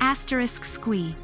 asterisk squee.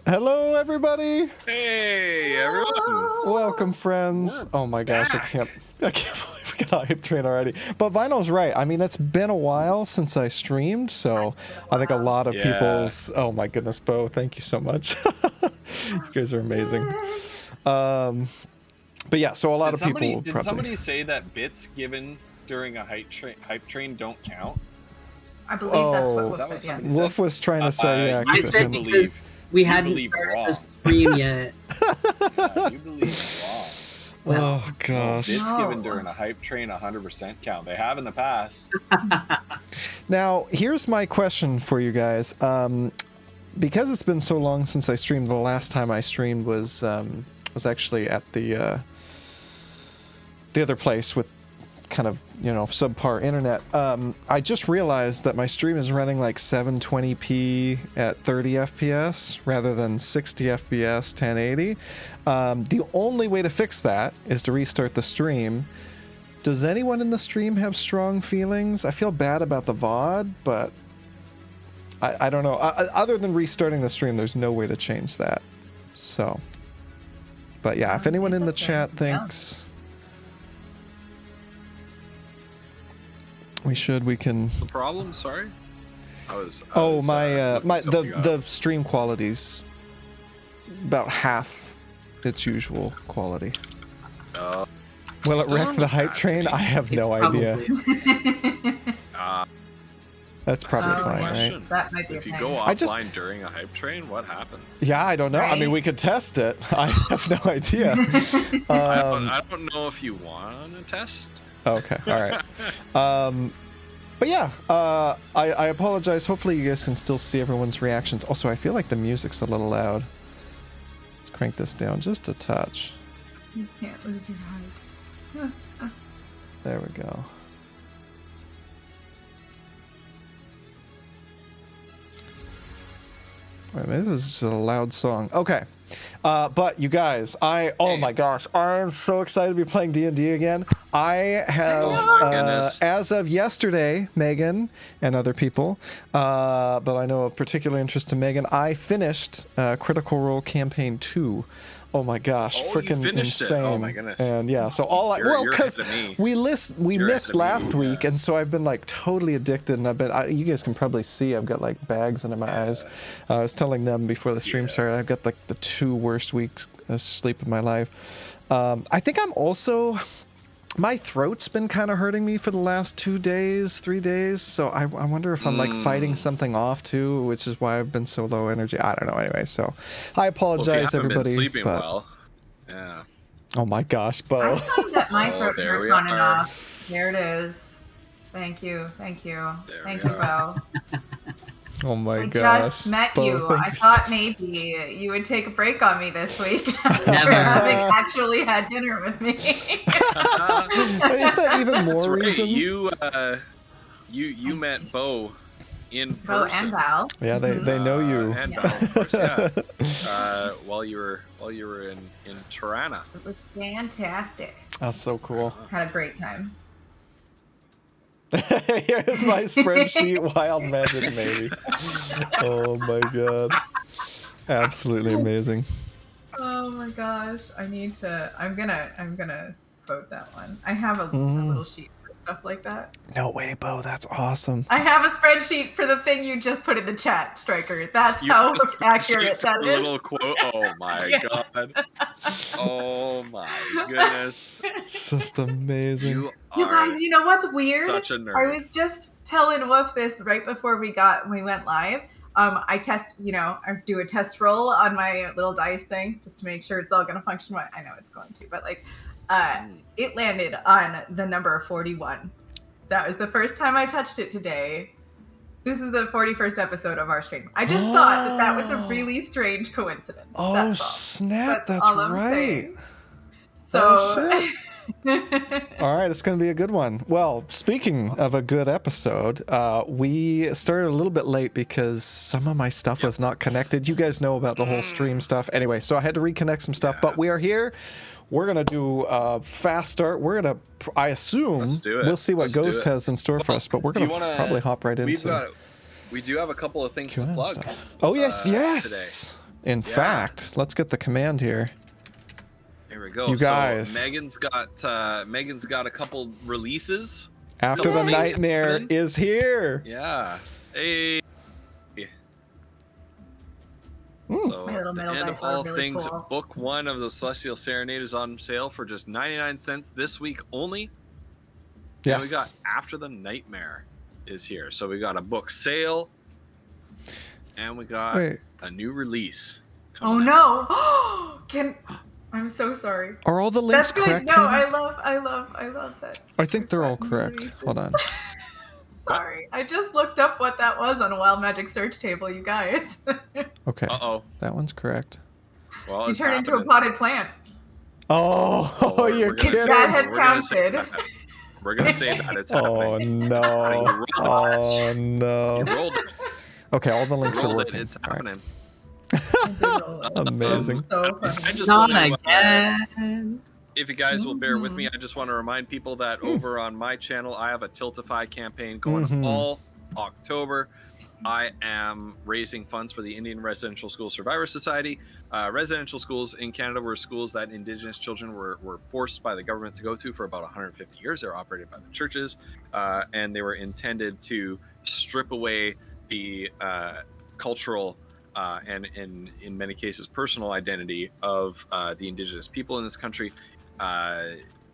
Hello, everybody. Hey, everyone. Welcome, friends. We're oh my gosh, I back. can't believe we got a hype train already. But Vinyl's right. I mean, it's been a while since I streamed, so I think a lot of people's. Oh my goodness, Bo, thank you so much. You guys are amazing. But yeah, so a lot of people. Did probably... somebody say that bits given during a hype train don't count? I believe that's what Wolf that said, was Wolf was trying to say, yeah. I said because we hadn't started the stream yet. Yeah, you believe wrong. Well, oh gosh. Bits given during a hype train 100% count. They have in the past. Now, here's my question for you guys. Because it's been so long since I streamed, the last time I streamed was actually at the other place with kind of, you know, subpar internet. I just realized that my stream is running like 720p at 30 FPS rather than 60 FPS 1080. The only way to fix that is to restart the stream. Does anyone in the stream have strong feelings? I feel bad about the VOD, but I don't know. Other than restarting the stream, there's no way to change that. So, but yeah, if anyone in the chat thinks we can. The problem? Sorry. The stream quality's about half its usual quality. Will it wreck the hype train? I have no idea. That's probably fine, right? That might be if you go offline during a hype train, what happens? Yeah, I don't know. Right? I mean, we could test it. I have no idea. I don't know if you want to test. Okay, all right. But yeah, I apologize. Hopefully you guys can still see everyone's reactions. Also, I feel like the music's a little loud. Let's crank this down just a touch. You can't lose your hype. There we go. Wait a minute, this is just a loud song. Okay. But you guys, oh my gosh, I'm so excited to be playing D&D again. I have, as of yesterday, Megan and other people, but I know of particular interest to Megan, I finished Critical Role Campaign 2. Oh my gosh, freaking insane. Oh my goodness. And yeah, so because we missed last week, and so I've been like totally addicted, and you guys can probably see I've got like bags under my eyes. I was telling them before the stream started, I've got like the 2 worst weeks of sleep of my life. I think I'm also, my throat's been kind of hurting me for the last 3 days, so I wonder if I'm like fighting something off too, which is why I've been so low energy. I don't know. Anyway, so I apologize, everybody. Been sleeping well. Yeah. Oh my gosh, Bo. I find that my throat hurts on and off. There it is. Thank you, thank you, thank you, Bo. Oh my gosh. I just met you. I thought maybe you would take a break on me this week after having actually had dinner with me. Isn't that even more reason? You met Bo in person. Bo and Val. Yeah, they know you. And Val, of course, yeah. While you were in Tirana. It was fantastic. That's so cool. Had a great time. Here's my spreadsheet. Wild magic, maybe. Oh my god, absolutely amazing. Oh my gosh, I'm gonna quote that one. I have a little sheet for stuff like that. No way, Bo. That's awesome. I have a spreadsheet for the thing you just put in the chat, Striker. That's how accurate that is. Little quote. Oh my god. Oh my goodness. It's just amazing. You guys, you know what's weird? Such a nerd. I was just telling Wolf this right before we went live. I do a test roll on my little dice thing just to make sure it's all going to function. I know it's going to, but it landed on the number 41. That was the first time I touched it today. This is the 41st episode of our stream. I just thought that was a really strange coincidence. Oh, snap. That's right. So... All right, it's going to be a good one. Well, speaking of a good episode, we started a little bit late because some of my stuff was not connected. You guys know about the whole stream stuff. Anyway, so I had to reconnect some stuff, but we are here. We're going to do a fast start. We're going to, I assume, we'll see what Ghost has in store for us, but we're going to probably hop right into we do have a couple of things to plug. Stuff. Oh, yes. Today. In fact, let's get the command here. Here we go. You guys. So Megan's got a couple releases. After the Nightmare is here. Yeah. Hey. So at the end of all really things, cool. Book 1 of the Celestial Serenade is on sale for just 99 cents this week only. Yes. And we got After the Nightmare is here. So we got a book sale, and we got a new release. Oh no! I'm so sorry. Are all the links correct? No, I love that. I think they're all correct. Hold on. Sorry, I just looked up what that was on a Wild Magic search table, you guys. Okay. Uh-oh. That one's correct. Well, you turn into a potted plant. Oh, you're kidding. That had counted. We're gonna say that it's happening. No. Oh no. You rolled it. Okay, all the links are working. It's happening. Amazing. I just want to, if you guys will bear with me, I just want to remind people that over on my channel, I have a Tiltify campaign going all October. I am raising funds for the Indian Residential School Survivor Society. Residential schools in Canada were schools that Indigenous children were forced by the government to go to for about 150 years. They were operated by the churches, and they were intended to strip away the cultural and in many cases personal identity of the Indigenous people in this country.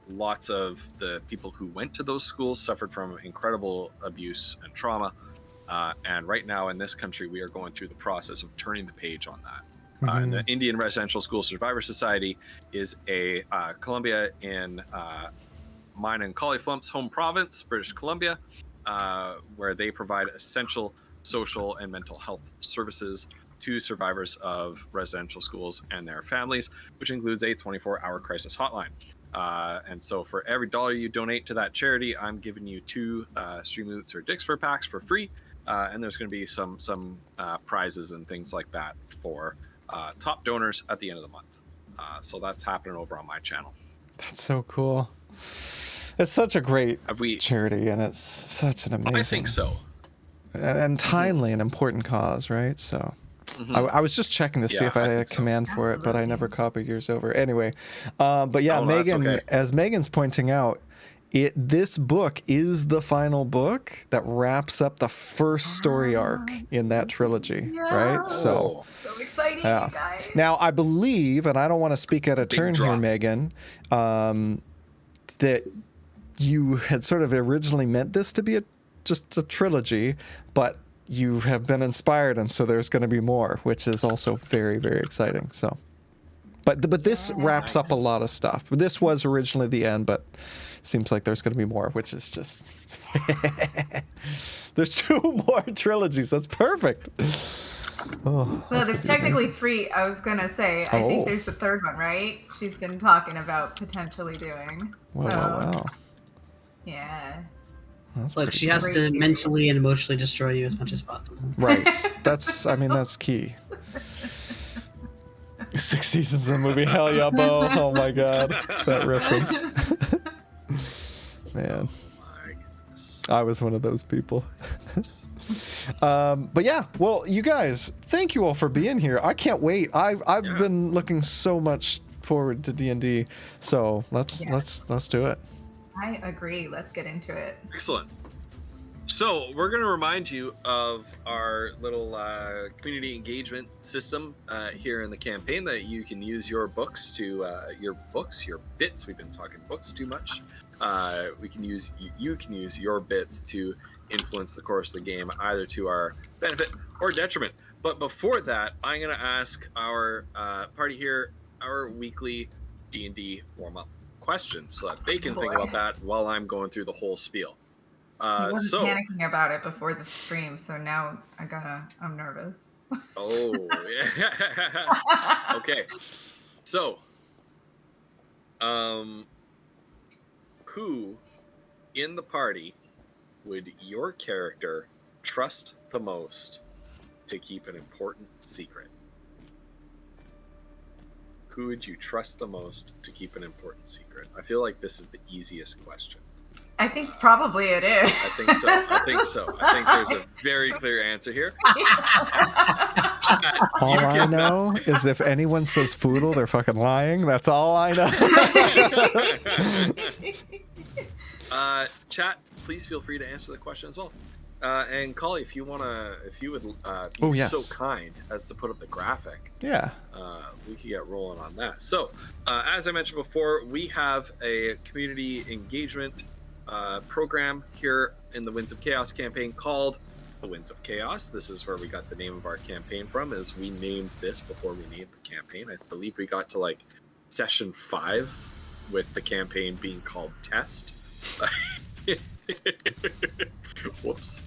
Lots of the people who went to those schools suffered from incredible abuse and trauma. And right now in this country, we are going through the process of turning the page on that. And the Indian Residential School Survivor Society is a Columbia in mine and Collie-Flump's home province, British Columbia, where they provide essential social and mental health services to survivors of residential schools and their families, which includes a 24-hour crisis hotline. And so for every $1 you donate to that charity, I'm giving you 2 Streamloots or Dixper packs for free. And there's going to be some prizes and things like that for top donors at the end of the month. So that's happening over on my channel. That's so cool. It's such a great charity, and it's such an amazing... I think so. And timely and important cause, right? So... I was just checking to see if I had a command for it, but I never copied yours over. Anyway, but yeah, Megan, okay. As Megan's pointing out, this book is the final book that wraps up the first story arc in that trilogy, right? So exciting, you guys. Now, I believe, and I don't want to speak out of turn here, Megan, that you had sort of originally meant this to be just a trilogy, but you have been inspired, and so there's going to be more, which is also very, very exciting. So, but this wraps up a lot of stuff. This was originally the end, but seems like there's going to be more, which is just there's 2 more trilogies. That's perfect. Well, there's technically 3. I was gonna say. I think there's the 3rd one, right? She's been talking about potentially doing. Wow. Yeah. Look, she has to mentally and emotionally destroy you as much as possible. Right. That's key. 6 seasons of the movie. Hell yeah, Bo. Oh my god. That reference. Man. I was one of those people. But yeah, well, you guys, thank you all for being here. I can't wait. I've been looking so much forward to D&D. So let's do it. I agree. Let's get into it. Excellent. So we're going to remind you of our little community engagement system here in the campaign that you can use your books to your bits. We've been talking books too much. You can use your bits to influence the course of the game, either to our benefit or detriment. But before that, I'm going to ask our party here our weekly D&D warm-up question so that they can think about that while I'm going through the whole spiel. I wasn't panicking about it before the stream, so now I'm nervous. Oh, yeah. Okay. So, who in the party would your character trust the most to keep an important secret? Who would you trust the most to keep an important secret? I feel like this is the easiest question. I think probably it is. I think so. I think there's a very clear answer here. All I know is if anyone says Foodle, they're fucking lying. That's all I know. Chat, please feel free to answer the question as well. And Collie, if you would be so kind as to put up the graphic, we could get rolling on that. So, as I mentioned before, we have a community engagement program here in the Winds of Chaos campaign called the Winds of Chaos. This is where we got the name of our campaign from, as we named this before we named the campaign. I believe we got to like session 5 with the campaign being called Test. Whoops.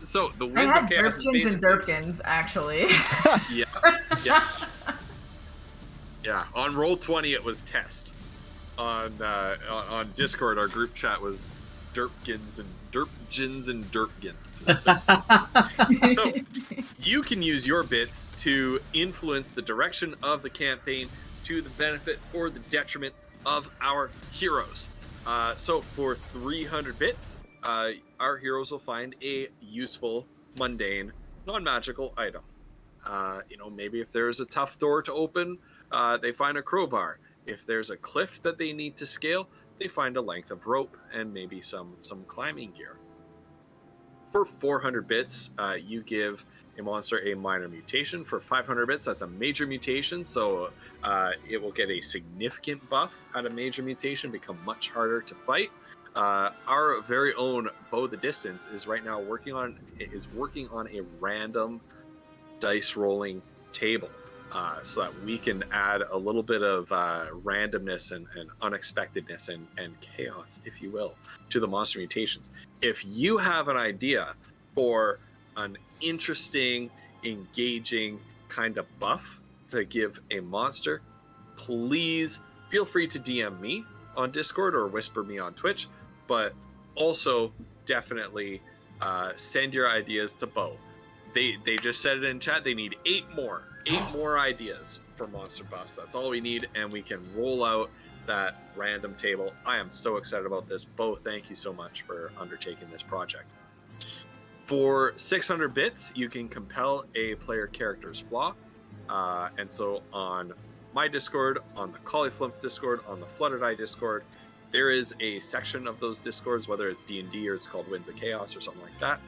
So the Winds of Chaos is basically... and Derpkins, actually. Yeah. On Roll20 it was Test. On Discord, our group chat was Derpkins and Derpgins. So you can use your bits to influence the direction of the campaign to the benefit or the detriment of our heroes. So for 300 bits, our heroes will find a useful mundane, non-magical item. Maybe if there's a tough door to open, they find a crowbar. If there's a cliff that they need to scale, they find a length of rope and maybe some climbing gear. For 400 bits, you give a monster a minor mutation. For 500 bits, that's a major mutation, so it will get a significant buff at a major mutation, become much harder to fight. Our very own Beau the Distance is right now working on a random dice rolling table, so that we can add a little bit of randomness and unexpectedness and chaos, if you will, to the monster mutations. If you have an idea for an interesting, engaging kind of buff to give a monster, please feel free to DM me on Discord or whisper me on Twitch, but also definitely send your ideas to Beau. They just said it in chat. They need 8 more ideas for monster buffs. That's all we need, and we can roll out that random table. I am so excited about this. Beau, thank you so much for undertaking this project. For 600 bits, you can compel a player character's flaw. And so on my Discord, on the Cauliflumps Discord, on the Fluttered Eye Discord, there is a section of those Discords, whether it's D&D or it's called Winds of Chaos or something like that.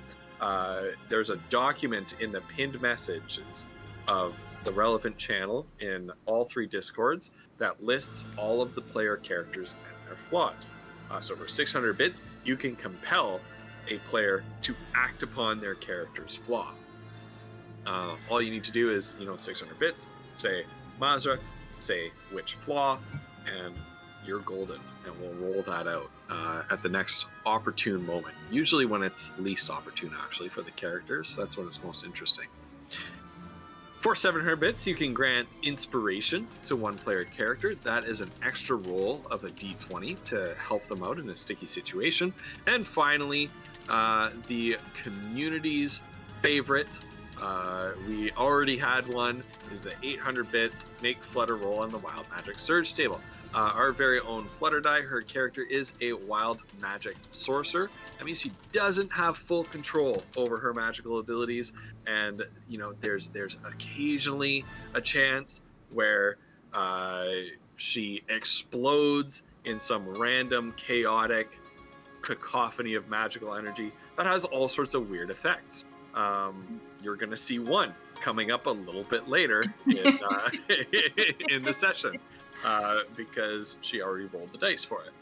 There's a document in the pinned messages of the relevant channel in all 3 Discords that lists all of the player characters and their flaws. So for 600 bits, you can compel a player to act upon their character's flaw. All you need to do is, 600 bits, say Mazra, say which flaw, and you're golden. And we'll roll that out at the next opportune moment. Usually when it's least opportune, actually, for the characters. That's when it's most interesting. For 700 bits, you can grant inspiration to one player character. That is an extra roll of a d20 to help them out in a sticky situation. And finally, the community's favorite, we already had one, is the 800 bits Make Flutter roll on the Wild Magic Surge table. Our very own Flutterdie, her character is a wild magic sorcerer. That means she doesn't have full control over her magical abilities, and there's occasionally a chance where she explodes in some random chaotic cacophony of magical energy that has all sorts of weird effects. You're gonna see one coming up a little bit later in the session. Because she already rolled the dice for it.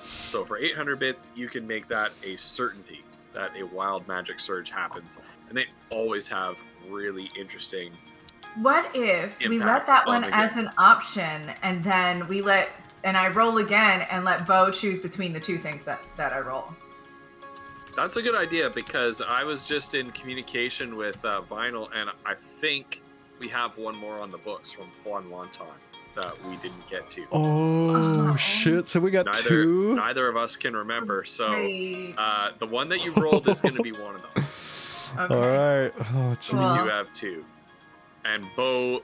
So for 800 bits, you can make that a certainty that a wild magic surge happens. And they always have really interesting. What if we let that one as an option, and then I roll again and let Beau choose between the 2 things that I roll? That's a good idea, because I was just in communication with Vinyl, and I think we have one more on the books from Juan Wonton that we didn't get to. Oh, shit. So we got 2? Neither of us can remember. So Great. The one that you rolled is going to be one of them. Okay. All right. Oh, geez. Cool. You have 2. And Beau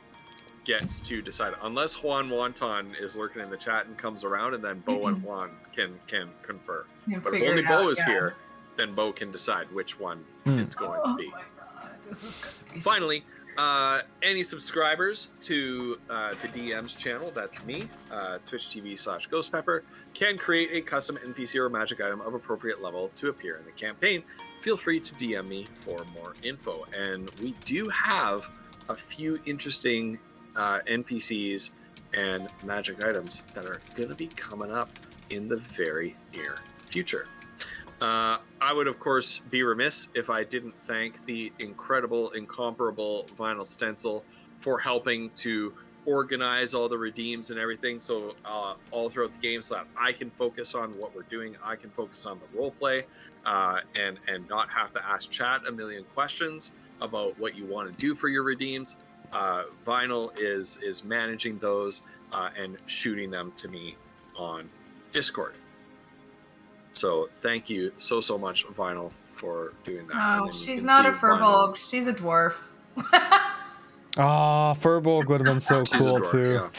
gets to decide. Unless Juan Wonton is lurking in the chat and comes around, and then Beau and Juan can confer. But if only Beau is here, then Beau can decide which one it's going to be. Oh my God, this is gonna be Finally, any subscribers to the DM's channel, that's me, Twitch TV/GhostPepper, can create a custom NPC or magic item of appropriate level to appear in the campaign. Feel free to DM me for more info. And we do have a few interesting NPCs and magic items that are going to be coming up in the very near future. I would, of course, be remiss if I didn't thank the incredible, incomparable Vinyl Stencil for helping to organize all the redeems and everything, so all throughout the game, so that I can focus on what we're doing, I can focus on the roleplay, and not have to ask chat a million questions about what you want to do for your redeems. Vinyl is managing those and shooting them to me on Discord. So thank you so much, Vinyl, for doing that. Oh, she's not a Furbolg. She's a dwarf. Furbolg would have been so cool, dwarf, too. Yeah.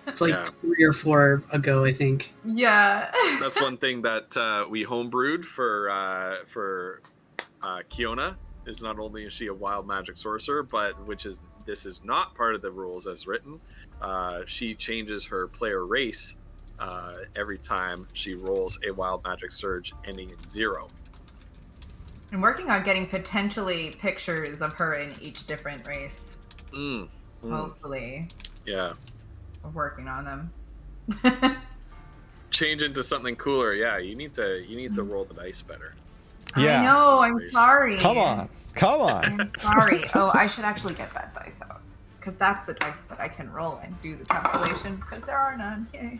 It's like 3 or 4 ago, I think. Yeah. That's one thing that we homebrewed for Kiona is not only is she a wild magic sorcerer, but this is not part of the rules as written. She changes her player race every time she rolls a wild magic surge ending in 0. I'm working on getting potentially pictures of her in each different race. Hopefully. Yeah. We're working on them. Change into something cooler. Yeah, you need to roll the dice better. Yeah. I know, I'm sorry. Come on. I'm sorry. Oh, I should actually get that dice out. Because that's the dice that I can roll and do the calculations, because there are none. Yay.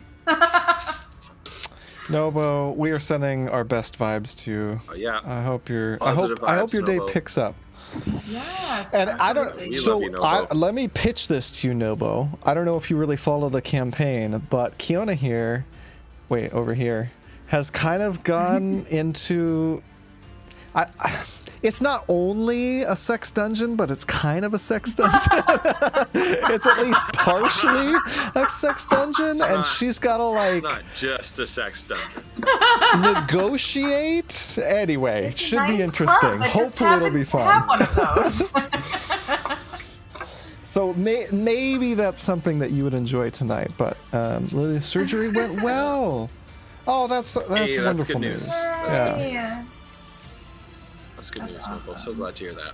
Nobo, we are sending our best vibes to you. Oh, yeah. I hope your Positive day vibes, picks up. Yes. And I don't. absolutely. So love you, Nobo. let me pitch this to you, Nobo. I don't know if you really follow the campaign, but Kiona here, over here, has kind of gone into. It's not only a sex dungeon, but it's kind of a sex dungeon. It's at least partially a sex dungeon, and she's got to It's not just a sex dungeon. negotiate. Anyway, It's a should be nice interesting. club that just Hopefully, it'll be happens to fun. have one of those. So maybe that's something that you would enjoy tonight. But the surgery went well. Oh, that's wonderful good news. news. That's Yeah. good Yeah. That's good That's news, Nobo. awesome. So glad to hear that.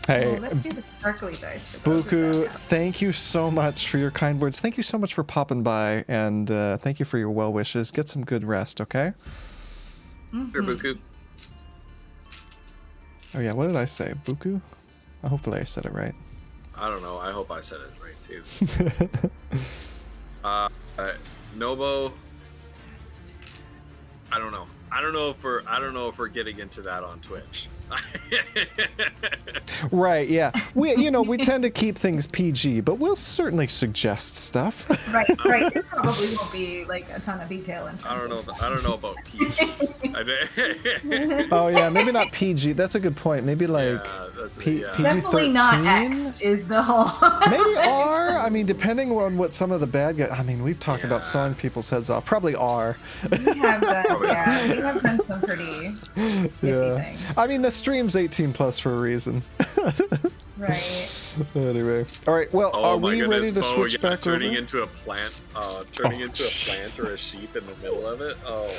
Hey, Well, let's do the sparkly dice. For those of Buku, that. thank you so much for your kind words. Thank you so much for popping by, and thank you for your well wishes. Get some good rest, okay? Here, Buku. Oh yeah, what did I say? Buku? Hopefully I said it right. I don't know. I hope I said it right too. Nobo. I don't know. I don't know if we're getting into that on Twitch. Right, yeah. We tend to keep things PG, but we'll certainly suggest stuff. Right. There probably won't be like a ton of detail in terms I don't know. of I don't know about PG. Oh yeah, maybe not PG. That's a good point. Maybe like PG-13. Definitely not X is the whole. Maybe R. I mean, depending on what some of the bad guys. I mean, we've talked about sawing people's heads off. Probably R. We have done, we have done some pretty iffy things. I mean, the stream's 18 plus for a reason. Right. Anyway, all right. Well, Oh are my we goodness. ready to switch back turning over? into a plant, turning into a plant or a sheep in the middle of it. Oh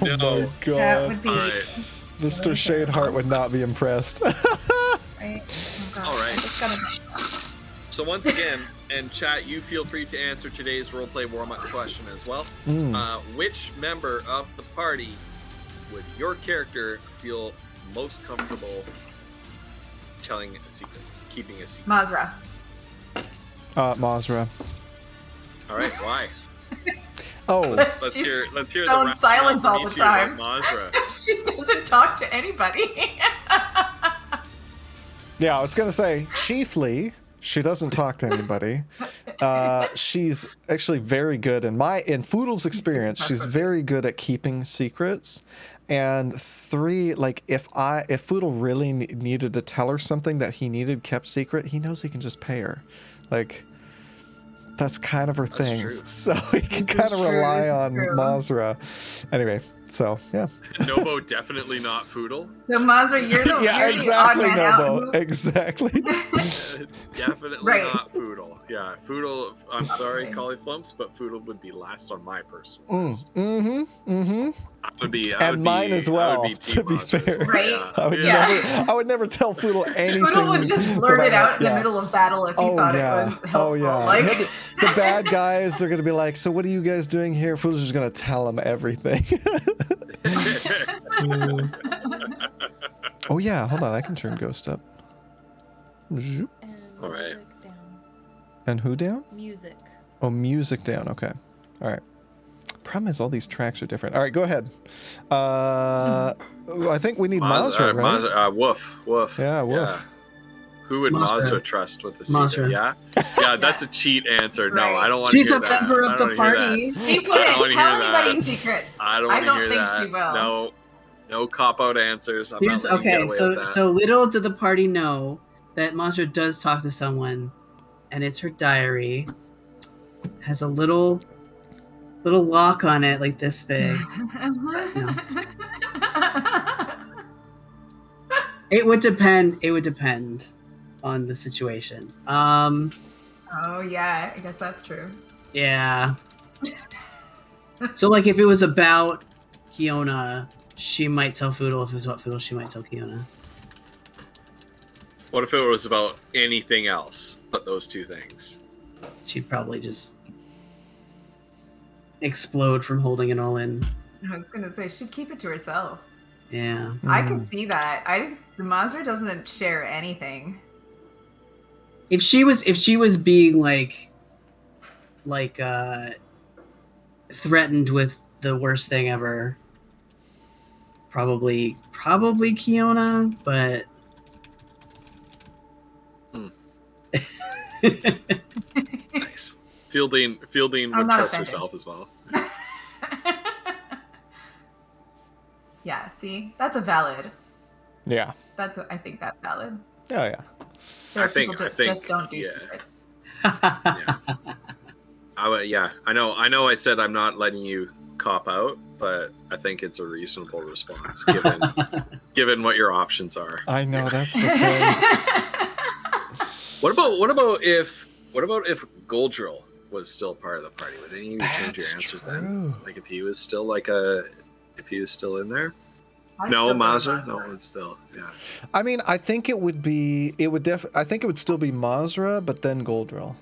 Oh no! my That god, would be. All right. Mr. Shadeheart would not be impressed. Right. Oh, God. All right. I just gotta... So once again, and chat, you feel free to answer today's roleplay warm-up question as well. Which member of the party would your character feel most comfortable telling a secret, keeping a secret? Mazra. Mazra. All right, why? Oh, Let's She's hear the stone rationale silent from all the each of you about time. Mazra. She doesn't talk to anybody. yeah. I was gonna say chiefly. She doesn't talk to anybody. She's actually very good in Foodle's experience. She's very good at keeping secrets. And 3, like if Foodle really needed to tell her something that he needed kept secret, he knows he can just pay her. Like that's kind of her thing. true. So he can kind of rely on Mazra. Anyway, so yeah. Nobo definitely not Foodle. So Mazra, you're the Yeah, you're exactly, the odd man Nobo. out. Exactly. Definitely Right. not Foodle. Yeah, Foodle. I'm sorry, Cauliflumps, but Foodle would be last on my personal list. I would be. I And would mine be, as I well, would be to be Mazra as fair. well. Right? Yeah. I would never tell Foodle anything. Poodle would just blurt that it I- out in the yeah. middle of battle if he thought it was helpful. Oh yeah. Like, The bad guys are gonna be like, so what are you guys doing here? Foodle's just gonna tell them everything. Oh yeah, hold on, I can turn Ghost up. Zoop. And All right. music down. And who down? Music. Oh, music down. Okay. All right. Problem is, all these tracks are different. All right, go ahead. I think we need Mazra, right? Mazra, woof. Yeah, woof. Who would Mazra. Mazra trust with the secret? Mazra. Yeah? Yeah, that's a cheat answer. No, Right. I don't want to She's hear a that. member I of don't the wanna hear party. that. she I don't wouldn't wanna tell hear that. anybody secrets. I don't I want to don't hear think that. she will. No cop-out answers. I'm Here's, not letting you get okay, away with that. so little did the party know that Monster does talk to someone, and it's her diary. Has a little lock on it, like this big. It would depend. It would depend on the situation. Oh yeah, I guess that's true. Yeah. So like, if it was about Kiona, she might tell Foodle. If it was about Foodle, she might tell Kiona. What if it was about anything else but those two things? She'd probably just explode from holding it all in. I was gonna say she'd keep it to herself. Yeah. I could see that. The monster doesn't share anything. If she was being like threatened with the worst thing ever, probably Kiona, but Nice. Fielding I'm would not trust offended. herself as well. Yeah, see? That's a valid. Yeah. I think that's valid. Oh yeah. There I are people think- just don't do yeah. secrets. I know I said I'm not letting you cop out, but I think it's a reasonable response given what your options are. I know that's the thing. What about if Goldrill was still part of the party? Would any of you change your That's answers true. then? Like if he was still in there? I'd No, still go Mazra? with No, it's still I mean, I think it would still be Mazra, but then Goldrill.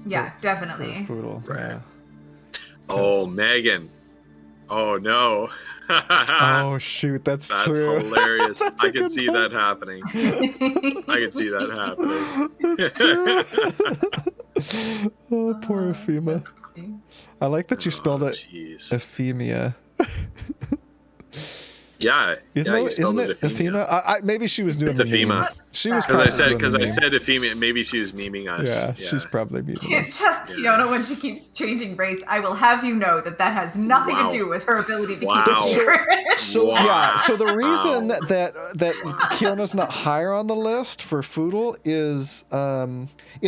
Yeah, For definitely. Foodle. Right. Yeah. Oh, Megan. Oh no. Oh shoot, that's true. Hilarious. That's a I can good see point. that happening. I can see that happening. That's true. Oh, poor Ephema. I like that you spelled it Jeez. Ephemia. Yeah. You spelled Isn't it Ephema? Maybe she was doing It's the meme. Ephema. She was Because probably I doing the said meme. Ephemia. Maybe she was memeing us. Yeah, she's probably memeing Can't us. trust Fiona when she keeps changing race. I will have you know that has nothing Wow. to do with her ability to Wow. keep it secret. So yeah, so the reason Wow. that Kiona's not higher on the list for Foodle is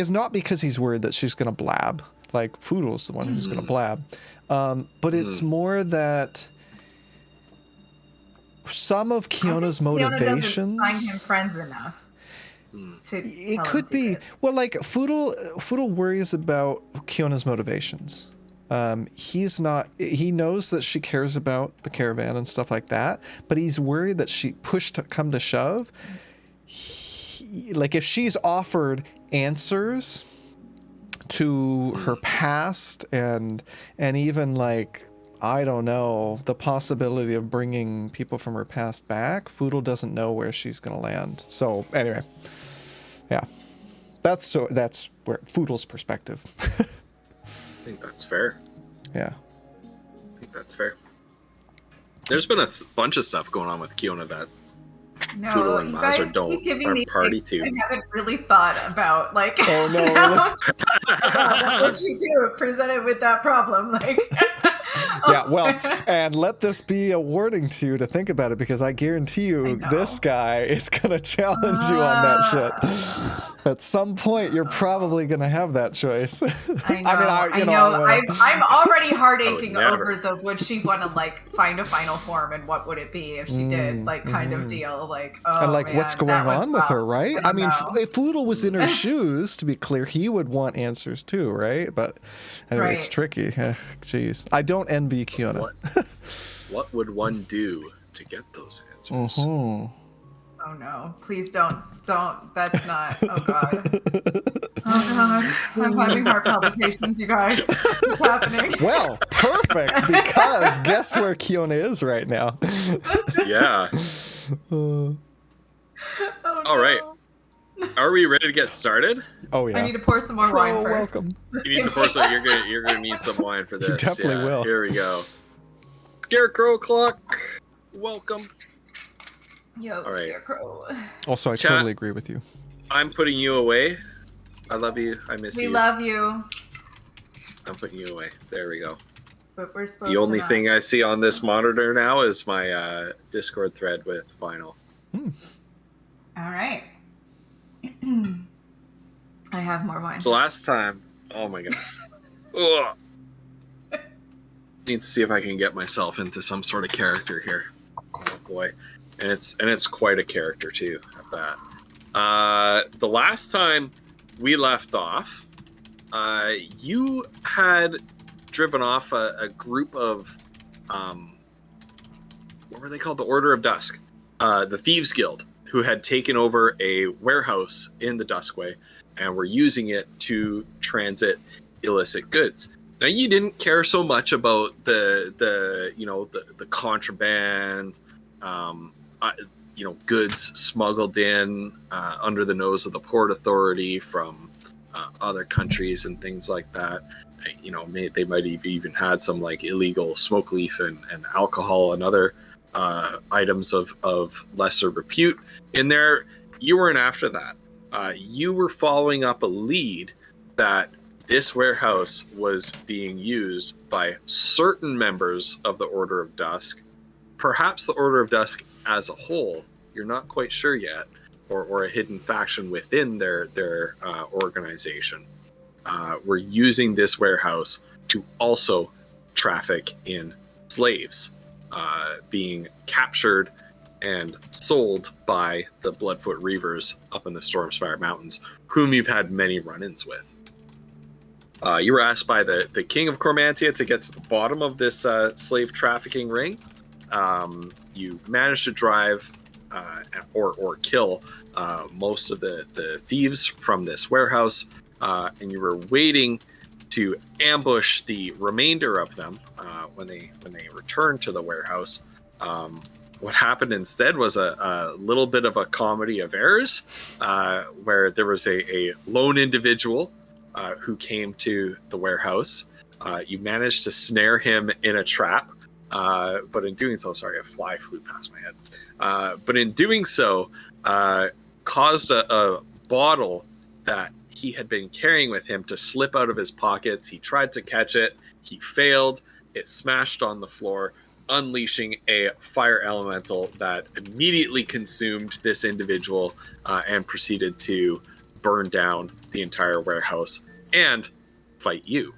not because he's worried that she's gonna blab. Like Foodle's the one who's gonna blab, but it's more that some of Kiona's motivations. Find him friends enough. It tell could him be secrets. well, like Foodle worries about Kiona's motivations. He knows that she cares about the caravan and stuff like that, but he's worried that she come to shove. Like if she's offered answers to her past and even like, I don't know, the possibility of bringing people from her past back, Foodle doesn't know where she's going to land. So anyway, yeah, that's where Foodle's perspective. I think that's fair. Yeah. I think that's fair. There's been a bunch of stuff going on with Kiona that No, Poodle and you Mazra guys don't keep giving are me party things to. I haven't really thought about. Like, Oh, no, you know, really? what would you do? Presented with that problem, like. Yeah, well, and let this be a warning to you to think about it, because I guarantee you this guy is going to challenge you on that shit. At some point, you're probably going to have that choice. I know. I'm already heart aching never. over the would she want to like find a final form and what would it be if she did, like kind of deal, like and like what's going on with her, right? I mean, know. if Foodle was in her shoes, to be clear, he would want answers too, right? But anyway, it's Right. tricky. Jeez, I don't envy Kiona. What would one do to get those answers? Mhm. Oh no! Please don't. That's not. Oh god. Oh god. I'm having heart palpitations, you guys. What's happening? Well, perfect, because guess where Kiona is right now? Yeah. Oh, All right. no. Are we ready to get started? Oh yeah. I need to pour some more wine first. Welcome. You need to pour some. You're gonna need some wine for this. You definitely will. Here we go. Scarecrow clock. Welcome. Yo, All right. Scarecrow. Also, I Chat. totally agree with you. I'm putting you away. I love you. I miss We you. love you, I'm putting you away. There we go. but we're supposed The to only not. thing I see on this monitor now is my Discord thread with Final. All right. I have more wine. So last time, oh my goodness. Ugh. Need to see if I can get myself into some sort of character here. Oh boy. and it's quite a character too at that. The last time we left off, you had driven off a group of what were they called? The Order of Dusk, the Thieves Guild, who had taken over a warehouse in the Duskway and were using it to transit illicit goods. Now, you didn't care so much about the contraband, goods smuggled in under the nose of the Port Authority from other countries and things like that. They might have even had some like illegal smoke leaf and alcohol and other items of lesser repute in there. You weren't after that. You were following up a lead that this warehouse was being used by certain members of the Order of Dusk, perhaps the Order of Dusk as a whole. You're not quite sure yet, or a hidden faction within their organization. Were using this warehouse to also traffic in slaves, being captured and sold by the Bloodfoot Reavers up in the Stormspire Mountains, whom you've had many run-ins with. You were asked by the King of Cormantia to get to the bottom of this slave trafficking ring. You managed to drive or kill most of the thieves from this warehouse, and you were waiting to ambush the remainder of them when they returned to the warehouse. What happened instead was a little bit of a comedy of errors, where there was a lone individual who came to the warehouse. You managed to snare him in a trap, but in doing so, sorry, a fly flew past my head. But in doing so, caused a bottle that he had been carrying with him to slip out of his pockets. He tried to catch it. He failed. It smashed on the floor, unleashing a fire elemental that immediately consumed this individual and proceeded to burn down the entire warehouse and fight you.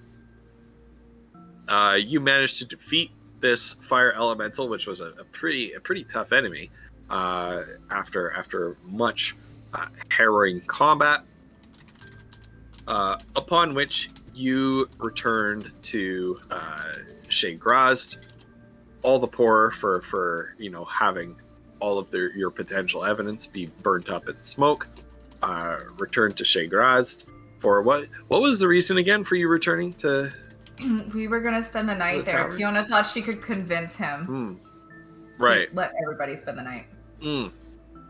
You managed to defeat this fire elemental, which was a pretty tough enemy, after much harrowing combat. Upon which you returned to Shea Grazd, all the poorer for having all of your potential evidence be burnt up in smoke. Returned to Shea Grazd for what was the reason again for you returning to? We were gonna spend the night there. tower? Fiona thought she could convince him Right. to let everybody spend the night.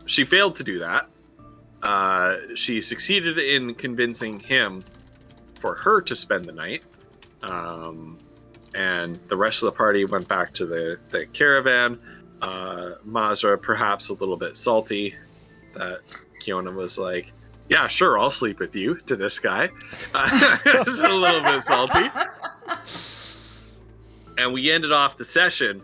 She failed to do that. She succeeded in convincing him for her to spend the night. And the rest of the party went back to the caravan. Mazra, perhaps a little bit salty that Kiona was like, yeah, sure, I'll sleep with you, to this guy. It's a little bit salty. And we ended off the session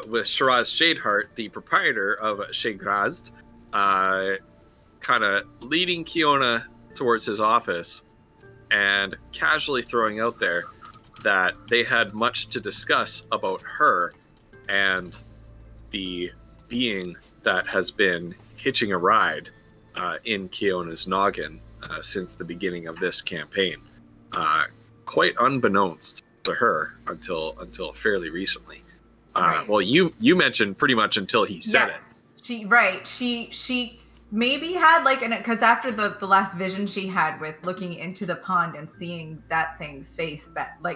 with Shiraz Shadeheart, the proprietor of Shea Grazd, kind of leading Kiona towards his office and casually throwing out there that they had much to discuss about her and the being that has been hitching a ride in Kiona's noggin since the beginning of this campaign, quite unbeknownst to her until fairly recently. Right. Well, you mentioned pretty much until he said it. She maybe had because after the last vision she had with looking into the pond and seeing that thing's face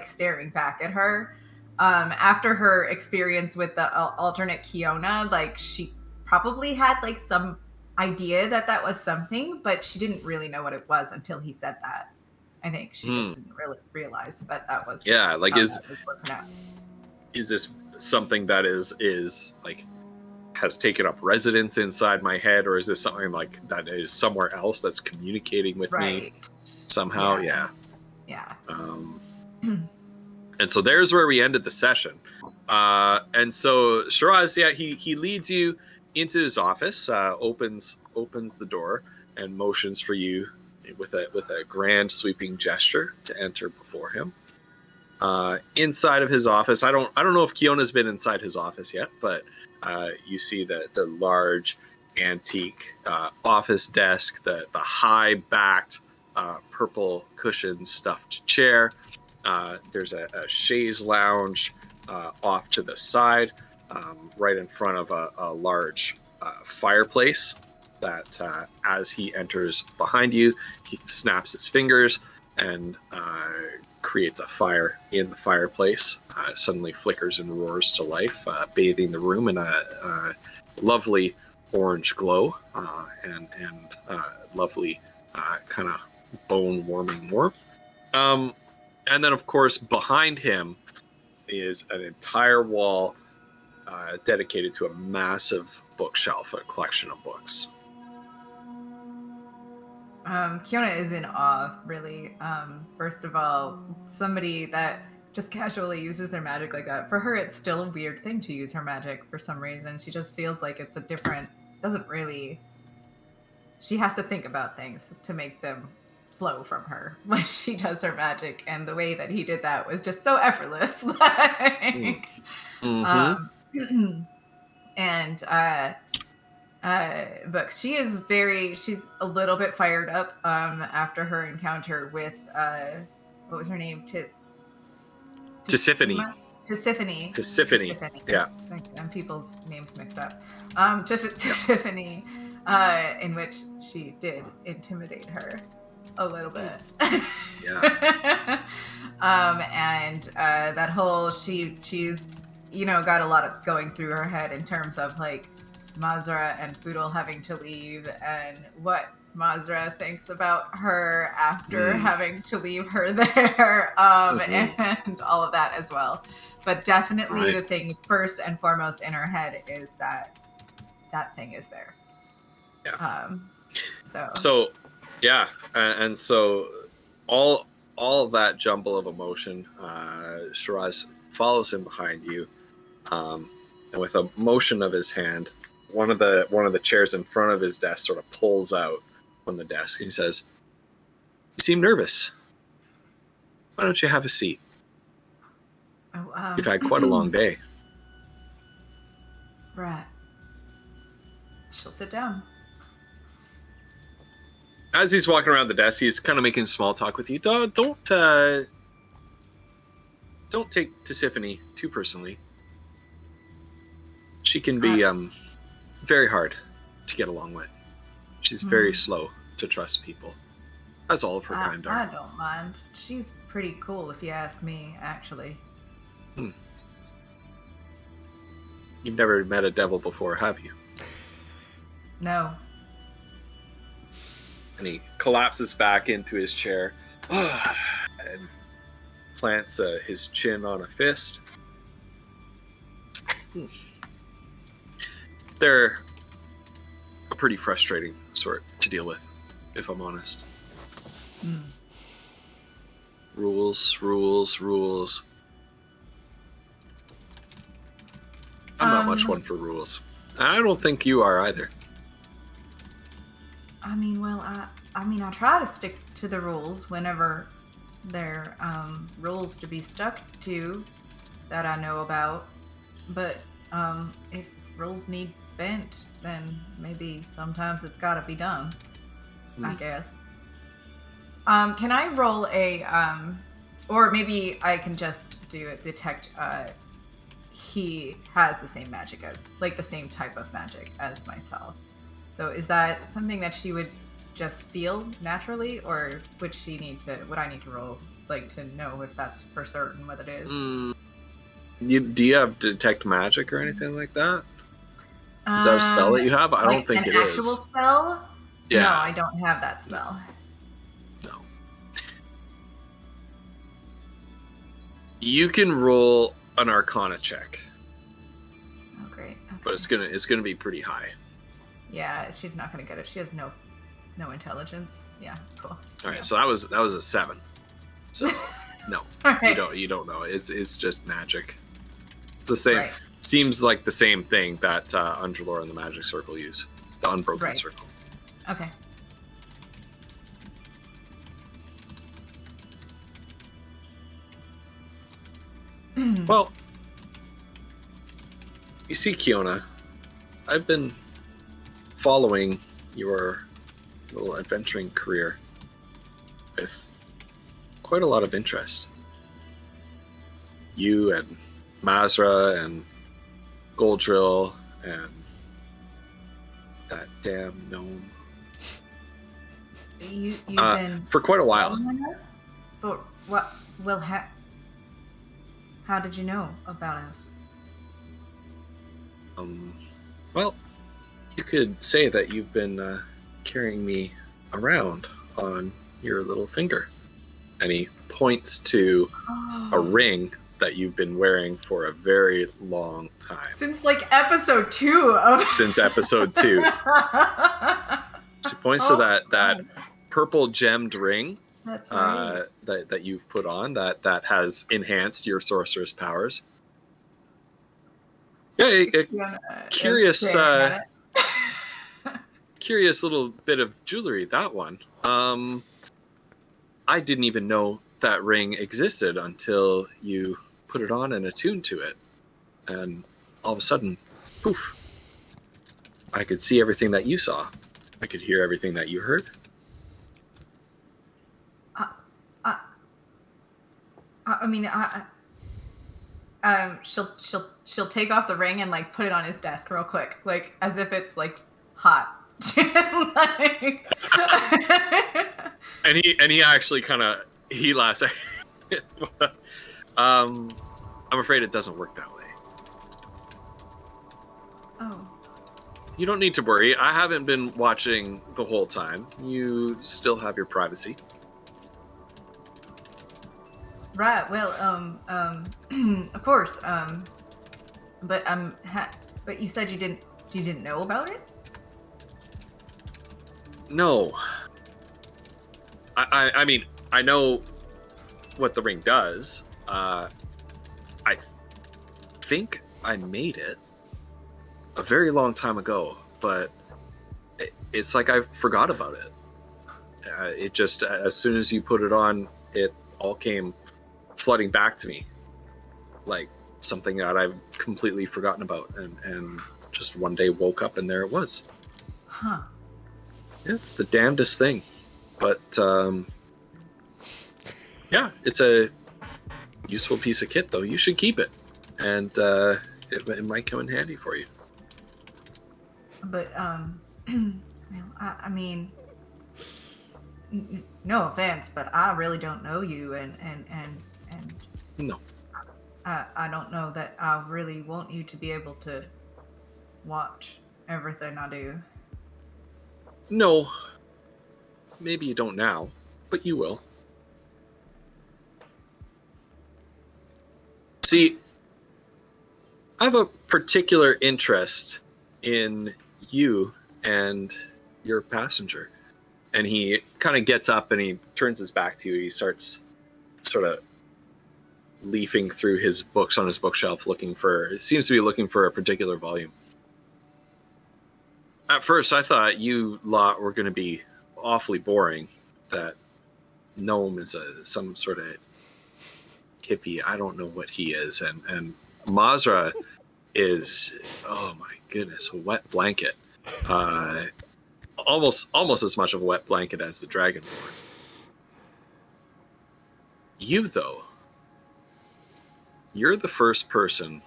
staring back at her, after her experience with the alternate Kiona, she probably had some idea that was something, but she didn't really know what it was until he said that. I think she just didn't really realize that was that was working out. Is this something that is has taken up residence inside my head, or is this something that is somewhere else that's communicating with me somehow? Yeah. And so there's where we ended the session. And so Shiraz, he leads you into his office, opens the door and motions for you with a grand sweeping gesture to enter before him. Inside of his office, I don't know if Kiona's been inside his office yet, but You see the large antique office desk, the high backed purple cushion stuffed chair. There's a chaise lounge off to the side, right in front of a large fireplace that as he enters behind you, he snaps his fingers and creates a fire in the fireplace. It suddenly flickers and roars to life, bathing the room in a lovely orange glow and lovely kind of bone-warming warmth. And then, of course, behind him is an entire wall dedicated to a massive bookshelf, a collection of books. Kiona is in awe, really. First of all, somebody that just casually uses their magic like that. For her, it's still a weird thing to use her magic for some reason. She just feels like it's a different, doesn't really, she has to think about things to make them flow from her when she does her magic. And the way that he did that was just so effortless. Like, but she's a little bit fired up after her encounter with what was her name? Tisiphone. Tisiphone. Yeah. And people's names mixed up. Tisiphone, in which she did intimidate her a little bit. Yeah. And that whole she's got a lot of going through her head in terms of like Mazra and Foodle having to leave and what Mazra thinks about her after having to leave her there, and all of that as well. But definitely the thing first and foremost in her head is that thing is there. Yeah. So yeah, and so all of that jumble of emotion, Shiraz follows him behind you, and with a motion of his hand, one of the chairs in front of his desk sort of pulls out from the desk, and he says, "You seem nervous. Why don't you have a seat? You've had quite a long day." Right. She'll sit down. As he's walking around the desk, he's kind of making small talk with you. Don't take Tisiphone too personally. She can be very hard to get along with. She's very slow to trust people, as all of her kind are. I don't mind. She's pretty cool, if you ask me, actually. You've never met a devil before, have you? No. And he collapses back into his chair and plants his chin on a fist. They're a pretty frustrating sort to deal with, if I'm honest. Rules. I'm not much one for rules. I don't think you are either. I mean, well, I try to stick to the rules whenever they're rules to be stuck to that I know about. But if rules need bent, then maybe sometimes it's got to be done. I guess. Can I roll a or maybe I can just do a detect? He has the same magic as, like, the same type of magic as myself. So is that something that she would just feel naturally, or would I need to roll, like, to know if that's for certain what it is? Do you have detect magic or anything like that? Is that a spell that you have? I don't think it is. An actual spell? Yeah. No, I don't have that spell. No. You can roll an Arcana check. Oh, great. Okay. But it's gonna be pretty high. Yeah, she's not gonna get it. She has no intelligence. Yeah, cool. All right, so that was a 7. So no, right. you don't know. It's just magic. It's the same. Right. Seems like the same thing that Undrelor and the Magic Circle use, the Unbroken Circle. Okay. Well, you see Kiona I've been following your little adventuring career with quite a lot of interest. You and Mazra and Goldrill and that damn gnome. You've been for quite a while. following us? For what? Well, how did you know about us? Well, you could say that you've been carrying me around on your little finger. And he points to a ring that you've been wearing for a very long time. Since like episode 2 of Since episode 2. So he points to that purple gemmed ring. That's right. that you've put on that has enhanced your sorceress powers. Yeah, curious curious little bit of jewelry, that one. I didn't even know that ring existed until you put it on and attuned to it. And all of a sudden, poof, I could see everything that you saw. I could hear everything that you heard. I mean, she'll take off the ring and like put it on his desk real quick, like as if it's like hot. Like... and he actually kind of laughs. I'm afraid it doesn't work that way. Oh. You don't need to worry. I haven't been watching the whole time. You still have your privacy. Right. Well, of course. But but you said you didn't know about it? No. I mean, I know what the ring does. I think I made it a very long time ago, but it's like I forgot about it. It just, as soon as you put it on, it all came flooding back to me, like something that I've completely forgotten about, and just one day woke up and there it was. Huh. It's the damnedest thing, but yeah, it's a useful piece of kit though. You should keep it, and it might come in handy for you. But I mean, no offense, but I really don't know you, and No. I don't know that I really want you to be able to watch everything I do. No. Maybe you don't now, but you will. See, I have a particular interest in you and your passenger. And he kind of gets up and he turns his back to you. He starts sort of leafing through his books on his bookshelf, looking for a particular volume. At first, I thought you lot were going to be awfully boring. That gnome is some sort of hippie. I don't know what he is. And Mazra is, oh my goodness, a wet blanket. Almost as much of a wet blanket as the Dragonborn. You, though, you're the first person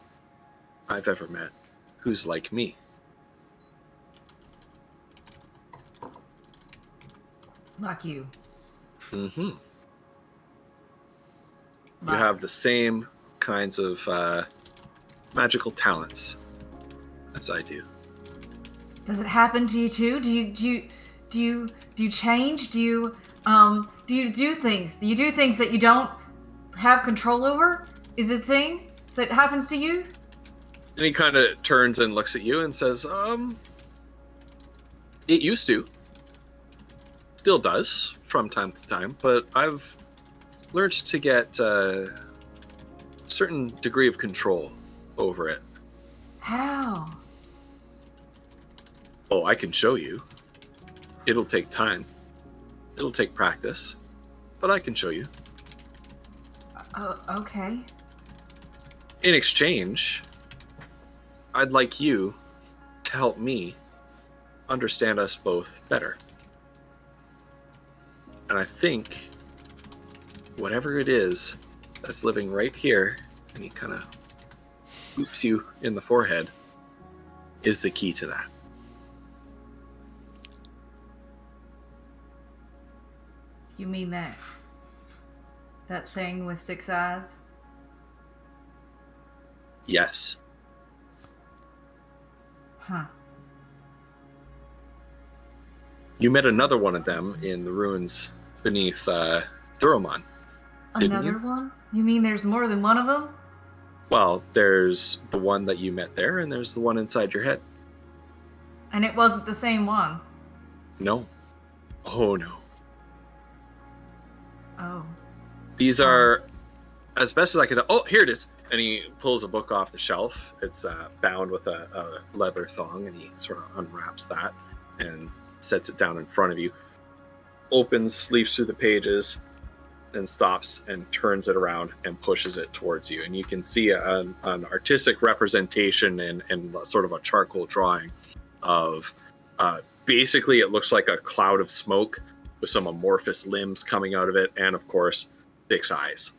I've ever met who's like me. Like you. Mm-hmm. You Like- have the same kinds of magical talents as I do. Does it happen to you too? Do you change? Do you do things? Do you do things that you don't have control over? Is it a thing that happens to you? And he kind of turns and looks at you and says, it used to. Still does from time to time, but I've learned to get a certain degree of control over it. How? Oh, I can show you. It'll take time. It'll take practice, but I can show you. Okay. In exchange, I'd like you to help me understand us both better. And I think whatever it is that's living right here, and he kind of whoops you in the forehead, is the key to that. You mean that thing with 6 eyes? Yes. Huh. You met another one of them in the ruins beneath Duromon. Didn't Another you? one? You mean there's more than one of them? Well, there's the one that you met there, and there's the one inside your head. And it wasn't the same one. No. Oh, no. Oh. These are, as best as I could... Oh, here it is. And he pulls a book off the shelf. It's bound with a leather thong, and he sort of unwraps that and sets it down in front of you. Opens, leafs through the pages, and stops and turns it around and pushes it towards you. And you can see an artistic representation and sort of a charcoal drawing of basically it looks like a cloud of smoke with some amorphous limbs coming out of it, and of course 6 eyes,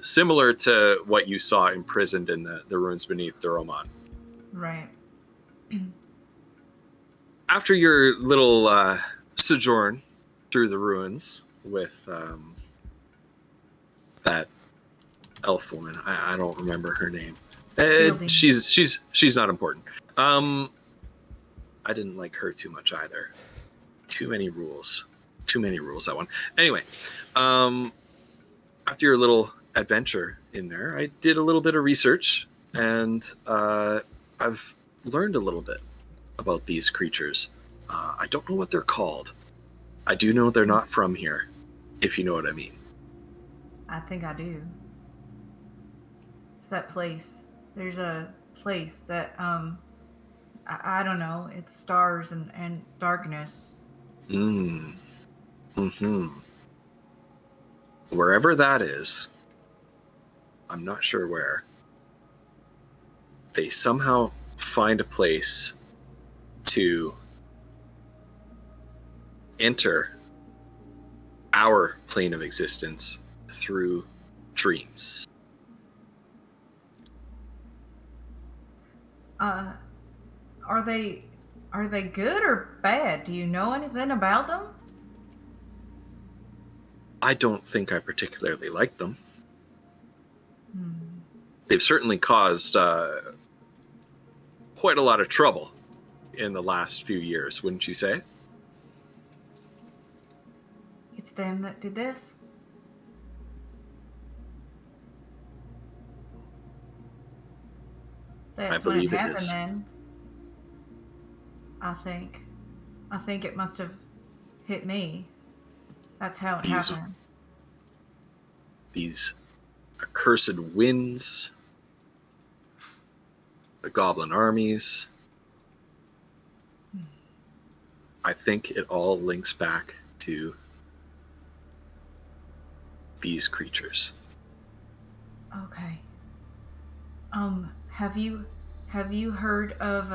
similar to what you saw imprisoned in the ruins beneath Duromon. Right. After your little sojourn through the ruins with that elf woman, I don't remember her name. She's not important. I didn't like her too much either. Too many rules, that one. Anyway, after your little adventure in there, I did a little bit of research, and I've learned a little bit about these creatures. I don't know what they're called. I do know they're not from here, if you know what I mean. I think I do. It's that place. There's a place that, I don't know, it's stars and darkness. Wherever that is, I'm not sure where, they somehow find a place to enter our plane of existence through dreams. Are they good or bad? Do you know anything about them? I don't think I particularly like them. They've certainly caused quite a lot of trouble in the last few years, wouldn't you say? It's them that did this? That's when it believe it happened is. then. I think it must have hit me. That's how it happened. These accursed winds, the goblin armies. I think it all links back to these creatures. Okay. Have you heard of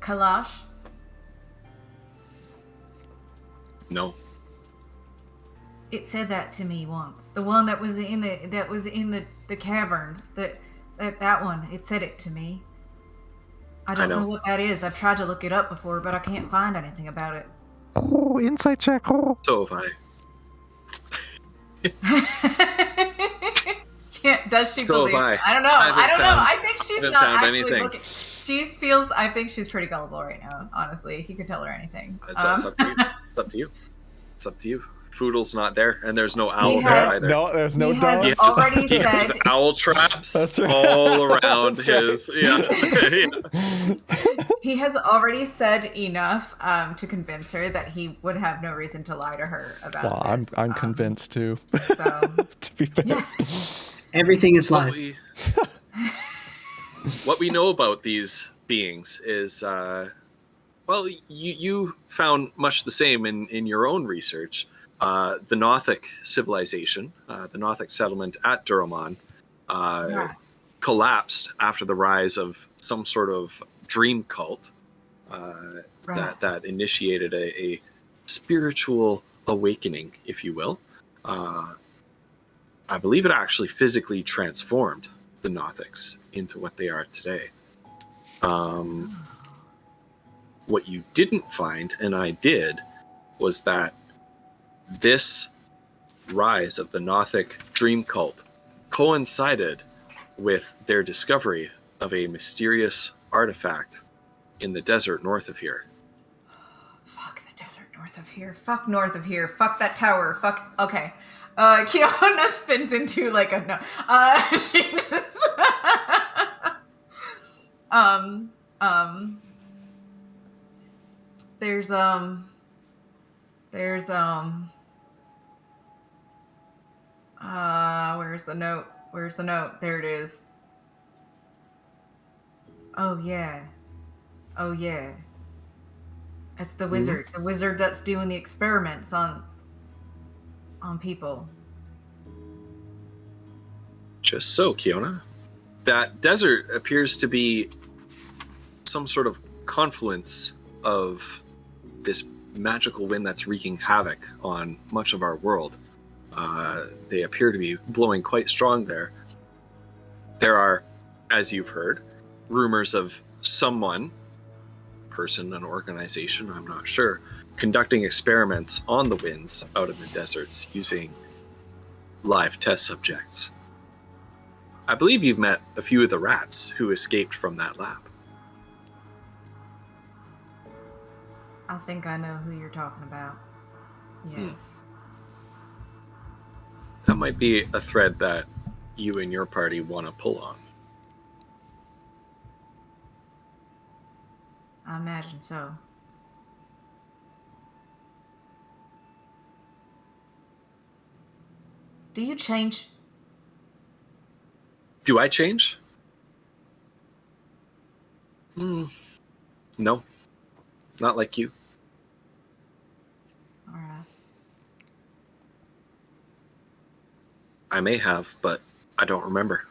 Kalash? No. It said that to me once. The one that was in the caverns. That one. It said it to me. I don't know what that is. I've tried to look it up before, but I can't find anything about it. Oh, insight check. Oh. So have I. Does she So believe? have I don't know. I think she's not actually anything. looking. I think she's pretty gullible right now, honestly. He could tell her anything. It's up to you. It's up to you. It's up to you. Foodle's not there, and there's no owl there either. No, there's no He dog. He has owl traps all around his. Yeah. He has already said enough to convince her that he would have no reason to lie to her about Well, this. I'm convinced too. So, to be fair. yeah. Everything is lies. What we know about these beings is, well, you found much the same in your own research. The Nothic civilization, the Nothic settlement at Duromon, collapsed after the rise of some sort of dream cult that initiated a spiritual awakening, if you will. I believe it actually physically transformed the Nothics into what they are today. What you didn't find, and I did, was that this rise of the Nothic dream cult coincided with their discovery of a mysterious artifact in the desert north of here. Fuck the desert north of here. Fuck north of here. Fuck that tower. Fuck. Okay. Kiana spins into like a no. She just, there's where's the note? Where's the note? There it is. Oh yeah. Oh yeah. It's the wizard. The wizard that's doing the experiments on people. Just so, Kiona. That desert appears to be some sort of confluence of this magical wind that's wreaking havoc on much of our world. They appear to be blowing quite strong there. There are, as you've heard, rumors of someone, person, an organization, I'm not sure, conducting experiments on the winds out in the deserts using live test subjects. I believe you've met a few of the rats who escaped from that lab. I think I know who you're talking about. Yes. That might be a thread that you and your party want to pull on. I imagine so. Do you change? Do I change? No. Not like you. All right. I may have, but I don't remember.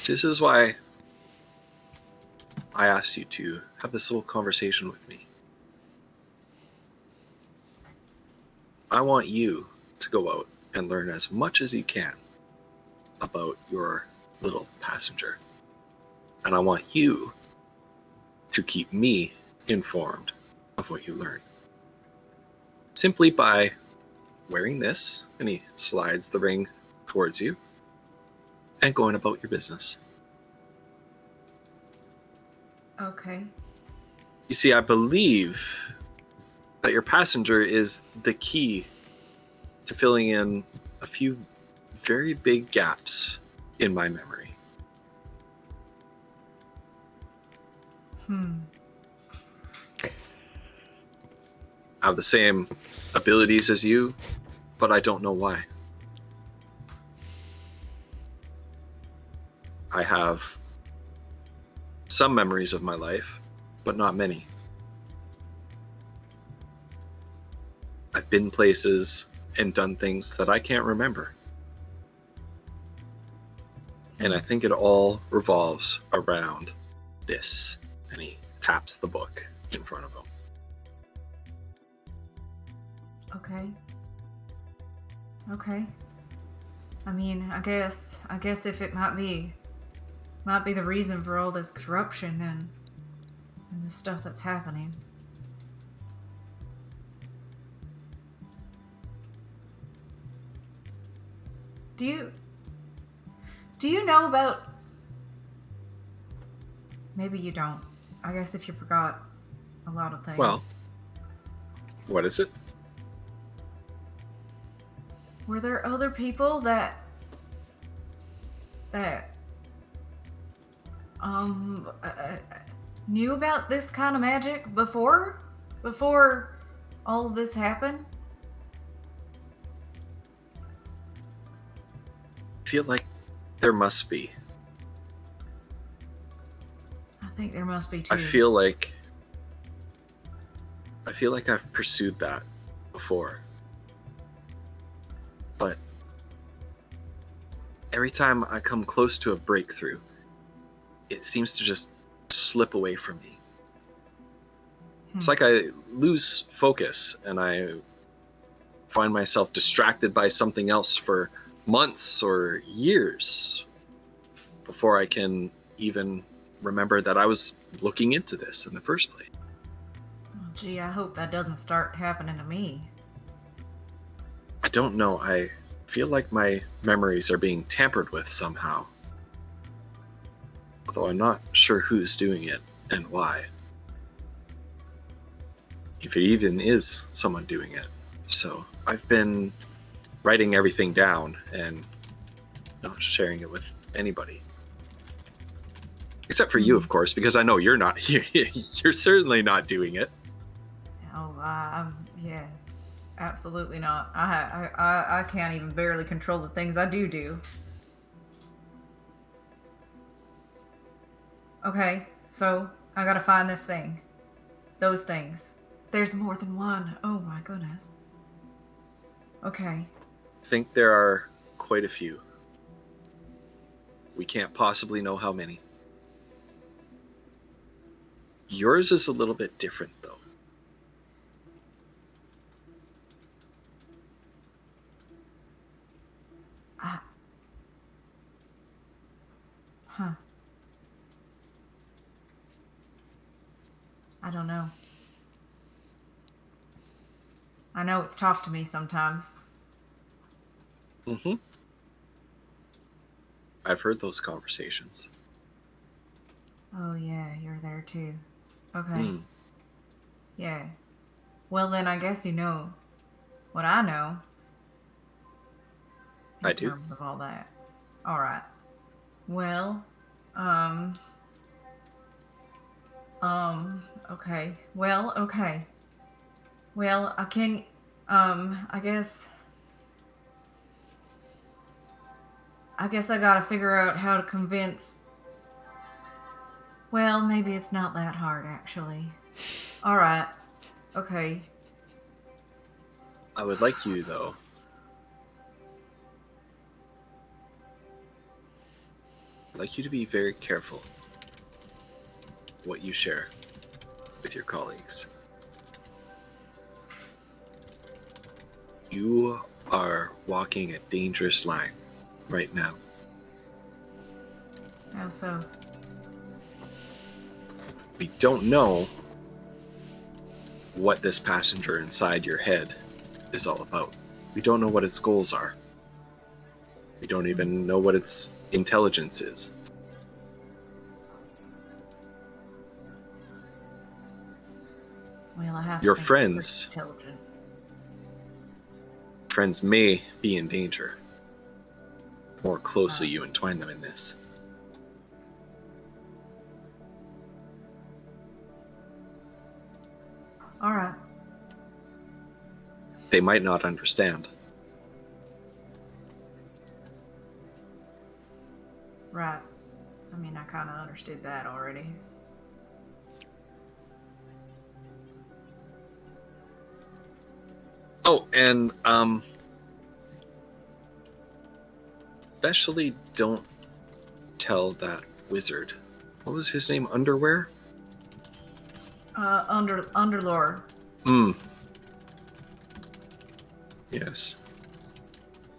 This is why I asked you to have this little conversation with me. I want you to go out and learn as much as you can about your little passenger. And I want you to keep me informed of what you learn. Simply by wearing this, and he slides the ring towards you, and going about your business. Okay. You see, I believe that your passenger is the key to filling in a few very big gaps in my memory. I have the same abilities as you, but I don't know why. I have some memories of my life, but not many. I've been places and done things that I can't remember. And I think it all revolves around this. And he taps the book in front of him. Okay. I mean, I guess if it might be the reason for all this corruption and the stuff that's happening. Do you know about... Maybe you don't. I guess if you forgot a lot of things. Well, what is it? Were there other people that knew about this kind of magic before all of this happened? I feel like there must be. I think there must be too. I feel like I've pursued that before. But every time I come close to a breakthrough, it seems to just slip away from me. It's like I lose focus and I find myself distracted by something else for months or years before I can even remember that I was looking into this in the first place. Oh, gee, I hope that doesn't start happening to me. I don't know. I feel like my memories are being tampered with somehow. Although I'm not sure who's doing it and why. If it even is someone doing it. So I've been writing everything down and not sharing it with anybody. Except for you, of course, because I know you're not. You're certainly not doing it. Oh, yeah, absolutely not. I can't even barely control the things I do. Okay, so I gotta find this thing. Those things. There's more than one. Oh my goodness. Okay. I think there are quite a few. We can't possibly know how many. Yours is a little bit different, though. Huh. I don't know. I know it's talked to me sometimes. Mm-hmm. I've heard those conversations. Oh yeah, you're there too. Okay. Mm. Yeah. Well then I guess you know what I know. I In do. terms of all that. Alright. Well, okay. Well, okay. Well, I can, I guess I gotta figure out how to convince. Well, maybe it's not that hard, actually. Alright. Okay. I would like you, though. I'd like you to be very careful what you share with your colleagues. You are walking a dangerous line right now. How so? We don't know what this passenger inside your head is all about. We don't know what its goals are. We don't even know what its intelligence is. Well, I have Your to think friends. it's pretty intelligent. Friends may be in danger. The more closely you entwine them in this. Alright. They might not understand. Right. I mean, I kind of understood that already. Oh, and especially don't tell that wizard. What was his name? Underwear? Underlore. Yes.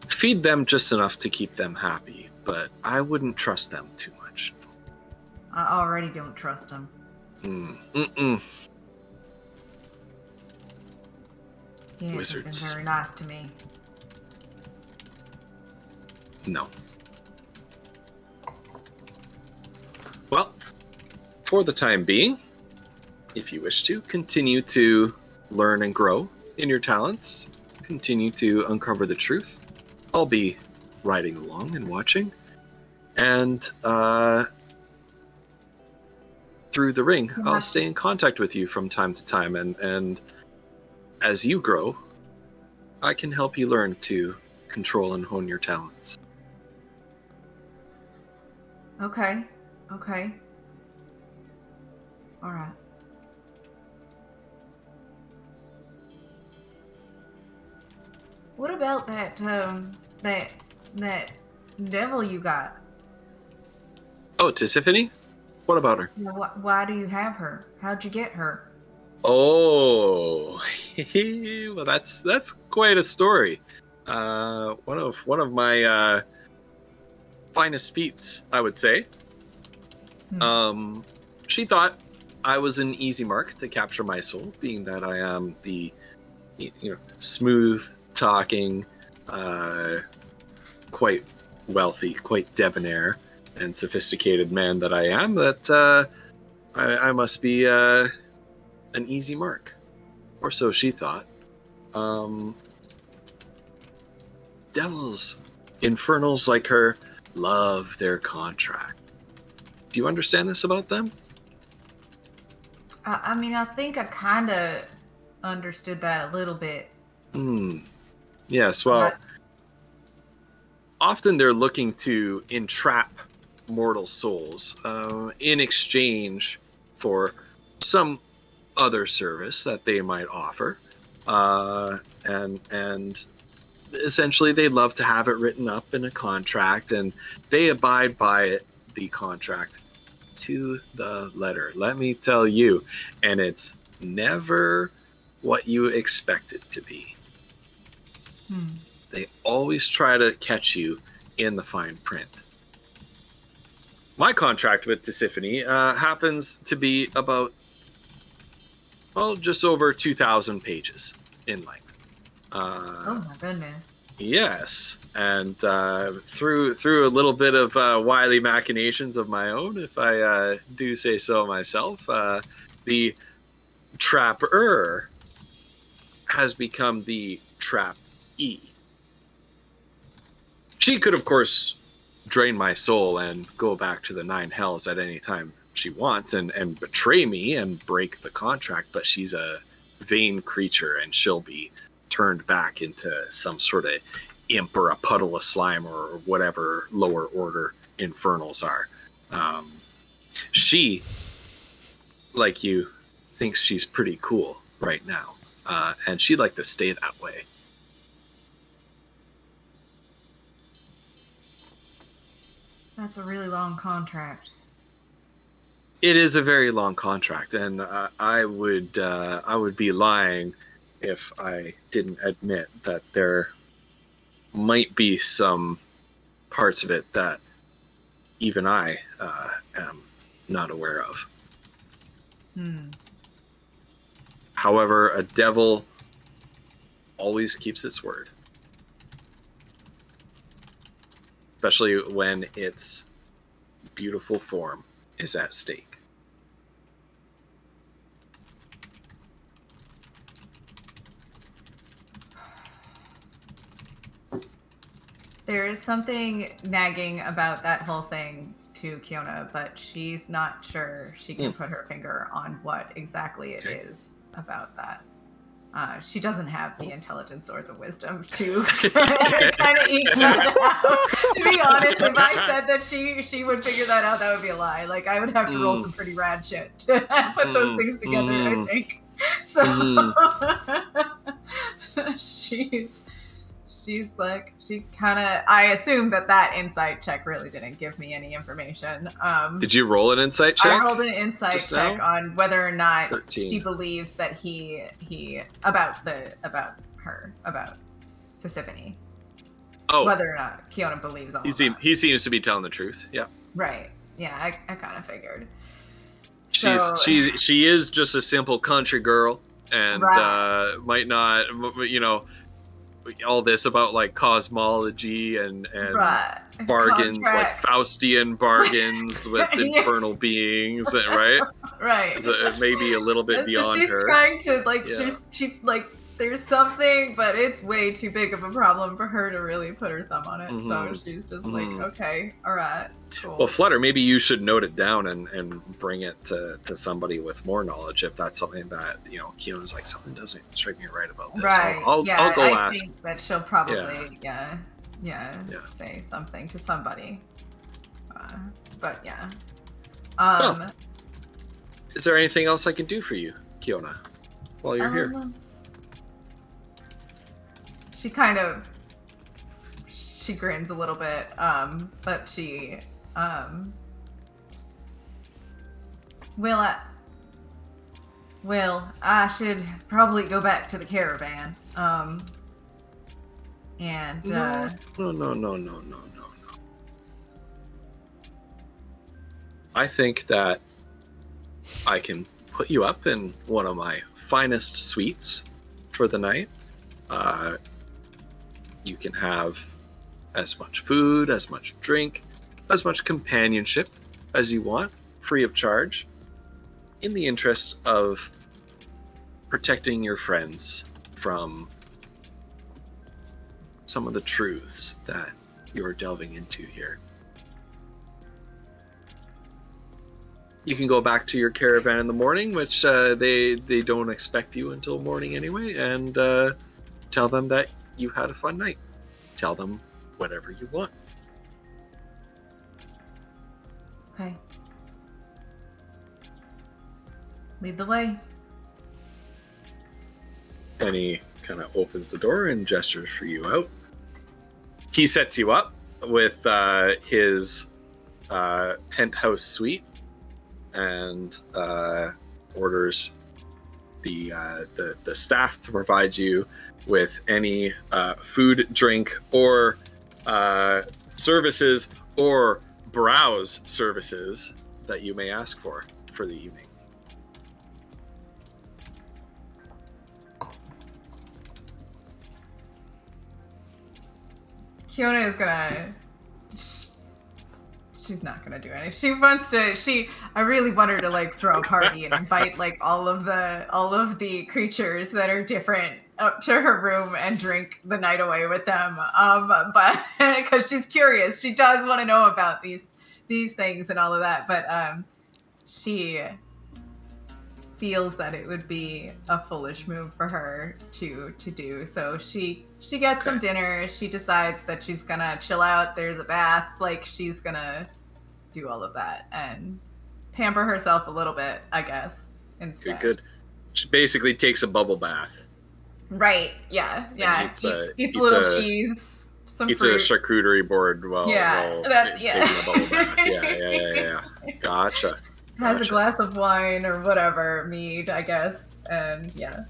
Feed them just enough to keep them happy, but I wouldn't trust them too much. I already don't trust him. He hasn't Wizards. been very nice to me. No. Well, for the time being, if you wish to, continue to learn and grow in your talents, continue to uncover the truth. I'll be riding along and watching. And through the ring, I'll stay in contact with you from time to time. And as you grow, I can help you learn to control and hone your talents. Okay. Okay. Alright. What about that devil you got? Oh, Tisiphone? What about her? Why do you have her? How'd you get her? Oh, well, that's quite a story. One of my finest feats, I would say. She thought I was an easy mark to capture my soul, being that I am the smooth talking, quite wealthy, quite debonair and sophisticated man that I am. That I must be an easy mark, or so she thought. Devils, infernals like her, love their contract. Do you understand this about them? I mean, I think I kind of understood that a little bit. Yes, well, often they're looking to entrap mortal souls in exchange for some other service that they might offer. And essentially they love to have it written up in a contract, and they abide by it, the contract, to the letter. Let me tell you, and it's never what you expect it to be. They always try to catch you in the fine print. My contract with Tisiphone happens to be about, well, just over 2,000 pages in length. Oh my goodness. Yes, and through a little bit of wily machinations of my own, if I do say so myself, the trapper has become the trap-e. She could, of course, drain my soul and go back to the nine hells at any time she wants and betray me and break the contract, but she's a vain creature, and she'll be turned back into some sort of imp or a puddle of slime or whatever lower order infernals are. She, like you, thinks she's pretty cool right now, and she'd like to stay that way. That's a really long contract. It is a very long contract, and I would be lying if I didn't admit that there might be some parts of it that even I am not aware of. However, a devil always keeps its word, especially when its beautiful form is at stake. There is something nagging about that whole thing to Kiona, but she's not sure she can put her finger on what exactly it is about that. She doesn't have the intelligence or the wisdom to kind of eke that out. To be honest, if I said that she would figure that out, that would be a lie. Like, I would have to roll some pretty rad shit to put those things together, I think. So she's like, she kind of, I assume that insight check really didn't give me any information. Did you roll an insight check? I rolled an insight check now? on whether or not 13. she believes that he about Tisiphone. Oh, Whether or not Kiona believes all of that. he seems to be telling the truth. Yeah. Right. Yeah, I kind of figured. She is just a simple country girl, and might not, all this about like cosmology and bargains, like Faustian bargains with infernal beings, right? Right. So it may be a little bit beyond she's her. Trying to she there's something, but it's way too big of a problem for her to really put her thumb on it. So she's just like, okay, all right, cool. Well, Flutter, maybe you should note it down and bring it to somebody with more knowledge if that's something that, Kiona's like, something doesn't strike me right about this. Right. I'll go ask. I think that she'll probably say something to somebody. But yeah. Well, is there anything else I can do for you, Kiona, while you're here? She kind of she grins a little bit, but she Well, I should probably go back to the caravan. And No. I think that I can put you up in one of my finest suites for the night. You can have as much food, as much drink, as much companionship as you want, free of charge, in the interest of protecting your friends from some of the truths that you're delving into here. You can go back to your caravan in the morning, which they don't expect you until morning anyway, and tell them that you had a fun night. Tell them whatever you want. okay. Lead the way. And he kind of opens the door and gestures for you out. He sets you up with his penthouse suite and orders the staff to provide you with any food, drink, or services or browse services that you may ask for the evening. Kiona is gonna. She's not gonna do anything. She wants to. I really want her to like throw a party and invite like all of the creatures that are different up to her room and drink the night away with them. But because she's curious, she does want to know about these things and all of that. But she feels that it would be a foolish move for her to do. So she gets some dinner. She decides that she's gonna chill out. There's a bath. Like she's gonna do all of that and pamper herself a little bit, I guess. Instead. Good. She basically takes a bubble bath. Right. Yeah. Yeah. Eats a little cheese. Some eats fruit. a charcuterie board while taking a bubble bath. Yeah. Gotcha. Has a glass of wine or whatever, mead, I guess, and yeah.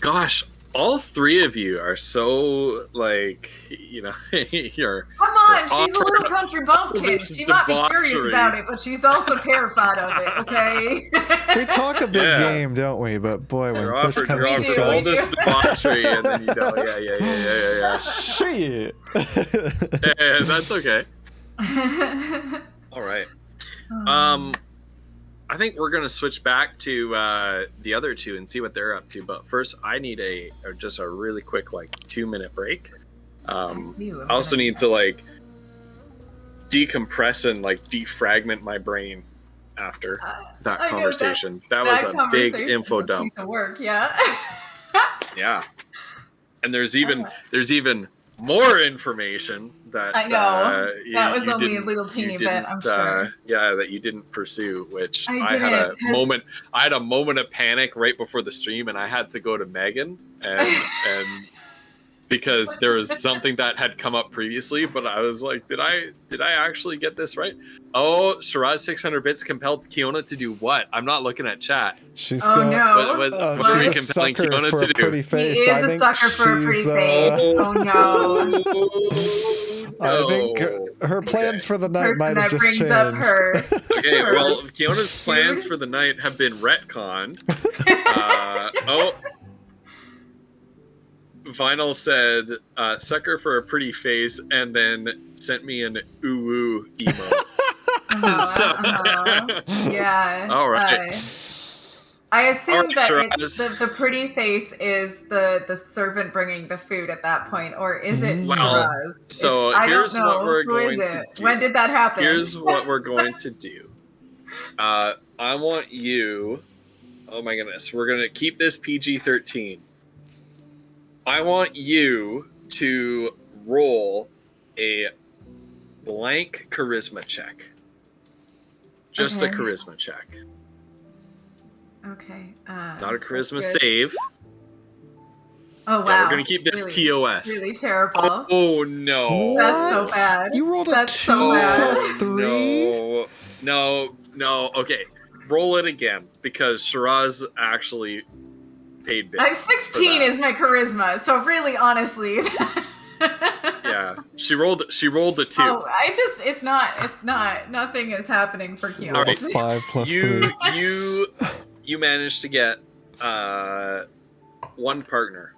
Gosh, all three of you are so like, you're. Come on, she's a little country bumpkin. She might be curious about it, but she's also terrified of it. Okay. We talk a big game, don't we? But boy, when push comes to shove, shove, all this debauchery, and then you go, yeah. Shit. Yeah, that's okay. All right. I think we're gonna switch back to the other two and see what they're up to. But first, I need just a really quick 2-minute break. I also need to decompress and defragment my brain after that conversation. That was a big info dump. Piece of work, yeah. Yeah, and there's even more information that I know. That was you only a little teeny bit, I'm sure. That you didn't pursue, which I had a moment of panic right before the stream, and I had to go to Megan and because there was something that had come up previously, but I was like, did I actually get this right? Oh, Shiraz 600 bits compelled Kiona to do what? I'm not looking at chat. She's what are we compelling Kiona to do? Pretty face. He is a sucker for a pretty face. Oh no. I think her plans for the night might have just changed. Okay, well, Kiona's plans for the night have been retconned. Vinyl said, sucker for a pretty face, and then sent me an ooh emo. Yeah. All right. I assume that the pretty face is the servant bringing the food at that point, or is it Shiraz? So here's what we're going to do. When did that happen? Here's what we're going to do. I want you... Oh my goodness. We're going to keep this PG-13. I want you to roll a blank charisma check. Just a charisma check. Okay. Not a charisma save. Oh wow. Yeah, we're gonna keep this really, TOS. Really terrible. Oh no. That's so What? bad. You rolled a That's 2 so bad. plus 3? No. Okay, roll it again because Shiraz actually paid big. 16 is my charisma, so really, honestly. Yeah, she rolled the 2. Oh, it's not. Nothing is happening for Keanu. Rolled a Alright. 5 plus 3. You managed to get one partner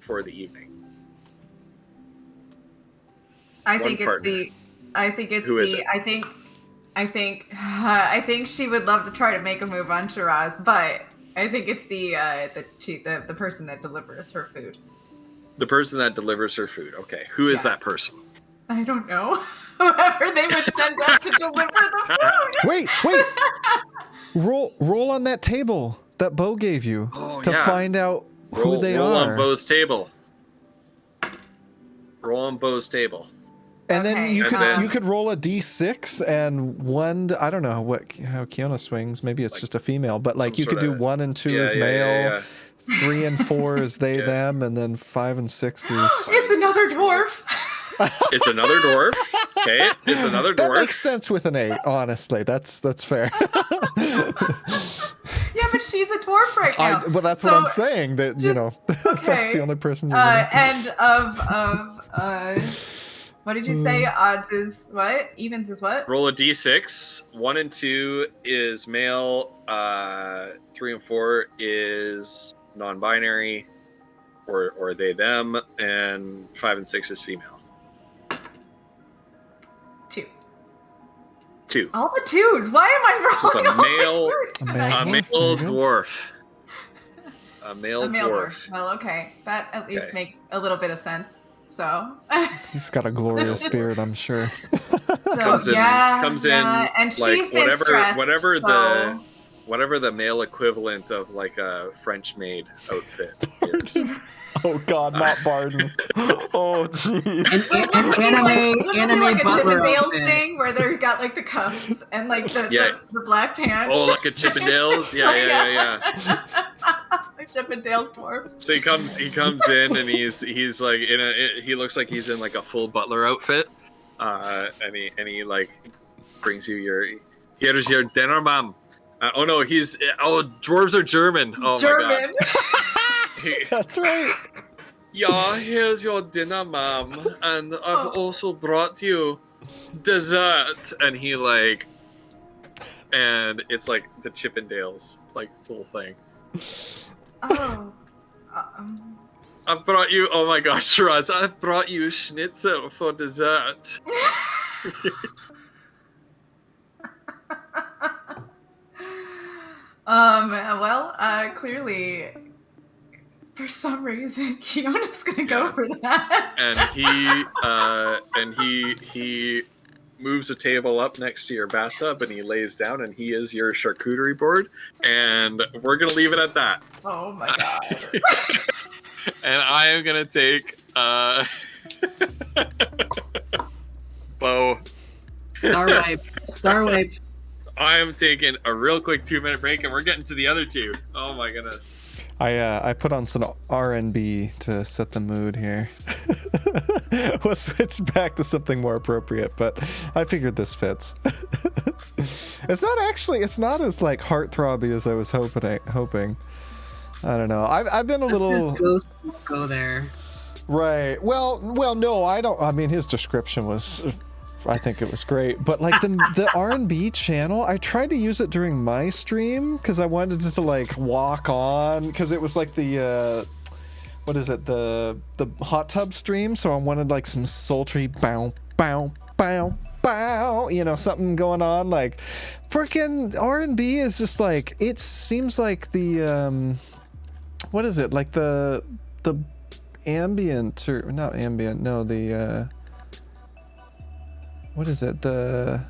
for the evening. I think One it's the. I think it's Who is the. it? I think she would love to try to make a move on Shiraz, but I think it's the person that delivers her food. The person that delivers her food. Okay, who is Yeah. that person? I don't know. Whoever they would send up to deliver the food. Wait. Roll on that table that Bo gave you to find out who they roll are. on Bo's table. Roll on Bo's table. And then Okay, you could roll a d6 and one. I don't know how Kiona swings. Maybe it's just a female, but like some you could do sorta- 1 and 2 is male, Yeah. 3 and 4 is they them, and then 5 and 6 is. It's another dwarf. It's another dwarf. Okay, it's another That dwarf. makes sense with an 8. Honestly, that's fair. Yeah, but she's a dwarf right now. Well, that's what So, I'm saying. That you know, that's the only person you're. Gonna... And what did you say? Odds is what? Evens is what? Roll a d6. 1 and 2 is male. 3 and 4 is non-binary, or they them, and 5 and 6 is female. 2. All the 2s. Why am I Just rolling a all male- the 2s tonight? A There male you go. dwarf. A male A male dwarf. Well, okay. That at least Okay. makes a little bit of sense. So, He's got a glorious beard, I'm sure. Comes in, and she's like been stressed, whatever the male equivalent of like a French maid outfit is. Oh God, not Barden. Oh jeez. Anime like a butler Chippendales outfit. thing where they've got like the cuffs and like the black pants. Oh, like a Chippendales? Yeah. The Chippendales dwarf. So he comes in and he's like he looks like he's in like a full butler outfit. And he like brings you here's your dinner, ma'am. Oh no, dwarves are German. Oh German. my god. That's right. Yeah, here's your dinner, ma'am, and I've also brought you dessert. And and it's like the Chippendales, like full thing. Oh. I've brought you. Oh my gosh, Shiraz! I've brought you schnitzel for dessert. Clearly, for some reason, Kiona's gonna go for that. And he moves a table up next to your bathtub, and he lays down, and he is your charcuterie board. And we're gonna leave it at that. Oh my god. And I am gonna take Bo. Star wipe. I am taking a real quick 2-minute break, and we're getting to the other 2. Oh my goodness. I put on some R&B to set the mood here. We'll switch back to something more appropriate, but I figured this fits. It's not as like heartthrobby as I was hoping. I don't know. I've been a little. His ghost won't go there. Right. Well, no, I don't. I mean, his description was. I think it was great, but like the R&B channel, I tried to use it during my stream because I wanted to like walk on because it was like the what is it, the hot tub stream, so I wanted like some sultry bow bow bow bow, you know, something going on. Like freaking R&B is just like, it seems like the what is it, like the ambient, or not ambient, no, the what is it? The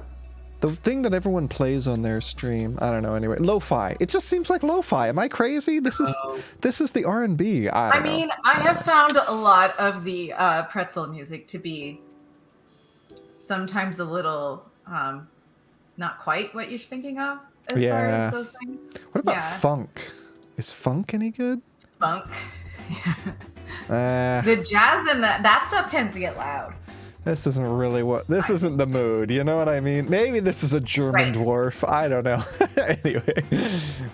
thing that everyone plays on their stream. I don't know. Anyway, lo-fi. It just seems like lo-fi. Am I crazy? This is the R&B. I mean, I have found a lot of the pretzel music to be sometimes a little not quite what you're thinking of as far as those things. What about funk? Is funk any good? Funk. The jazz and that stuff tends to get loud. This isn't really this isn't the mood, you know what I mean? Maybe this is a German dwarf. I don't know. Anyway,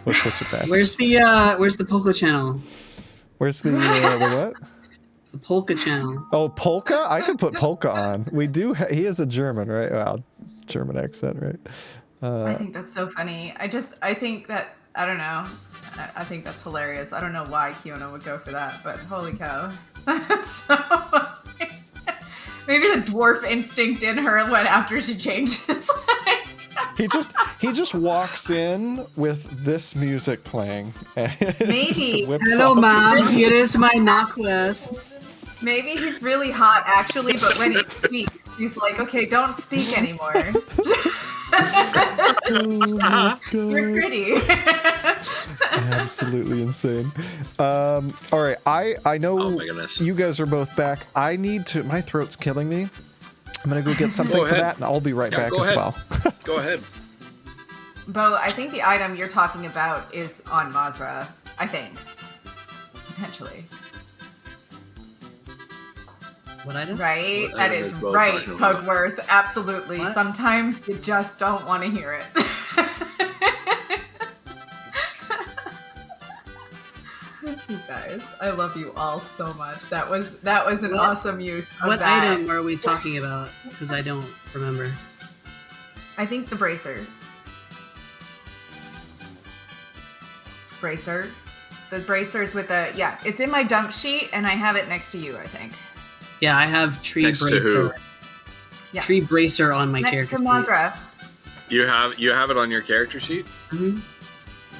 we'll switch it back. Where's the polka channel? Where's the what? The polka channel. Oh, polka? I could put polka on. We do. He is a German, right? Well, German accent, right? I think that's so funny. I think that, I don't know. I think that's hilarious. I don't know why Kiona would go for that, but holy cow. That's so funny. Maybe the dwarf instinct in her went after she changes. He just walks in with this music playing. And Maybe. Hello, Mom. Here is my Knockquest. Maybe he's really hot, actually, but when he speaks, he's like, okay, don't speak anymore. You're pretty. Absolutely insane. All right, I know Oh my goodness. you guys are both back. I need to. My throat's killing me. I'm gonna go get something for ahead. that, and I'll be right back go as ahead. well. Go ahead. Bo, I think the item you're talking about is on Mazra. I think. Potentially. What item? Right? What That item is is Bo right, talking about? Pugworth. Absolutely. What? Sometimes you just don't want to hear it. You guys, I love you all so much. That was an What- awesome use of What that. item are we talking about? Because I don't remember. I think the bracer. Bracers. The bracers with the it's in my dump sheet and I have it next to you, I think. Yeah, I have tree Next to bracer. who? Yeah. Tree bracer on my Next character to sheet. Mazra. You have it on your character sheet? Mhm.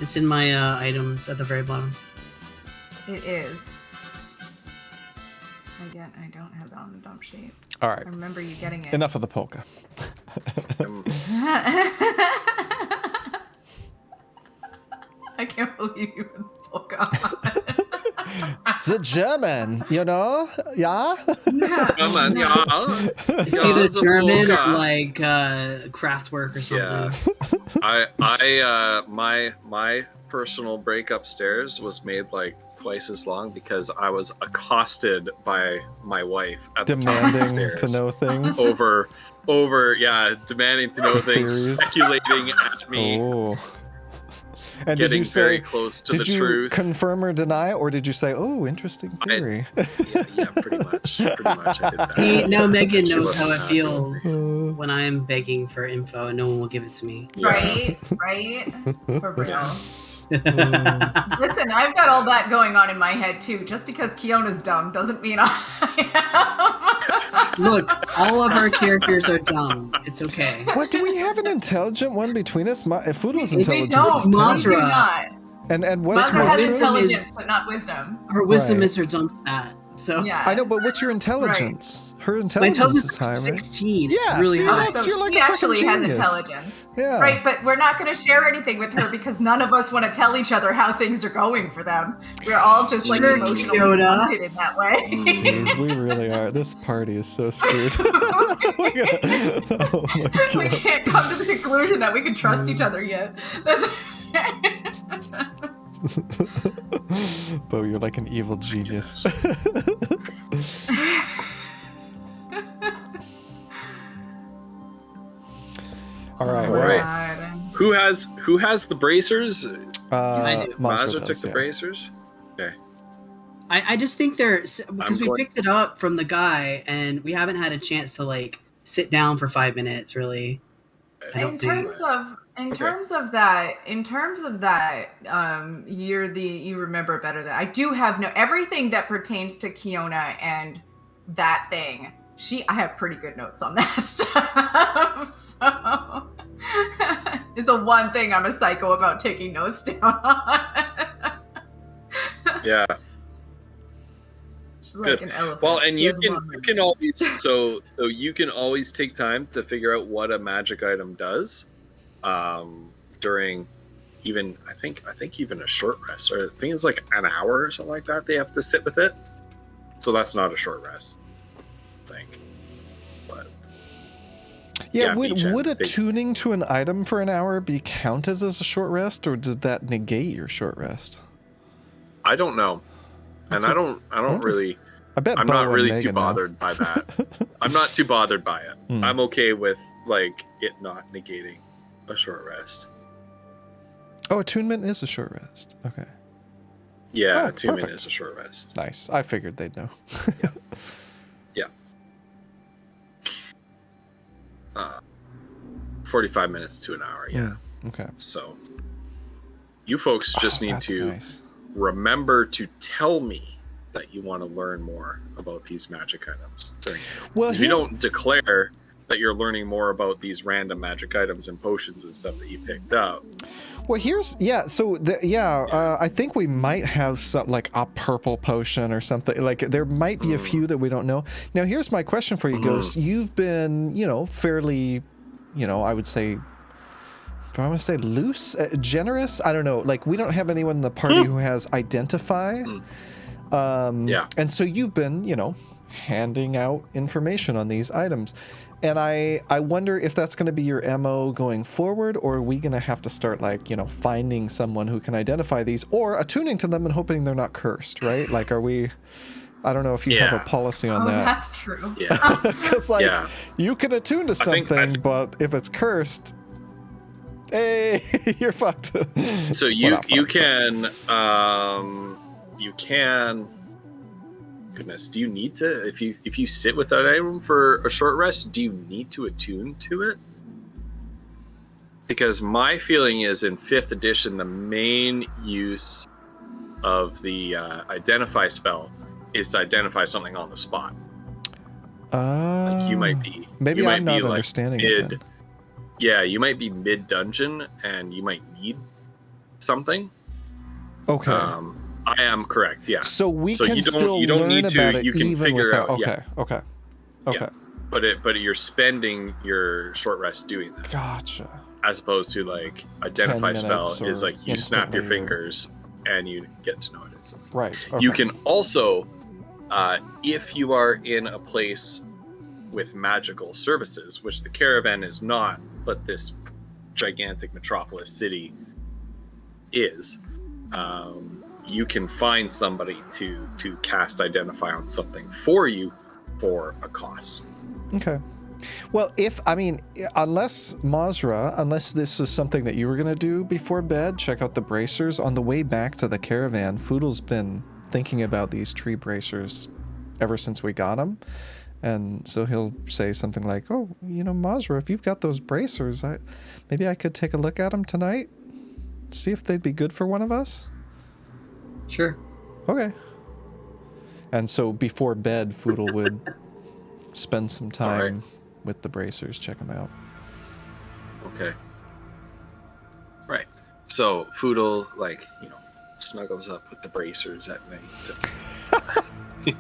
It's in my items at the very bottom. It is. Again, I don't have that on the dump sheet. All I right, remember you getting it. enough of the polka. I can't believe you put the polka The German, you know, yeah. Come on, y'all. It's Yeah, either it's a German or polka. like craft work or something. Yeah. My personal break upstairs was made like twice as long because I was accosted by my wife at the top of the Demanding stairs to know things. over demanding to know things, Theories. speculating at me, Oh. And did getting you very say? close to the Did you truth. confirm or deny, or did you say, "Oh, interesting theory"? Yeah, pretty much. I did that. See, now Megan She knows how wasn't it happy. feels when I am begging for info and no one will give it to me. Yeah. Right? For real. Yeah. Listen, I've got all that going on in my head too. Just because Kiona's dumb doesn't mean I am. Look, all of our characters are dumb. It's okay. What, do we have an intelligent one between us? Fudo's We intelligence don't. is We 10. Mazra. do not. And what's Mazra has wisdom is- intelligence, but not wisdom. Her wisdom Right. is her dump stat. So Yeah. I know, but what's your intelligence? Her my intelligence intelligence is high, is right? 16. Yeah, It's really see, high. that's- you're like she a fucking actually has genius. intelligence. Yeah. Right, but we're not going to share anything with her because none of us want to tell each other how things are going for them. We're all just like Sure, emotionally Kiona. stunted in that way. Jeez, we really are. This party is so screwed. Oh my We god. can't come to the conclusion that we can trust each other yet. That's Bo, you're like an evil genius. All right, All well, right. Who has the bracers? I do. Mazra Mazra took does, the yeah. bracers. I just think because I'm we going- picked it up from the guy and we haven't had a chance to like sit down for 5 minutes really. I don't in think. terms of you remember better than I do. Have everything that pertains to Kiona and that thing. I have pretty good notes on that stuff. So it's the one thing I'm a psycho about taking notes down on. Yeah. She's like Good. an elephant. Well, and She you has a can lot of you can always so you can always take time to figure out what a magic item does during even I think even a short rest, or I think it's like an hour or something like that. They have to sit with it, so that's not a short rest. I think, but Yeah, Yeah, beach would end, big- attuning to an item for an hour be counted as a short rest, or does that negate your short rest? I don't know. and I don't really. I bet I'm Bo not and really Megan too bothered by that. I'm not too bothered by it. I'm okay with like it not negating a short rest. Oh, attunement is a short rest. Okay. Yeah, Oh, attunement perfect. is a short rest. Nice. I figured they'd know. Yeah. 45 minutes to an hour. Yeah. Okay. So you folks just need that's to nice. remember to tell me that you want to learn more about these magic items. Well, if you don't declare that you're learning more about these random magic items and potions and stuff that you picked up. Well, I think we might have some like a purple potion or something. Like there might be a few that we don't know. Now, here's my question for you, Ghost. You've been, fairly, I would say, do I want to say loose, generous? I don't know. Like we don't have anyone in the party who has identify. And so you've been, handing out information on these items. And I wonder if that's going to be your MO going forward, or are we going to have to start finding someone who can identify these or attuning to them and hoping they're not cursed, right? Like, are we, I don't know if you have a policy on that. That's true. Yeah. Because you can attune to something, but if it's cursed, hey, you're fucked. So you can goodness, do you need to if you sit with that item for a short rest, do you need to attune to it? Because my feeling is in 5th edition the main use of the identify spell is to identify something on the spot. Like you might be maybe I'm not understanding it then. Yeah, you might be mid dungeon and you might need something. Okay. I am correct. Yeah. So you don't learn need to. about it You can even figure without, out. Okay. Yeah. But you're spending your short rest doing that. Gotcha. As opposed to like identify spell is like you snap your fingers and you get to know it instantly. Right. Okay. You can also, if you are in a place with magical services, which the caravan is not, but this gigantic metropolis city is. You can find somebody to cast identify on something for you for a cost. Okay. Well, unless Mazra, unless this is something that you were going to do before bed, check out the bracers. On the way back to the caravan, Foodle's been thinking about these tree bracers ever since we got them. And so he'll say something like, oh, Mazra, if you've got those bracers, maybe I could take a look at them tonight, see if they'd be good for one of us. Sure. Okay. And so before bed, Foodle would spend some time with the bracers, check them out. Okay. Right. So Foodle, snuggles up with the bracers at night. He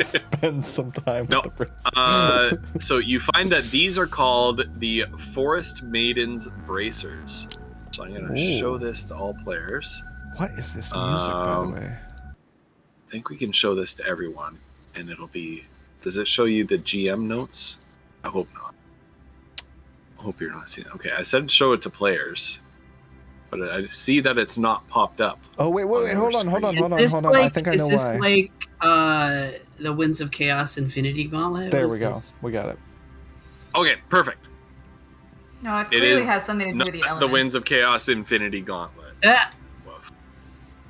spends some time with the bracers. So you find that these are called the Forest Maidens Bracers. So I'm going to show this to all players. What is this music, by the way? I think we can show this to everyone, and it'll be... Does it show you the GM notes? I hope not. I hope you're not seeing it. Okay, I said show it to players, but I see that it's not popped up. Oh, wait, hold on. I think I know why. Is this like the Winds of Chaos Infinity Gauntlet? There we go. We got it. Okay, perfect. No, it clearly has something to do with the elements. The Winds of Chaos Infinity Gauntlet.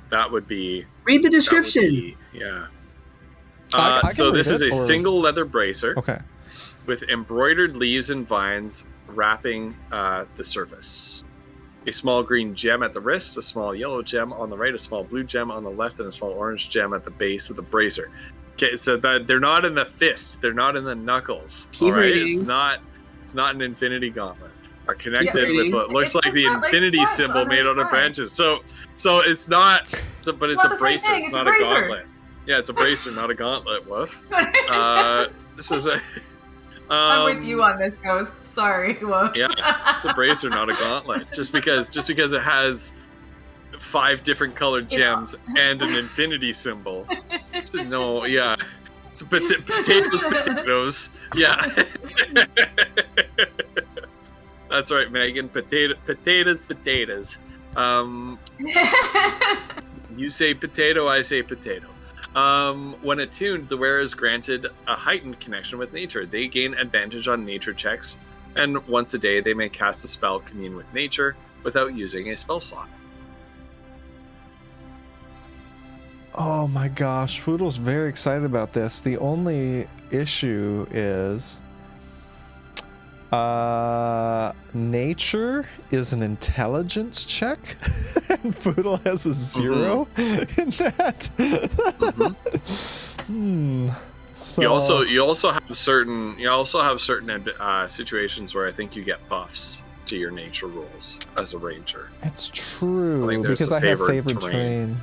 That would be... Read the description. Yeah. So this is a single leather bracer. Okay. With embroidered leaves and vines wrapping the surface. A small green gem at the wrist, a small yellow gem on the right, a small blue gem on the left, and a small orange gem at the base of the bracer. Okay, so that they're not in the fist, they're not in the knuckles. Keep reading. It's not an infinity gauntlet. Are connected with what looks like the infinity symbol made out of branches. So it's not. But it's a bracer. It's not a gauntlet. Yeah, it's a bracer, not a gauntlet. Woof. This is a. I'm with you on this, Ghost. Sorry, Woof. Yeah, it's a bracer, not a gauntlet. Just because it has 5 different colored gems and an infinity symbol. No, yeah. It's potatoes. Yeah. That's right, Megan. Potatoes. You say potato, I say potato. When attuned, the wearer is granted a heightened connection with nature. They gain advantage on nature checks, and once a day they may cast a spell Commune with Nature without using a spell slot. Oh my gosh, Foodle's very excited about this. The only issue is nature is an intelligence check and Foodle has a 0 in that. So You also have certain situations where I think you get buffs to your nature rolls as a ranger. it's true there's because a I have favored favored terrain. terrain.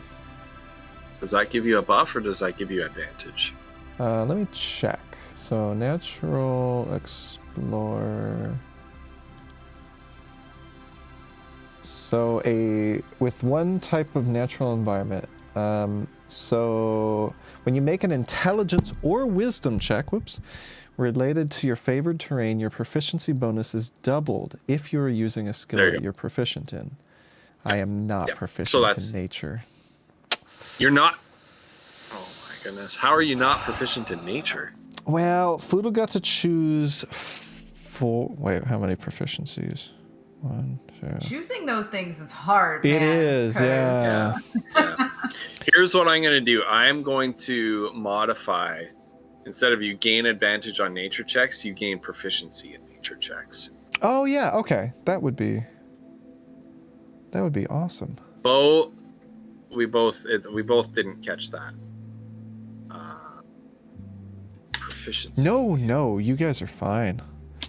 Does that give you a buff or does that give you advantage? Let me check. So natural explore. So with one type of natural environment. So when you make an intelligence or wisdom check, related to your favored terrain, your proficiency bonus is doubled if you are using a skill that you're proficient in. I am not proficient in nature. You're not. Oh my goodness! How are you not proficient in nature? Well, Foodle got to choose wait, how many proficiencies? 1, 2. Choosing those things is hard. It man, is, yeah. Here's what I'm going to do. I'm going to modify. Instead of you gain advantage on nature checks, you gain proficiency in nature checks. Oh yeah, okay. That would be awesome. We both didn't catch that. Proficiency. No, you guys are fine.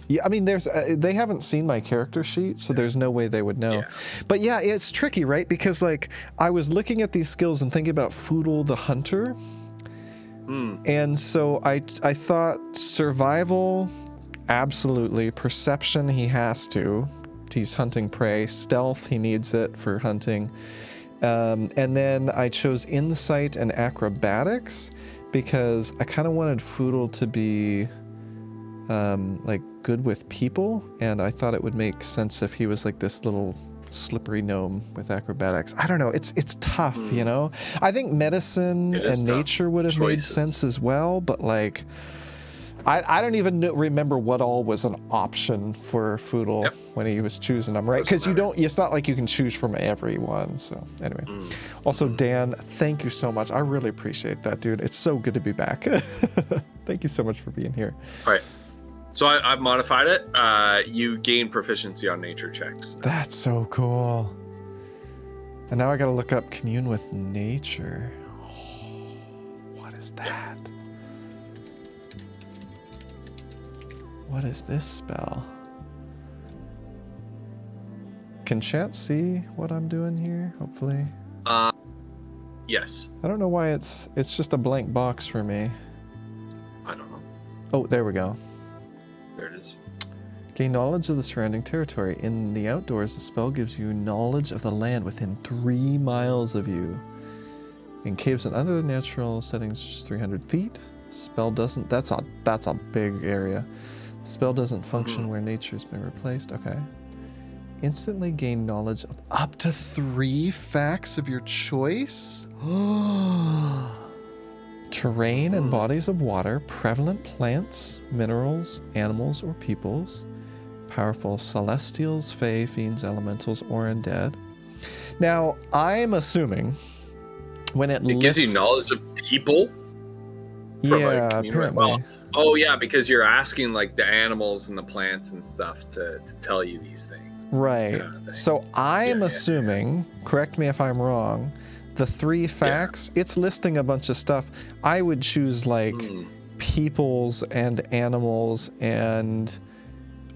Yeah, I mean, they haven't seen my character sheet, so there's no way they would know. Yeah. But yeah, it's tricky, right? Because like I was looking at these skills and thinking about Foodle the Hunter, and so I thought survival, absolutely. Perception, he has to. He's hunting prey. Stealth, he needs it for hunting. And then I chose insight and acrobatics because I kind of wanted Foodle to be like good with people, and I thought it would make sense if he was like this little slippery gnome with acrobatics. I don't know. It's tough, you know? I think medicine and nature would have made sense as well, but like I don't even remember what all was an option for Foodle when he was choosing them, right? Because it's not like you can choose from everyone. So anyway. Also, Dan, thank you so much. I really appreciate that, dude. It's so good to be back. Thank you so much for being here. All right. So I've modified it. You gain proficiency on nature checks. That's so cool. And now I gotta look up Commune with Nature. Oh, what is that? What is this spell? Can chat see what I'm doing here? Hopefully. Yes. I don't know why it's just a blank box for me. I don't know. Oh, there we go. There it is. Gain knowledge of the surrounding territory. In the outdoors, the spell gives you knowledge of the land within 3 miles of you. In caves and other natural settings, 300 feet. Spell doesn't. That's a big area. Spell doesn't function where nature's been replaced. Okay. Instantly gain knowledge of up to 3 facts of your choice. Terrain and bodies of water, prevalent plants, minerals, animals, or peoples, powerful celestials, fae, fiends, elementals, or undead. Now, I'm assuming when it gives you knowledge of people. Yeah, apparently. Oh yeah, because you're asking like the animals and the plants and stuff to tell you these things. Right. So I'm assuming, correct me if I'm wrong, the 3 facts, it's listing a bunch of stuff. I would choose like peoples and animals and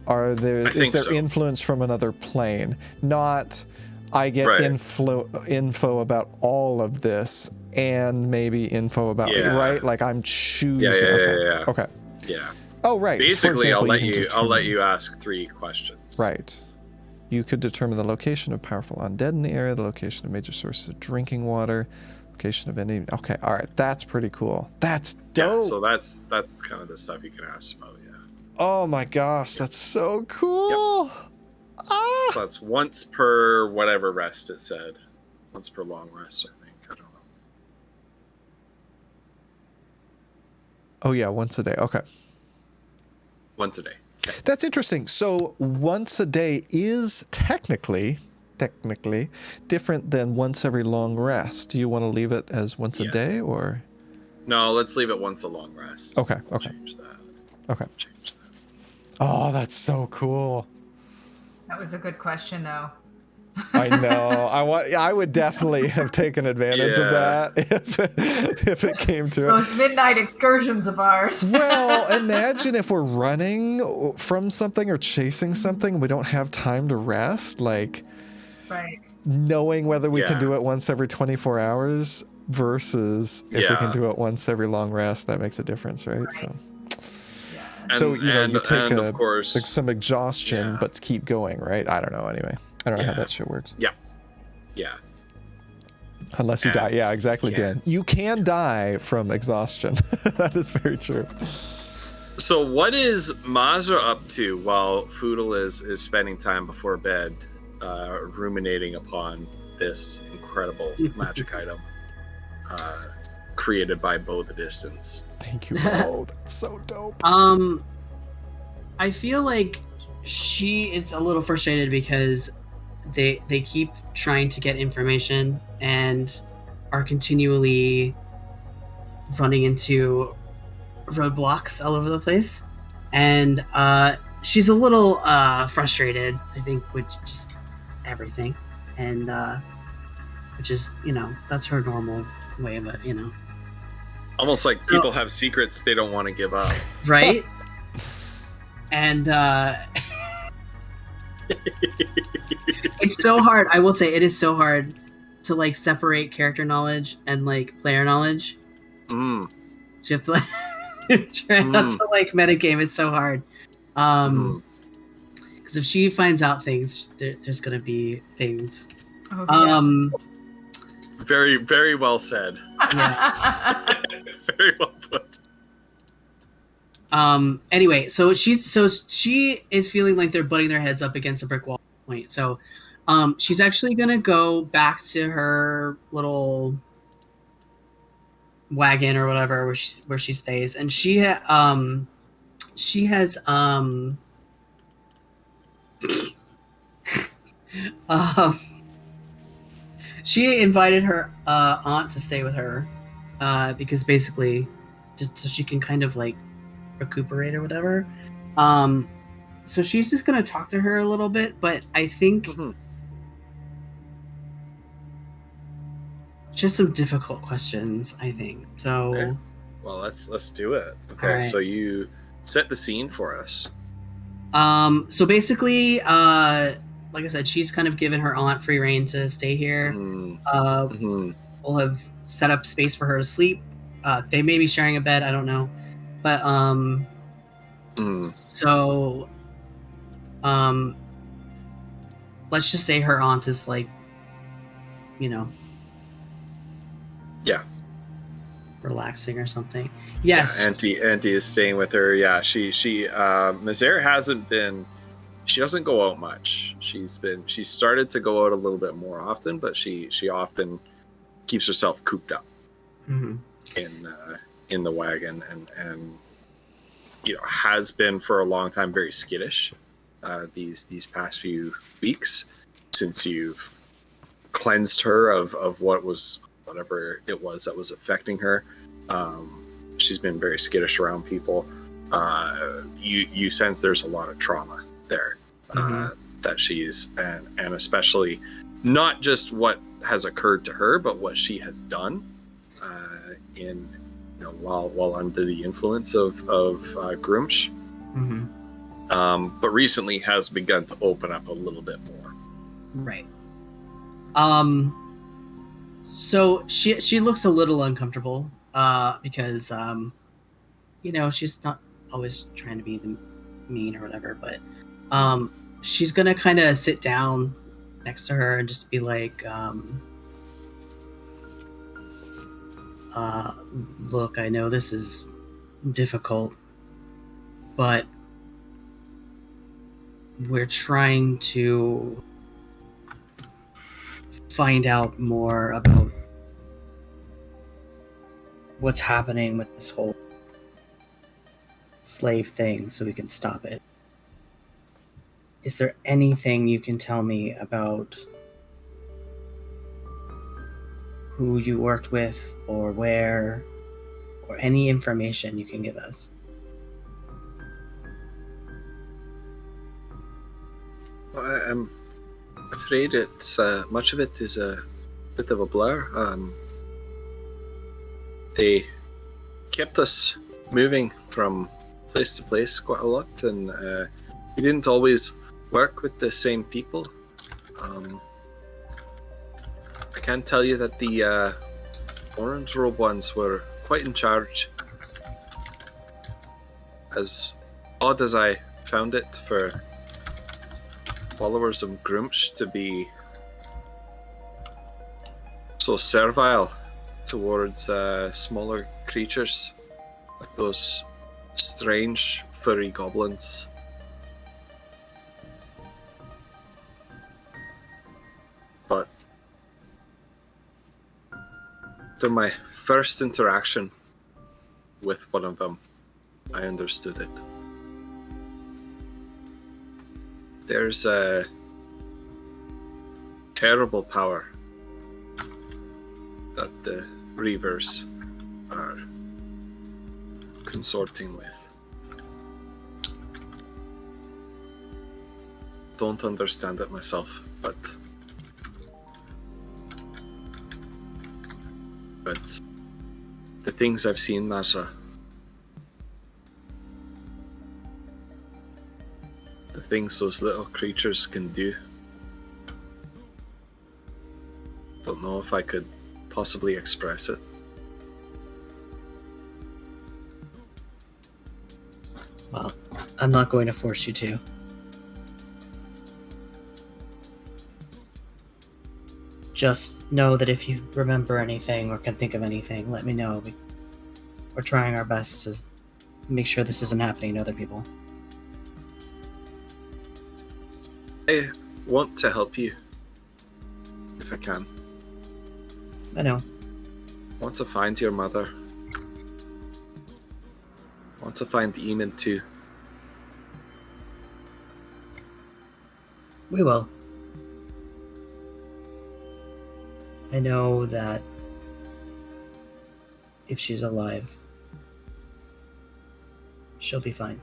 is there influence from another plane? Not I get info about all of this and maybe info about right? Like I'm choosing. Okay. Yeah. Oh right. Basically, example, I'll let you ask 3 questions. Right. You could determine the location of powerful undead in the area, the location of major sources of drinking water, location of any. Okay, all right, that's pretty cool. That's dope. Yeah, so that's kind of the stuff you can ask about. Yeah. Oh my gosh, that's so cool. Yep. So that's once per whatever rest it said. Once per long rest, I think. I don't know. Oh yeah, once a day. Okay. Once a day. That's interesting. So once a day is technically different than once every long rest. Do you want to leave it as once a Yes. day or? No, let's leave it once a long rest. Okay. We'll Okay. Change that. Okay. Change that. Oh, that's so cool. That was a good question, though. I know. I would definitely have taken advantage of Yeah. that if it came to it. Those midnight excursions of ours. Well, imagine if we're running from something or chasing something, we don't have time to rest. Like, Right. knowing whether we can Yeah. do it once every 24 hours versus if we can Yeah. do it once every long rest, that makes a difference, right? Right. So, Yeah. so you take of course, like some exhaustion, yeah. but keep going, right? I don't know. Anyway, I don't know how Yeah. that shit works. Yeah. Unless you And die. Yeah, exactly, yeah. Dan. You can die from exhaustion. That is very true. So what is Mazra up to while Foodle is spending time before bed, ruminating upon this incredible magic item created by Bo the Distance? Thank you, Bo. That's so dope. I feel like she is a little frustrated because they keep trying to get information and are continually running into roadblocks all over the place, and she's a little frustrated, I think, with just everything, and which is, that's her normal way of it, Almost like people have secrets they don't want to give up. right? And it's so hard. I will say it is so hard to like separate character knowledge and like player knowledge. Mm. You have to like try not to like metagame. It's so hard. Because if she finds out things, there's gonna be things. Oh, yeah. Very, very well said. Yeah. Very well put. Anyway, so she is feeling like they're butting their heads up against a brick wall point. So she's actually gonna go back to her little wagon or whatever where she stays, and she has she invited her aunt to stay with her because basically just so she can kind of like recuperate or whatever. So she's just gonna talk to her a little bit, but I think just some difficult questions, I think. So Okay. Well, let's do it. Okay, right. So you set the scene for us. so basically, like I said, she's kind of given her aunt free reign to stay here. We'll have set up space for her to sleep. They may be sharing a bed, I don't know. But so let's just say her aunt is like, Yeah. relaxing or something. Yes. Yeah, Auntie is staying with her. Yeah, she Mazare hasn't been. She doesn't go out much. She's started to go out a little bit more often, but she often keeps herself cooped up in the wagon and has been for a long time very skittish these past few weeks since you've cleansed her of whatever it was that was affecting her. She's been very skittish around people. You sense there's a lot of trauma there that she's and especially not just what has occurred to her, but what she has done while under the influence of Grumsh. But recently has begun to open up a little bit more. Right. So she looks a little uncomfortable because she's not always trying to be mean or whatever, but she's gonna kind of sit down next to her and just be like, look, I know this is difficult, but we're trying to find out more about what's happening with this whole slave thing so we can stop it. Is there anything you can tell me about who you worked with or where, or any information you can give us? Well, I'm afraid it's much of it is a bit of a blur. They kept us moving from place to place quite a lot, and we didn't always work with the same people. I can tell you that the orange robe ones were quite in charge. As odd as I found it for followers of Grumsh to be so servile towards smaller creatures, like those strange furry goblins. But after my first interaction with one of them, I understood it. There's a terrible power that the Reavers are consorting with. Don't understand it myself, but the things I've seen, Nazra, the things those little creatures can do, don't know if I could possibly express it. Well, I'm not going to force you to. Just know that if you remember anything or can think of anything, let me know. We're trying our best to make sure this isn't happening to other people. I want to help you, if I can. I know. I want to find your mother. I want to find Eamon too. We will. I know that if she's alive, she'll be fine.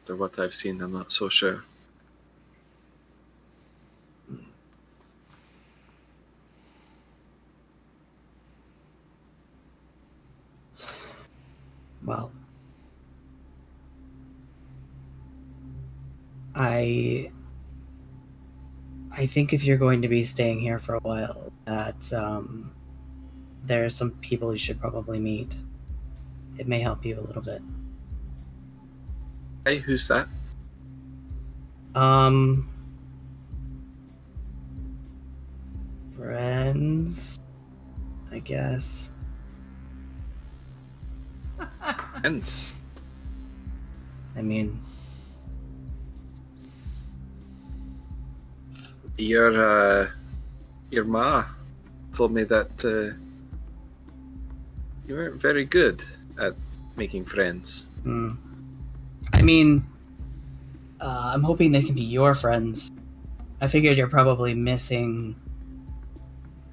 After what I've seen, I'm not so sure. Well, I think if you're going to be staying here for a while, that there are some people you should probably meet. It may help you a little bit. Hey, who's that? Friends, I guess. Hence. I mean, Your ma told me that you weren't very good at making friends. I mean, I'm hoping they can be your friends. I figured you're probably missing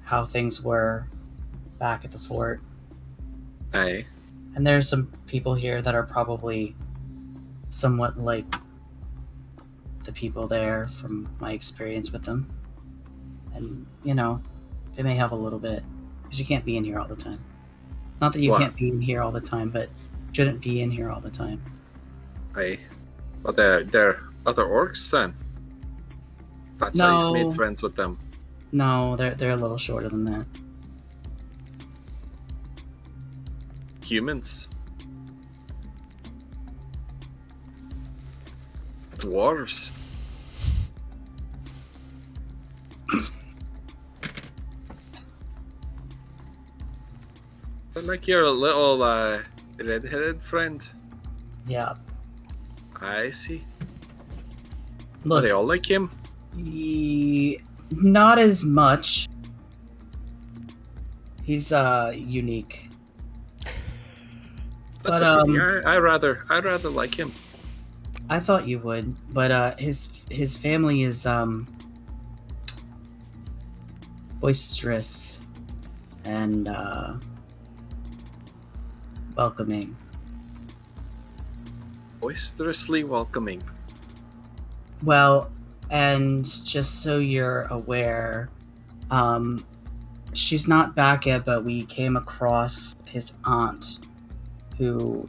how things were back at the fort. Aye. And there's some people here that are probably somewhat like the people there from my experience with them. And, you know, it may help a little bit. Because you can't be in here all the time. Not that you What? can't be in here all the time, but shouldn't be in here all the time. Aye. Well, they're other orcs then? That's how you've No. made friends with them. No, they're a little shorter than that. Humans. Dwarves. But like your little red-headed friend. Yeah. I see. Are Look, they all like him? not as much. He's unique. That's But a pity. I rather like him. I thought you would, but his family is boisterous and welcoming. Boisterously welcoming. Well, and just so you're aware, she's not back yet, but we came across his aunt, who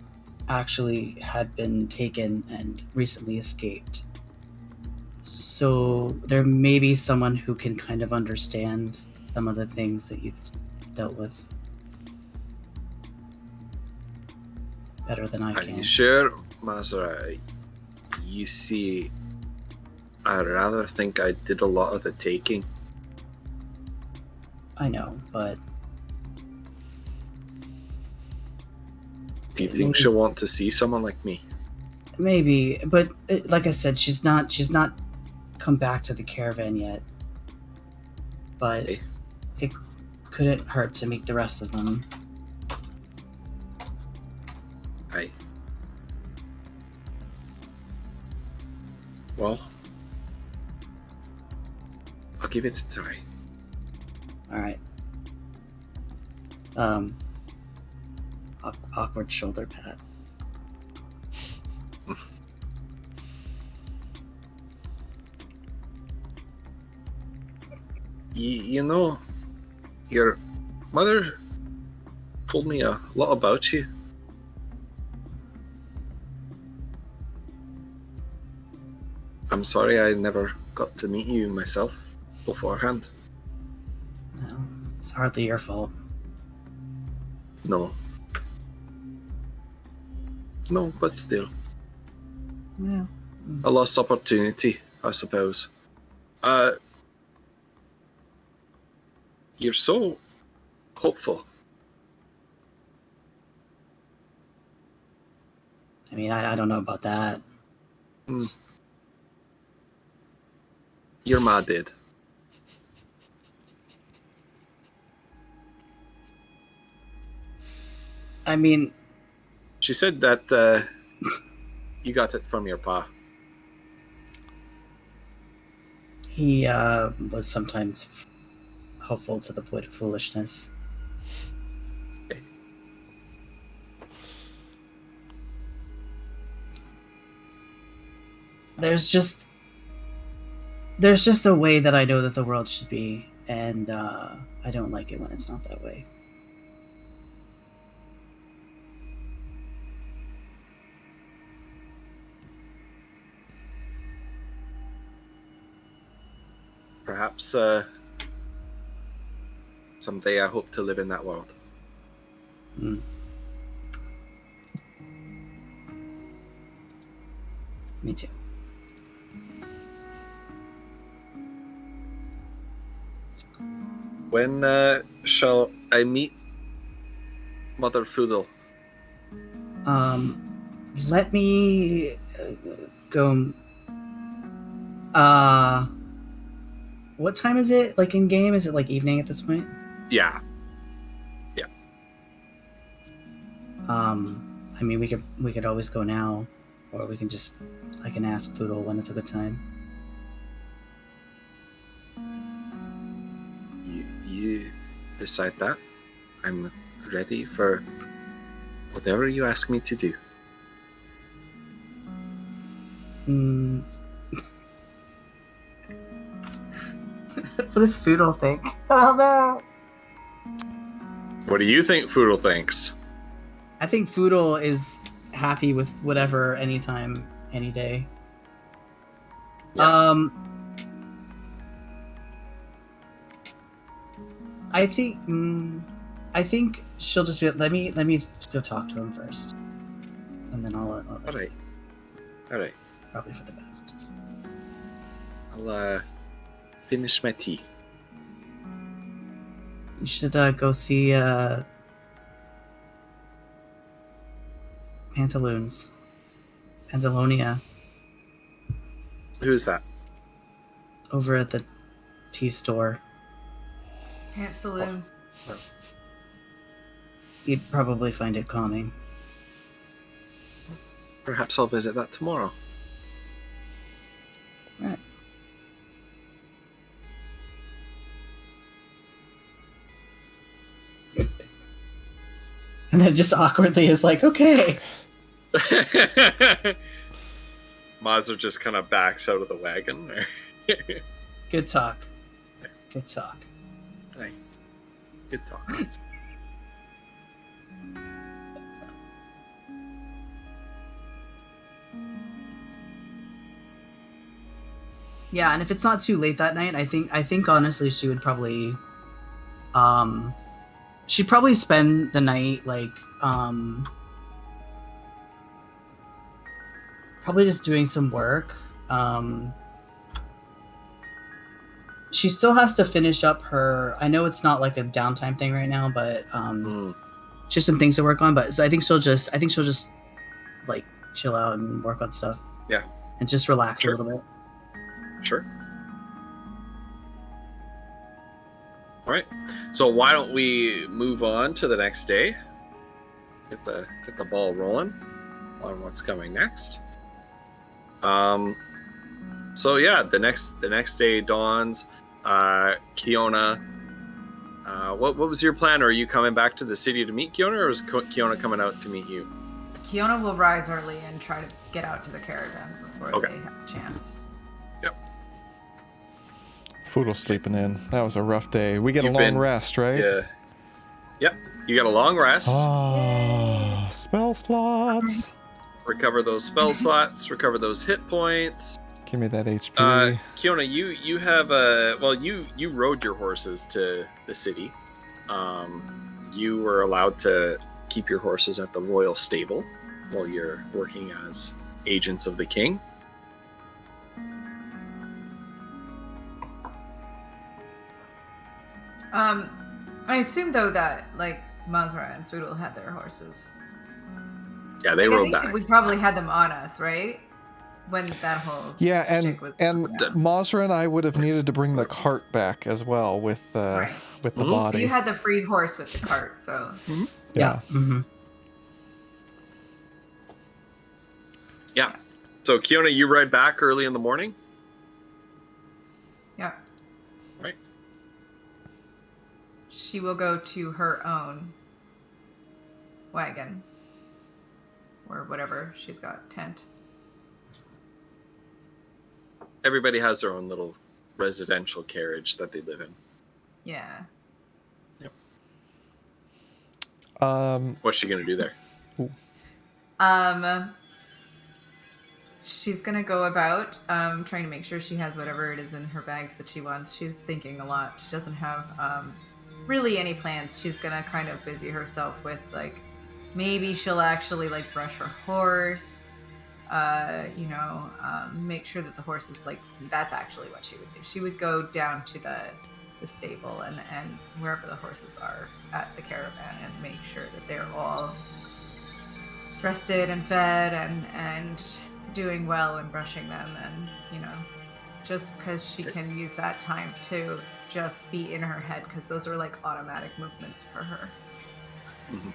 actually had been taken and recently escaped. So there may be someone who can kind of understand some of the things that you've dealt with better than I Are can. you sure, Mazra? You see, I rather think I did a lot of the taking. I know, but Do you think she'll want to see someone like me? maybe. But like I said, she's not come back to the caravan yet. But Hey. it couldn't hurt to meet the rest of them. Aye. Well, I'll give it a try. All right. Awkward shoulder pat. You know, your mother told me a lot about you. I'm sorry I never got to meet you myself beforehand. No, it's hardly your fault. No. No, but still. Well, A lost opportunity, I suppose. You're so hopeful. I mean, I don't know about that. Your ma did. I mean, She said that you got it from your pa. he was sometimes hopeful to the point of foolishness. There's just a way that I know that the world should be, and I don't like it when it's not that way. Perhaps someday I hope to live in that world. Mm. Me too. When shall I meet Mother Foodle? Let me go. What time is it? Like in game? Is it like evening at this point? Yeah. I mean, we could always go now, or we can just I can ask Foodle when it's a good time. You decide that. I'm ready for whatever you ask me to do. Mm. What does Foodle think? Oh no! What do you think Foodle thinks? I think Foodle is happy with whatever, anytime, any day. Yeah. I think she'll just be. Let me go talk to him first, and then I'll All right. probably for the best. I'll finish my tea. You should go see Pantalonia Who's that? over at the tea store. Pant Saloon. You'd probably find it calming. Perhaps I'll visit that tomorrow. Right. And then just awkwardly is like, okay. Mazur just kind of backs out of the wagon. Good talk. Good talk. Hey, good talk. Yeah, and if it's not too late that night, I think honestly she would probably she'd probably spend the night like probably just doing some work. She still has to finish up her, I know it's not like a downtime thing right now, but she has some things to work on, but so I think she'll just like chill out and work on stuff. Yeah. And just relax Sure. a little bit. Sure. All right. So why don't we move on to the next day? Get the ball rolling on what's coming next. So yeah, the next day dawns. Kiona. What was your plan? Are you coming back to the city to meet Kiona, or is Kiona coming out to meet you? Kiona will rise early and try to get out to the caravan before Okay. they have a chance. Foodle sleeping in. That was a rough day. We get You've a long been- rest, right? Yeah. Yep. You got a long rest. Oh, spell slots. Recover those spell slots. Recover those hit points. Give me that HP. Kiona, you have you rode your horses to the city. You were allowed to keep your horses at the royal stable while you're working as agents of the king. I assume though that like Mazra and Foodle had their horses. Yeah, they Like, I rode think back. we probably had them on us, right? When that whole Yeah, and chick was Mazra and I would have needed to bring the cart back as well with Right. with the Mhm. body. You had the freed horse with the cart, so Yeah. Mm-hmm. Yeah. So Kiona, you ride back early in the morning. yeah. Right. She will go to her own wagon or whatever she's got, tent. Everybody has their own little residential carriage that they live in. Yeah. What's she gonna do there? She's gonna go about trying to make sure she has whatever it is in her bags that she wants. She's thinking a lot. She doesn't have really any plans. She's gonna kind of busy herself with like maybe she'll actually like brush her horse. Make sure that the horse is like that's actually what she would do. She would go down to the stable and wherever the horses are at the caravan and make sure that they're all rested and fed and doing well and brushing them, and just because she can use that time to just be in her head, because those are like automatic movements for her. Mhm.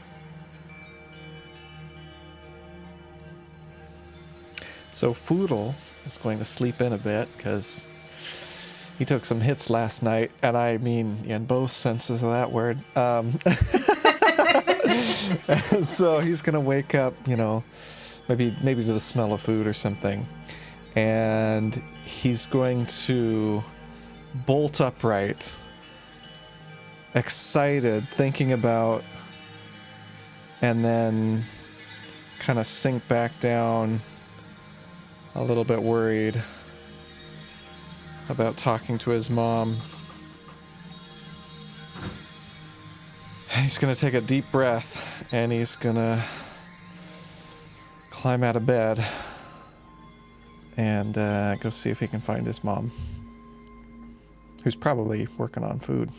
So Foodle is going to sleep in a bit because he took some hits last night, and I mean in both senses of that word. So he's gonna wake up, maybe to the smell of food or something, and he's going to bolt upright, excited, thinking about, and then kind of sink back down, a little bit worried about talking to his mom. He's gonna take a deep breath and he's gonna climb out of bed and go see if he can find his mom, who's probably working on food.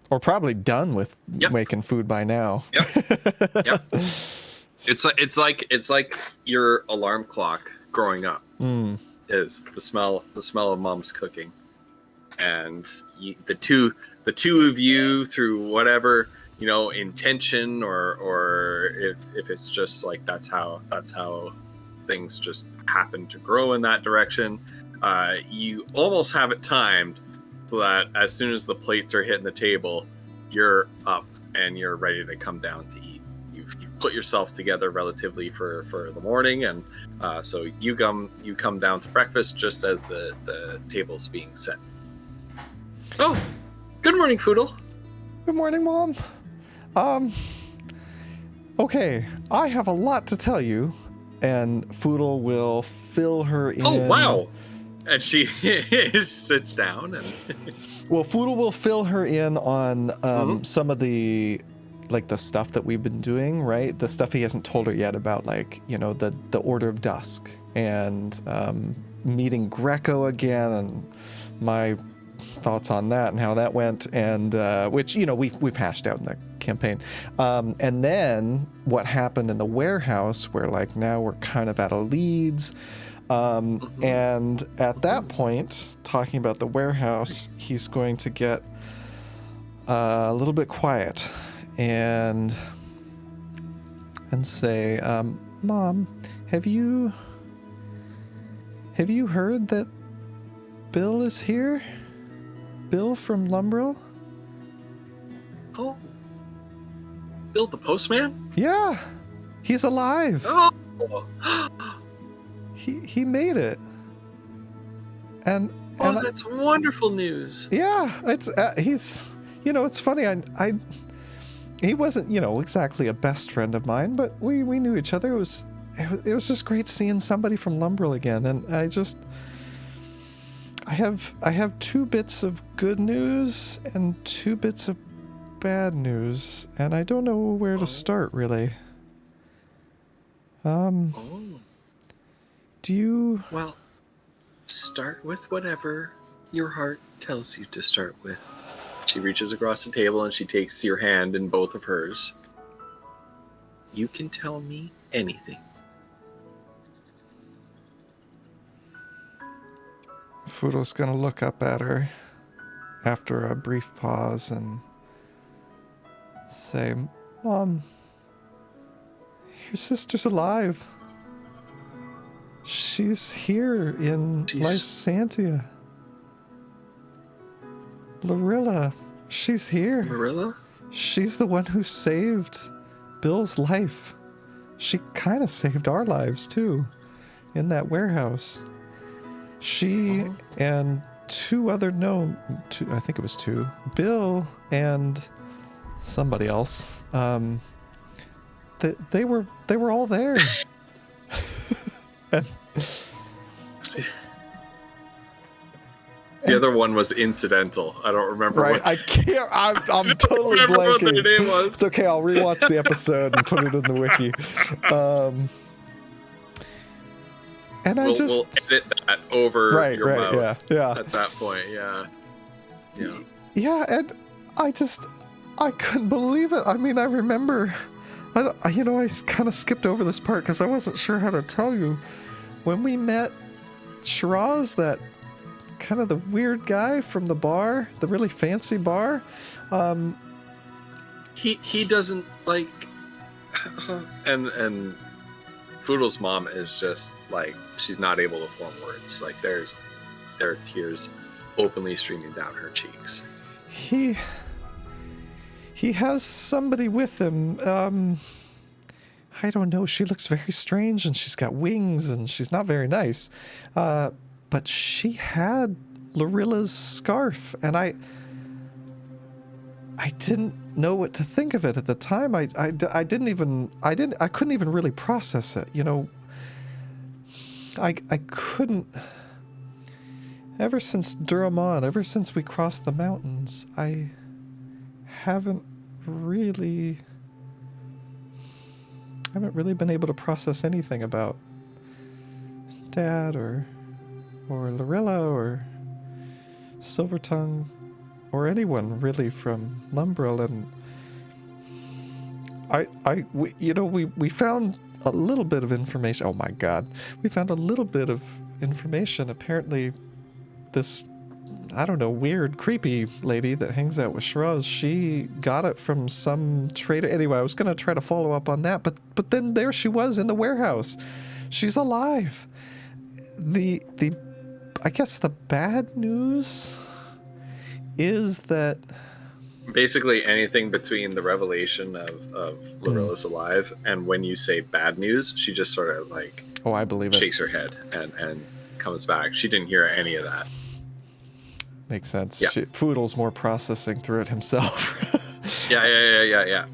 Or probably done with making food by now. Yep. It's like your alarm clock growing up is the smell of mom's cooking, and the two the two of you, through whatever, you know, intention, or if it's just like that's how things just happen to grow in that direction, you almost have it timed so that as soon as the plates are hitting the table, you're up and you're ready to come down to eat. You've put yourself together relatively for the morning, and so you come down to breakfast just as the table's being set. Oh, good morning, Foodle. Good morning, Mom. Okay, I have a lot to tell you, and Foodle will fill her in. Oh, wow. And she sits down and well, Foodle will fill her in on some of the stuff that we've been doing, right? The stuff he hasn't told her yet about, like, you know, the Order of Dusk and meeting Greco again, and my thoughts on that and how that went, and which, you know, we've hashed out in the campaign, and then what happened in the warehouse, where like now we're kind of out of leads, and at that point, talking about the warehouse, he's going to get a little bit quiet and say, Mom, have you heard that Bill is here? Bill from Lumbrel? Oh, Bill the postman? Yeah, he's alive. Oh, He made it. And that's wonderful news. Yeah, it's he's, you know, it's funny. He wasn't, you know, exactly a best friend of mine, but we knew each other. It was just great seeing somebody from Lumbrel again, and I have 2 bits of good news and 2 bits of bad news, and I don't know where to start, really. Do you... Well, start with whatever your heart tells you to start with. She reaches across the table and she takes your hand in both of hers. You can tell me anything. Foodle's gonna look up at her after a brief pause and say, Mom, your sister's alive. She's here in Lysantia. Lorilla, she's here. Lorilla? She's the one who saved Bill's life. She kind of saved our lives, too, in that warehouse. She and 2 other I think it was 2, Bill and somebody else, they were all there. The other one was incidental. I don't remember. Right, I can't. I'm totally I don't remember blanking. what their name was. It's okay. I'll rewatch the episode and put it in the wiki. And we'll edit that over your mouth. Yeah. At that point, yeah. Yeah, and I couldn't believe it. I mean, I remember, I kind of skipped over this part because I wasn't sure how to tell you. When we met Shiraz, that kind of the weird guy from the bar, the really fancy bar, he doesn't like, and Foodle's mom is just like, she's not able to form words. Like there are tears openly streaming down her cheeks. He has somebody with him. I don't know. She looks very strange, and she's got wings, and she's not very nice. But she had Lorilla's scarf, and I didn't know what to think of it at the time. I couldn't even really process it. You know, I couldn't. Ever since Duramon, ever since we crossed the mountains, I haven't really been able to process anything about Dad or Lorilla or Silvertongue or anyone really from Lumbrel, and we found a little bit of information. Oh my God, we found a little bit of information. Apparently, this I don't know, weird, creepy lady that hangs out with Shiraz. She got it from some trader. Anyway, I was going to try to follow up on that, but then there she was in the warehouse. She's alive. I guess the bad news is that Basically, anything between the revelation of Lorilla's alive and when you say bad news, she just sort of like I believe it. shakes her head and comes back. She didn't hear any of that. Makes sense. Yeah. Foodle's more processing through it himself. Yeah.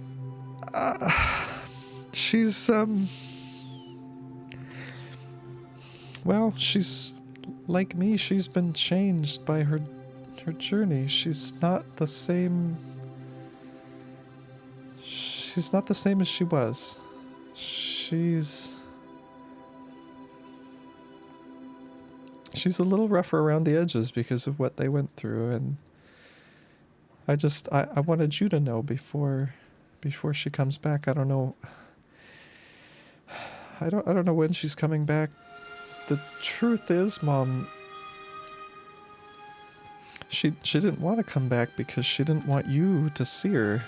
She's well, she's like me. She's been changed by her journey. She's not the same. She's not the same as she was. She's a little rougher around the edges because of what they went through, and I wanted you to know before she comes back. I don't know. I don't know when she's coming back. The truth is, Mom, she didn't want to come back because she didn't want you to see her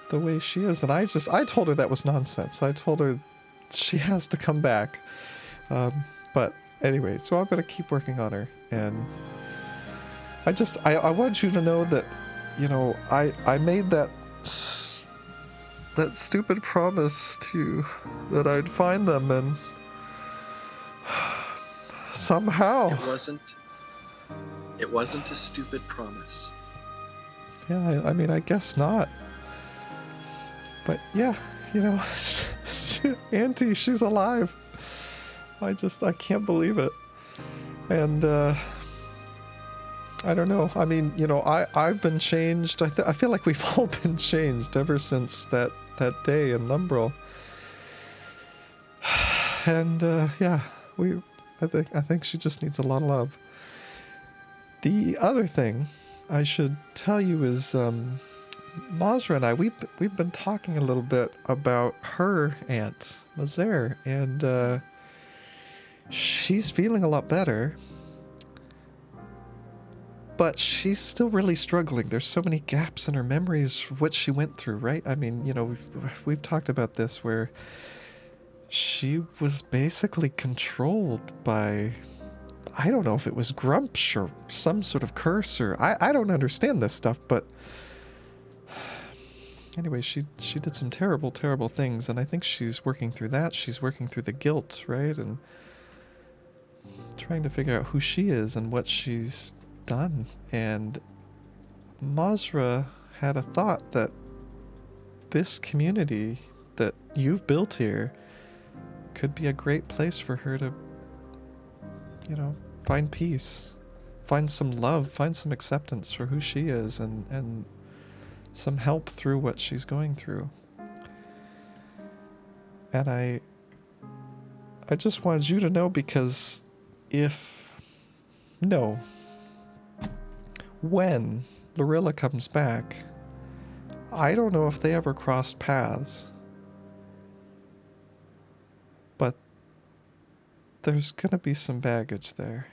the way she is, and I told her that was nonsense. I told her she has to come back. But anyway, so I'm gonna keep working on her, and I want you to know that, you know, I made that stupid promise to you that I'd find them, and somehow It wasn't a stupid promise. Yeah, I mean, I guess not. But yeah, you know, Auntie, she's alive. I can't believe it. And I don't know. I mean, you know, I've been changed. I feel like we've all been changed ever since that day in Lumbrel. And yeah, I think she just needs a lot of love. The other thing I should tell you is Mazra and I, we've been talking a little bit about her aunt, Mazer, and she's feeling a lot better, but she's still really struggling. There's so many gaps in her memories of what she went through, right? I mean, you know, we've talked about this where she was basically controlled by, I don't know if it was Grumps or some sort of curse, or I don't understand this stuff, but anyway, she did some terrible, terrible things, and I think she's working through that. She's working through the guilt, right? And trying to figure out who she is and what she's done. And Mazra had a thought that this community that you've built here could be a great place for her to, you know, find peace, find some love, find some acceptance for who she is, and some help through what she's going through. And I just wanted you to know, because when Lorilla comes back, I don't know if they ever crossed paths, but there's gonna be some baggage there.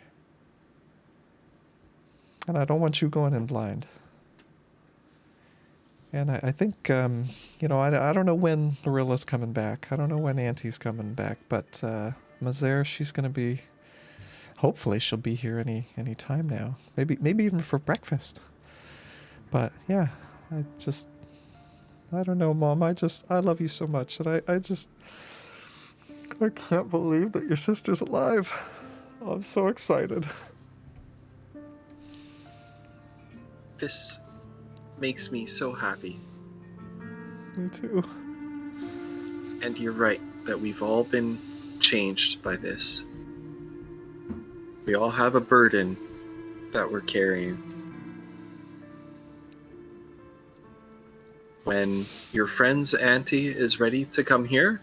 And I don't want you going in blind. And I think, you know, I don't know when Lorilla's coming back. I don't know when Auntie's coming back, but Mazer, she's going to be, hopefully she'll be here any time now. Maybe even for breakfast. But yeah, I don't know, Mom. I love you so much. And I can't believe that your sister's alive. I'm so excited. This makes me so happy. Me too. And you're right that we've all been changed by this. We all have a burden that we're carrying. When your friend's auntie is ready to come here,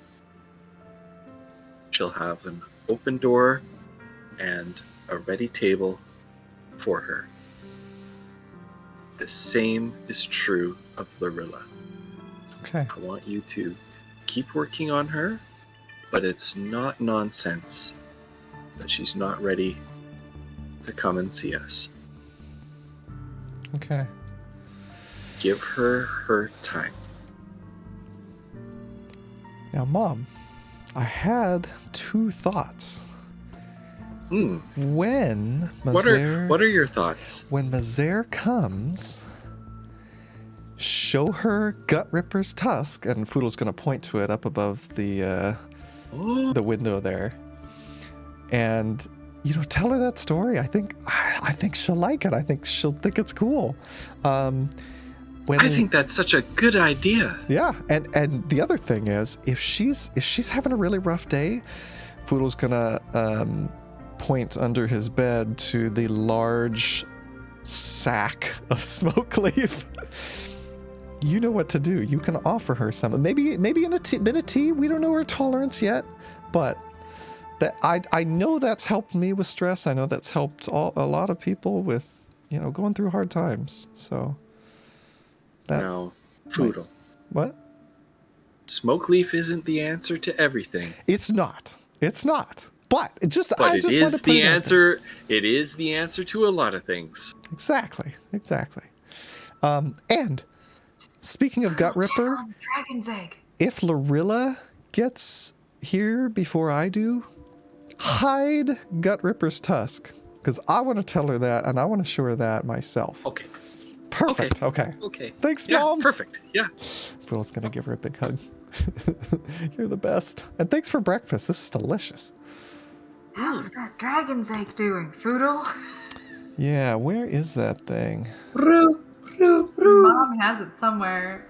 she'll have an open door and a ready table for her. The same is true of Lorilla. Okay. I want you to keep working on her, but it's not nonsense that she's not ready to come and see us. Okay. Give her time. Now, Mom, I had 2 thoughts. When Mazair, What are your thoughts? when Mazair comes, show her Gut Ripper's tusk, and Foodle's going to point to it up above the window there, and tell her that story. I think she'll like it. I think she'll think it's cool. I think that's such a good idea. Yeah, and the other thing is, if she's having a really rough day, Foodle's gonna point under his bed to the large sack of smoke leaf. You know what to do. You can offer her some, maybe in a bit of tea. We don't know her tolerance yet, but that I know that's helped me with stress. I know that's helped a lot of people with going through hard times. So now, Foodle. What? Smoke leaf isn't the answer to everything. It's not. But it is the answer. It is the answer to a lot of things. Exactly. And speaking of Gut Ripper, Dragon's egg. If Lorilla gets here before I do, hide Gut Ripper's tusk, because I want to tell her that, and I want to show her that myself. Okay. Perfect. Okay. Thanks, Mom. Perfect. Yeah. Foodle's gonna give her a big hug. You're the best. And thanks for breakfast. This is delicious. How's that dragon's egg doing, Foodle? Yeah, where is that thing? Mom has it somewhere.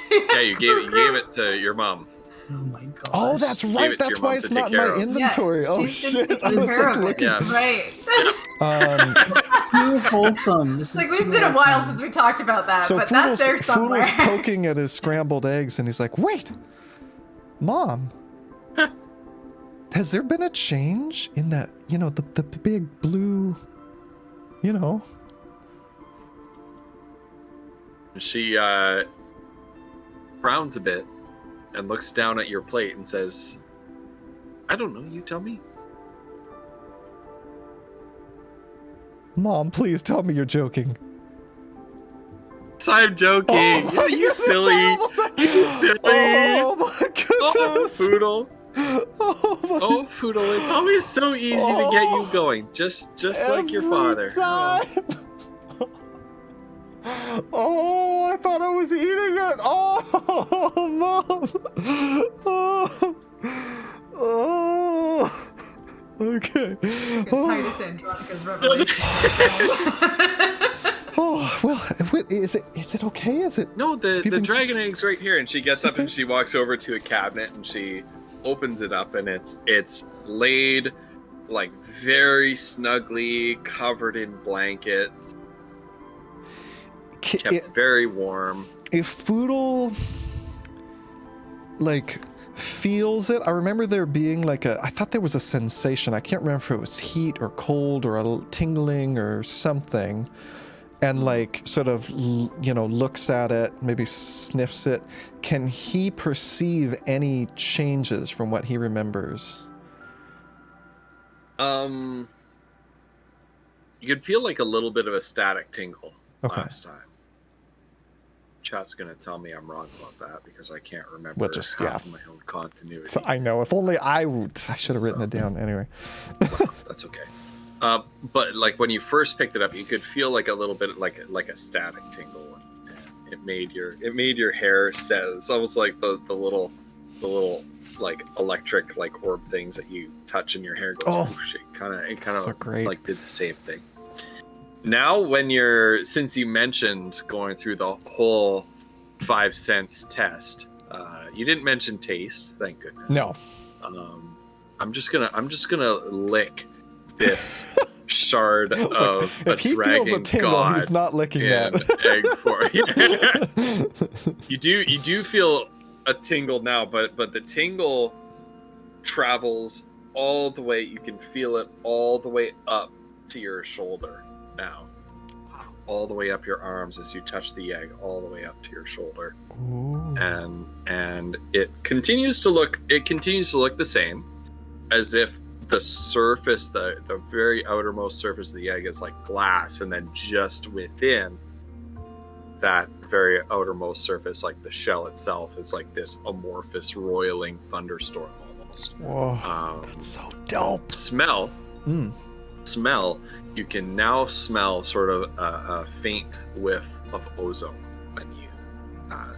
Yeah, you gave it to your mom. Oh my god. Oh, that's right. That's why it's not in my inventory. Yeah, oh shit! I was like looking. Yeah. Right. Too wholesome. This is Like, too we've been a while wholesome. since we talked about that, So but that's there somewhere. Foodle's poking at his scrambled eggs, and he's like, "Wait, Mom, has there been a change in that? The big blue, She frowns a bit and looks down at your plate and says, "I don't know. You tell me." Mom, please tell me you're joking." I'm joking. Oh, you silly. You silly. Oh my Oh, goodness. Foodle. Oh, Foodle. It's always so easy to get you going, just like your father. Time. Oh, I thought I was eating it. Oh, Mom. Oh. Okay. Titus Andronica's revelation. Oh, well, is it okay? Is it? No, the dragon egg's right here, and she gets up and she walks over to a cabinet and she opens it up, and it's laid like very snugly, covered in blankets, kept very warm. If Foodle feels it, I remember there being I thought there was a sensation. I can't remember if it was heat or cold or a tingling or something. And sort of, looks at it, maybe sniffs it. Can he perceive any changes from what he remembers? You could feel like a little bit of a static tingle last time. Chat's gonna tell me I'm wrong about that because I can't remember half of my own continuity. So I know. If only I should have written it down anyway. That's okay. But when you first picked it up, you could feel like a little bit like a static tingle. And it made your hair stand. It's almost like the little electric orb things that you touch and your hair goes whoosh. It kind of did the same thing. Now since you mentioned going through the whole 5 sense test, you didn't mention taste, thank goodness. No. I'm just gonna lick this shard of if he feels a tingle, he's not licking that egg for you. You do feel a tingle now, but the tingle travels all the way. You can feel it all the way up to your shoulder now, all the way up your arms as you touch the egg, all the way up to your shoulder. Ooh. And it continues to look the same, as if the surface, the very outermost surface of the egg is like glass, and then just within that very outermost surface, like the shell itself, is like this amorphous, roiling thunderstorm almost. Whoa, that's so dope. Smell. Mm. Smell. You can now smell sort of a faint whiff of ozone when you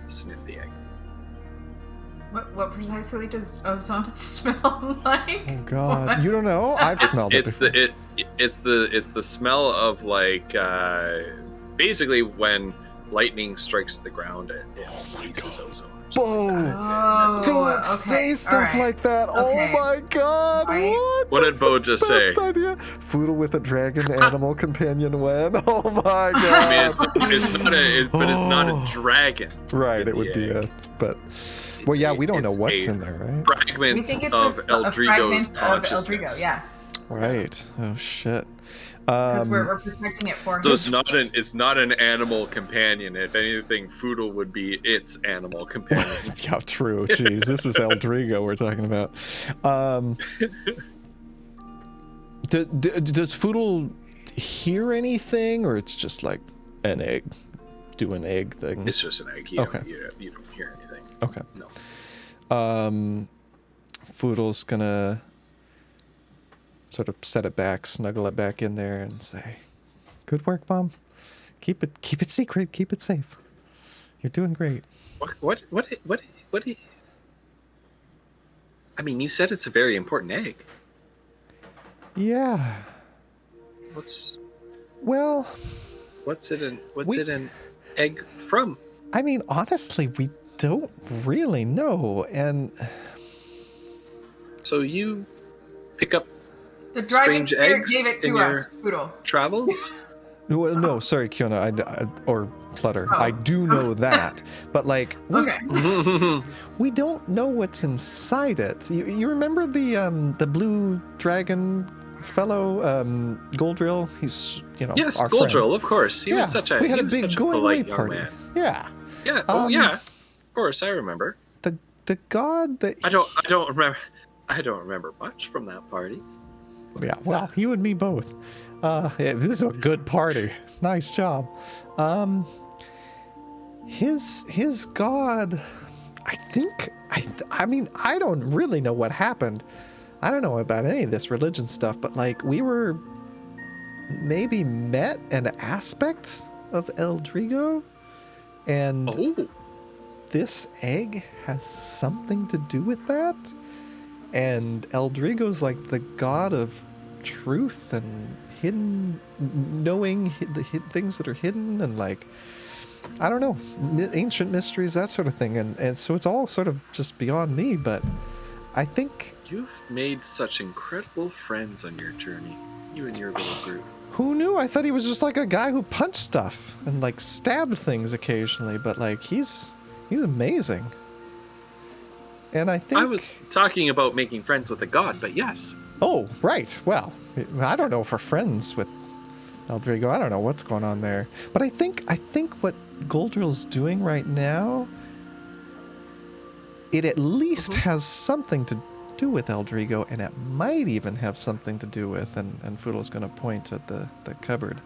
sniff the egg. What precisely does ozone smell like? Oh God, What? you don't know? I've smelled it. It's the smell of like basically when lightning strikes the ground, it releases ozone. Boom! Oh, Don't okay, say stuff alright. like that. Okay. Oh my God! Right. What did That's Bo the just say? best idea. Foodle with a dragon animal companion when? Oh my God! I mean, it's not a Oh. dragon. Right, in it would the be egg. but well, yeah, we don't know it's what's a in there, right? We fragment think it's of a Eldrigo's fragment of consciousness. Eldrigo, yeah. Right. Oh shit. Because we're protecting it for So his... it's not an animal companion. If anything, Foodle would be its animal companion. Yeah, true. Jeez, this is Eldrigo we're talking about. Does Foodle hear anything, or it's just like an egg, doing egg things? It's just an egg. Okay. You don't hear anything. Okay. No. Foodle's gonna sort of set it back, snuggle it back in there, and say, "Good work, Mom. Keep it secret. Keep it safe. You're doing great." What? I mean, you said it's a very important egg. Yeah. What's Well, it an egg from? I mean, honestly, we don't really know, and So you pick up The dragon strange spirit eggs gave it in to us, your Poodle. travels? no, sorry, Kiona, or Flutter. Oh. I do know that, but like, Okay. we don't know what's inside it. You remember the blue dragon fellow, Goldrill? He's Yes, our Goldrill, friend. of course. He was such a we had he a was big such a going away polite young party. man. Yeah. Yeah. Of course, I remember. The god that I don't remember. I don't remember much from that party. Yeah, well, you and me both. Yeah, this is a good party. Nice job. His god, I mean, I don't really know what happened. I don't know about any of this religion stuff, but like, we were maybe met an aspect of Eldrigo, and Oh, this egg has something to do with that. And Eldrigo's like the god of truth and hidden, knowing the things that are hidden, and like, I don't know, ancient mysteries, that sort of thing. And so it's all sort of just beyond me, but I think... you've made such incredible friends on your journey. You and your little group. Who knew? I thought he was just like a guy who punched stuff and like stabbed things occasionally, but like, he's amazing. And I think... I was talking about making friends with a god, but yes. Oh, right. Well, I don't know if we're friends with Eldrigo. I don't know what's going on there. But I think what Goldrill's doing right now, it at least has something to do with Eldrigo, and it might even have something to do with, and Foodle's going to point at the cupboard.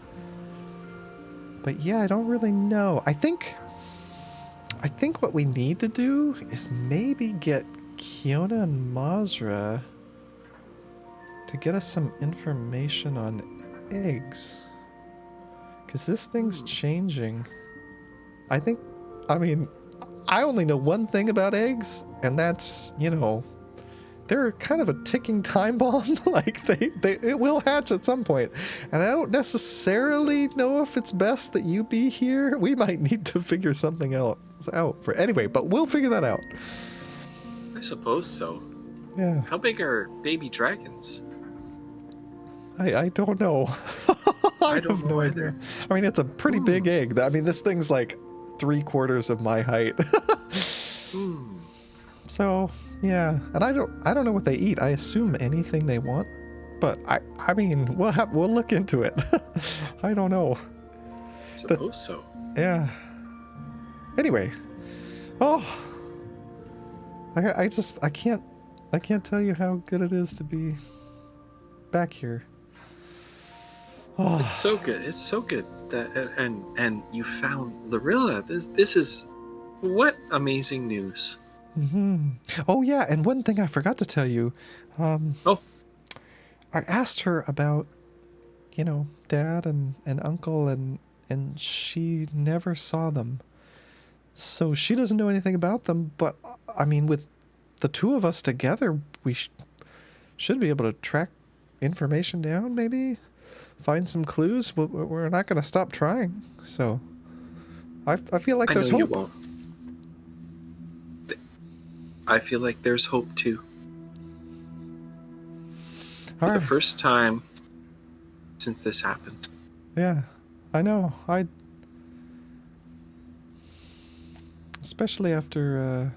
But yeah, I don't really know. I think what we need to do is maybe get Kiona and Mazra to get us some information on eggs. Because this thing's changing. I mean, I only know one thing about eggs, and that's, they're kind of a ticking time bomb. Like, it will hatch at some point. And I don't necessarily know if it's best that you be here. We might need to figure something else out for anyway, but we'll figure that out. I suppose so. Yeah. How big are baby dragons? I don't know. I don't have know no either. idea. I mean, it's a pretty big egg. I mean, this thing's like 3/4 of my height. So, yeah. And I don't know what they eat. I assume anything they want. But I mean, we'll look into it. I don't know. Suppose so. Yeah. Anyway. Oh. I can't tell you how good it is to be back here. Oh. It's so good. It's so good that, and you found Lorilla. This is what amazing news. Oh yeah, and one thing I forgot to tell you. Oh. I asked her about, Dad and Uncle, and she never saw them. So she doesn't know anything about them, but I mean, with the two of us together, we should be able to track information down, maybe find some clues. We're not going to stop trying. So I feel like there's hope. You hope. won't. I feel like there's hope too. For the first time since this happened. Yeah, I know. Especially after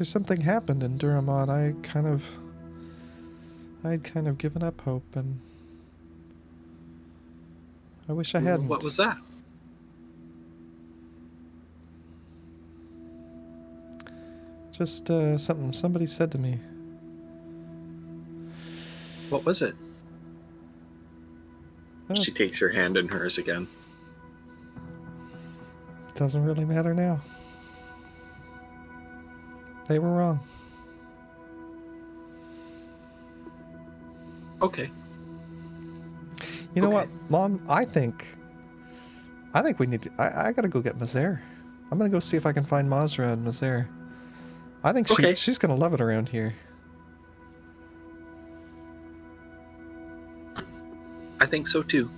something happened in Duramon, I'd kind of given up hope, and I wish I hadn't. What was that? Just something somebody said to me. What was it? Oh, She takes your hand in hers again. doesn't really matter now. They were wrong. Okay. You know Okay. what, Mom? I think we need to. I gotta go get Mazer. I'm gonna go see if I can find Mazra and Mazer. I think Okay. she's gonna love it around here. I think so too.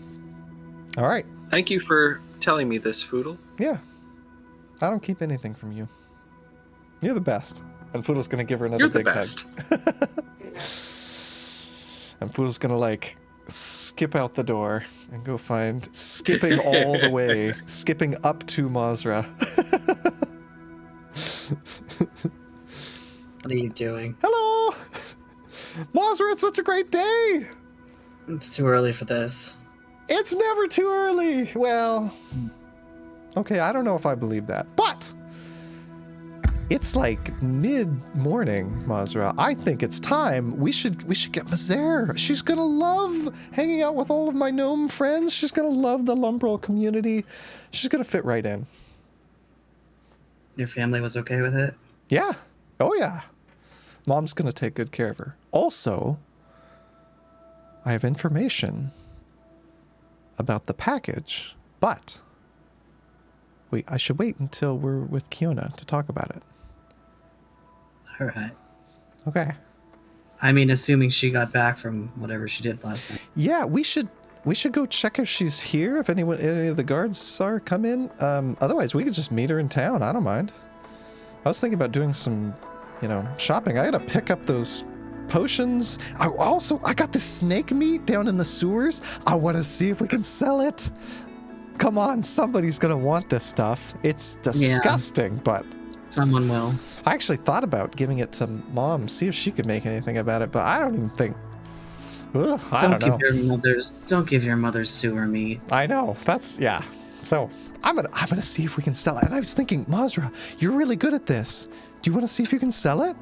All right. Thank you for telling me this, Foodle. Yeah. I don't keep anything from you. You're the best. And Foodle's gonna give her another You're the big best. hug. And Foodle's gonna skip out the door and go find skipping all the way, skipping up to Mazra. What are you doing? Hello! Mazra, it's such a great day! It's too early for this. It's never too early! Well, okay, I don't know if I believe that, but it's like mid-morning, Mazra. I think it's time. We should get Mazer. She's gonna love hanging out with all of my gnome friends. She's gonna love the Lumbrel community. She's gonna fit right in. Your family was okay with it? Yeah. Oh, yeah. Mom's going to take good care of her. Also, I have information about the package, but I should wait until we're with Kiona to talk about it. All right. Okay. I mean, assuming she got back from whatever she did last night. Yeah, we should go check if she's here, if any of the guards are come in. Otherwise, we could just meet her in town. I don't mind. I was thinking about doing some, shopping. I gotta pick up those potions. I got this snake meat down in the sewers. I want to see if we can sell it. Come on, somebody's gonna want this stuff. It's disgusting, but someone will. I actually thought about giving it to Mom, see if she could make anything about it, but I don't even think. Ugh, I don't know. Don't give your mother's sewer meat. I know. Yeah. So I'm gonna see if we can sell it. And I was thinking, Mazra, you're really good at this. Do you want to see if you can sell it?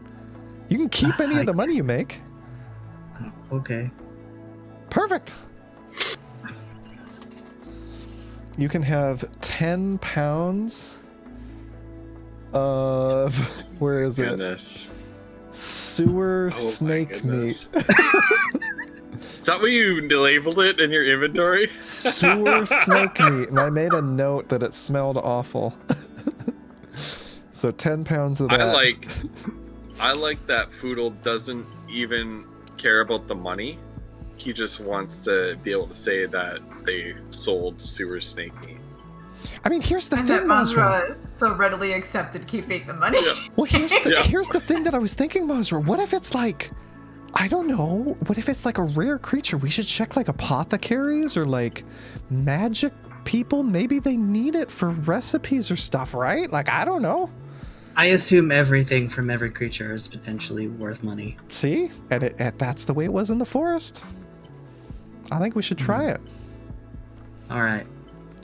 You can keep any of the money you make. Okay. Perfect. You can have 10 pounds of, where is Goodness. it? Sewer Oh, snake my meat. Is that what you labeled it in your inventory? Sewer snake meat. And I made a note that it smelled awful. So 10 pounds of that. I like that Foodle doesn't even care about the money. He just wants to be able to say that they sold sewer snake meat. I mean, here's the And thing, that Mazra. Mazra so readily accepted keeping the money. Yeah. Well, here's the thing that I was thinking, Mazra. What if it's like, I don't know. What if it's like a rare creature? We should check like apothecaries or like magic people. Maybe they need it for recipes or stuff, right? Like, I don't know. I assume everything from every creature is potentially worth money. See? And that's the way it was in the forest. I think we should try it. All right.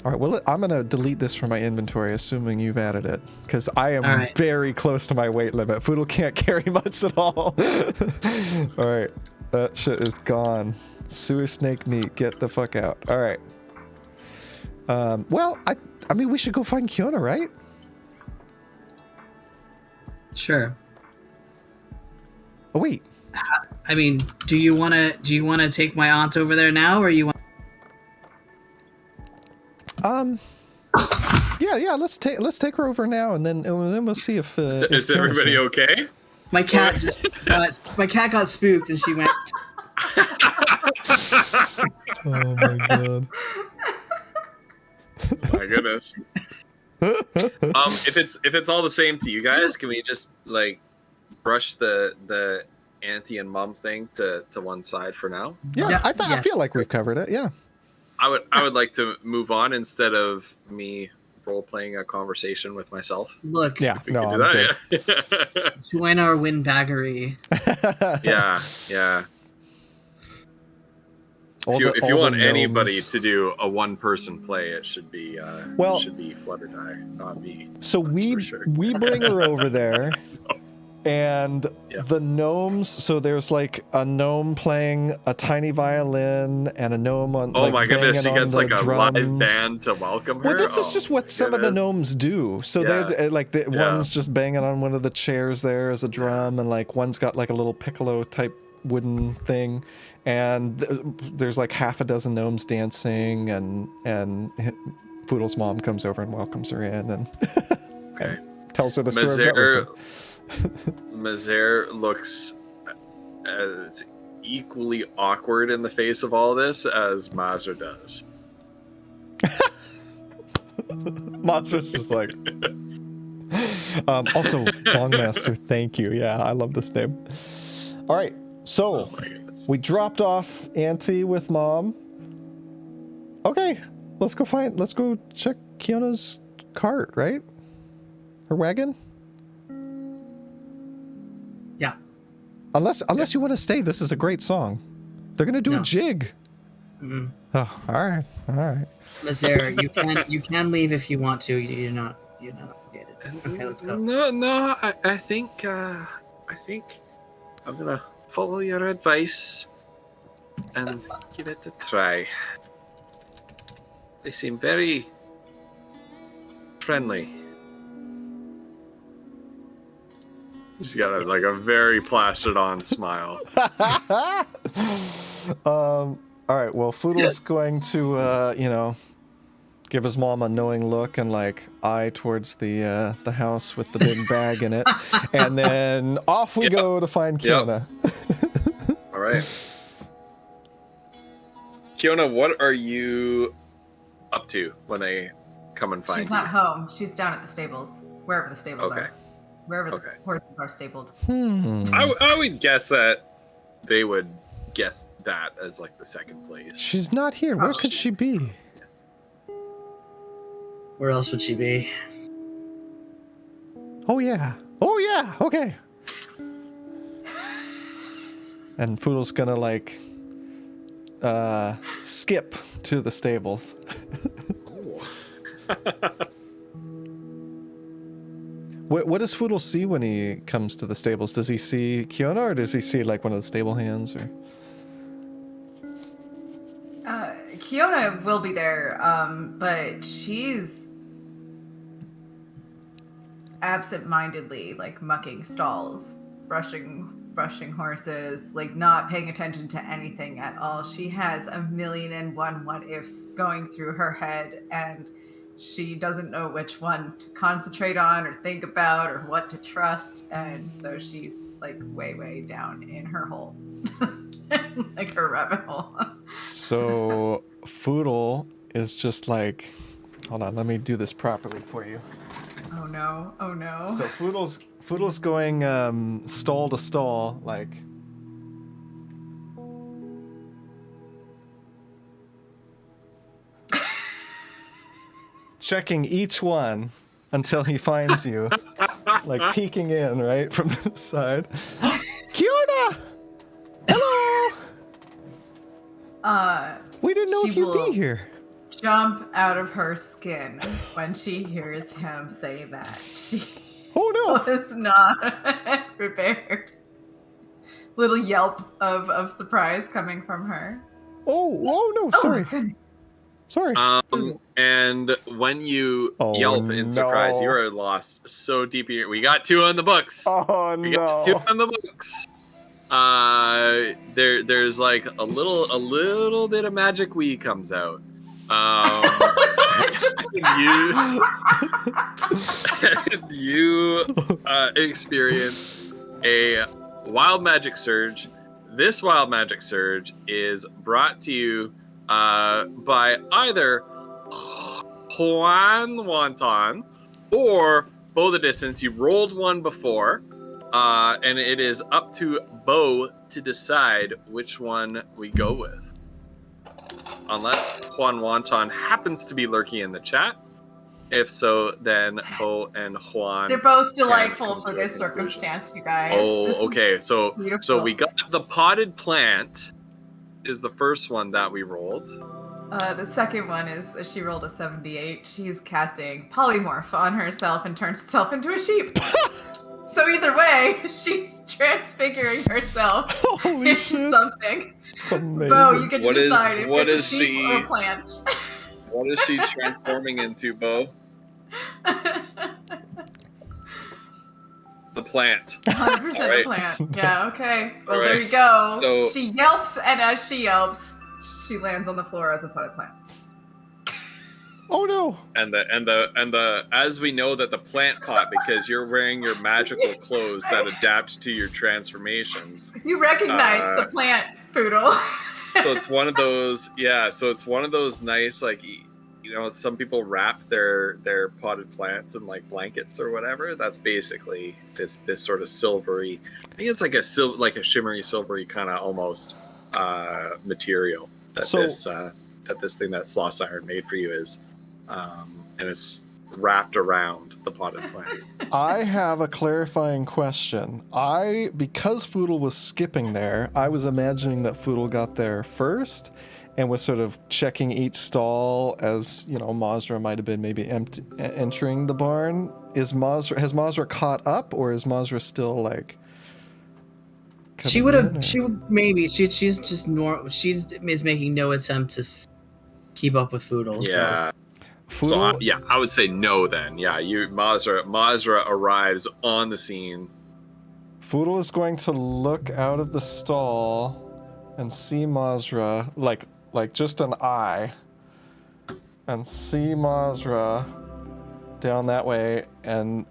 All right, well, I'm going to delete this from my inventory, assuming you've added it, because I am right. very close to my weight limit. Foodle can't carry much at all. All right, that shit is gone. Sewer snake meat. Get the fuck out. All right. Well, I mean, we should go find Kiona, right? Sure. Oh wait. I mean, do you want to take my aunt over there now, or you want? Yeah. Let's take her over now, and then we'll see if. Is everybody okay? My cat got spooked, and she went. Oh my god. My goodness. If it's all the same to you guys, can we just like brush the auntie and mom thing to one side for now? Yeah, I feel like we've covered it. Yeah. I would like to move on instead of me role playing a conversation with myself. Look, Yeah. We No, can I'm do good. that. join our windbaggery. Yeah. If you want anybody to do a one-person play, it should be Flutterdye, not me. So we bring her over there, and the gnomes. So there's like a gnome playing a tiny violin, and a gnome on. Oh like, my goodness! She banging gets on like the a drums. live band to welcome her. Well, this is just what some of the gnomes do. So they're like one's just banging on one of the chairs there as a drum, and like one's got like a little piccolo type wooden thing, and there's like half a dozen gnomes dancing, and Poodle's mom comes over and welcomes her in, and, and tells her the story of Mazer looks as equally awkward in the face of all this as Mazer does. Mazer's just like also Bongmaster, thank you. Yeah, I love this name. All right, so we dropped off Auntie with Mom. Okay, let's go check Kiona's cart, right? Her wagon? Yeah. Unless you want to stay, this is a great song. They're gonna do a jig. Mm. Oh, all right. Mazer, you can leave if you want to. You're not obligated. Okay, let's go. No. I think I'm gonna follow your advice and give it a try. They seem very friendly. She's got a very plastered on smile. All right. Well, Foodle's going to give his mom a knowing look and like eye towards the house with the big bag in it, and then off we go to find Kiona. All right. Kiona, what are you up to when they come and find you? She's not home. She's down at the stables, wherever the stables are. Wherever the horses are stabled. I would guess that they would guess that as like the second place. She's not here. Where could she be? Where else would she be? Oh yeah. Okay. And Foodle's gonna like skip to the stables. What does Foodle see when he comes to the stables? Does he see Kiona, or does he see like one of the stable hands? Or Kiona will be there, but she's absent-mindedly like mucking stalls, brushing horses, like not paying attention to anything at all. She has 1,000,001 what ifs going through her head, and she doesn't know which one to concentrate on or think about or what to trust, and so she's like way down in her hole. Like her rabbit hole. So Foodle is just like, hold on, let me do this properly for you. Oh no. So Foodle's going stall to stall, like checking each one until he finds you, like peeking in right from the side. Kiona! Hello! We didn't know if you'd be here. Jump out of her skin when she hears him say that. She was not prepared. Little yelp of surprise coming from her. Oh no, Oh, sorry. my goodness. Sorry. And when you Oh, yelp in surprise, no. you are lost so deep in your. We got 2 on the books. Oh We got 2 no. on the books. There's like a little bit of magic wee comes out. You experience a wild magic surge. This wild magic surge is brought to you by either Juan Wonton or Bow the Distance. You rolled one before, and it is up to Bo to decide which one we go with. Unless Juan Wonton happens to be lurking in the chat. If so, then Bo and Juan. They're both can delightful come for to a this conclusion. circumstance, you guys. Oh, This is okay. So beautiful. we got the potted plant is the first one that we rolled. The second one is she rolled a 78. She's casting polymorph on herself and turns herself into a sheep. So either way, she's transfiguring herself Holy into shit. something. It's amazing. Bo, you get to What is- decide if what it's is a sheep she- or a plant. What is she transforming into, Bo? The plant. 100% Alright. plant. Yeah, okay. Well, Alright. there you go. So- She yelps, and as she yelps, she lands on the floor as a potted plant. Oh no. And the as we know that the plant pot, because you're wearing your magical clothes that adapt to your transformations. You recognize the plant, Poodle. So it's one of those, yeah. So it's one of those nice, like, you know, some people wrap their potted plants in like blankets or whatever. That's basically this sort of silvery. I think it's like a shimmery silvery kind of almost material that So- this thing that Sloss Iron made for you is, and it's wrapped around the potted plant. I have a clarifying question. Because Foodle was skipping there, I was imagining that Foodle got there first and was sort of checking each stall as, you know, Mazra might have been maybe entering the barn. Has Mazra caught up, or is Mazra still like? She would have. She would maybe. She's just She is making no attempt to keep up with Foodle. Yeah. Foodle, So I would say no. Then Mazra arrives on the scene. Foodle is going to look out of the stall and see Mazra, like just an eye, and see Mazra down that way, and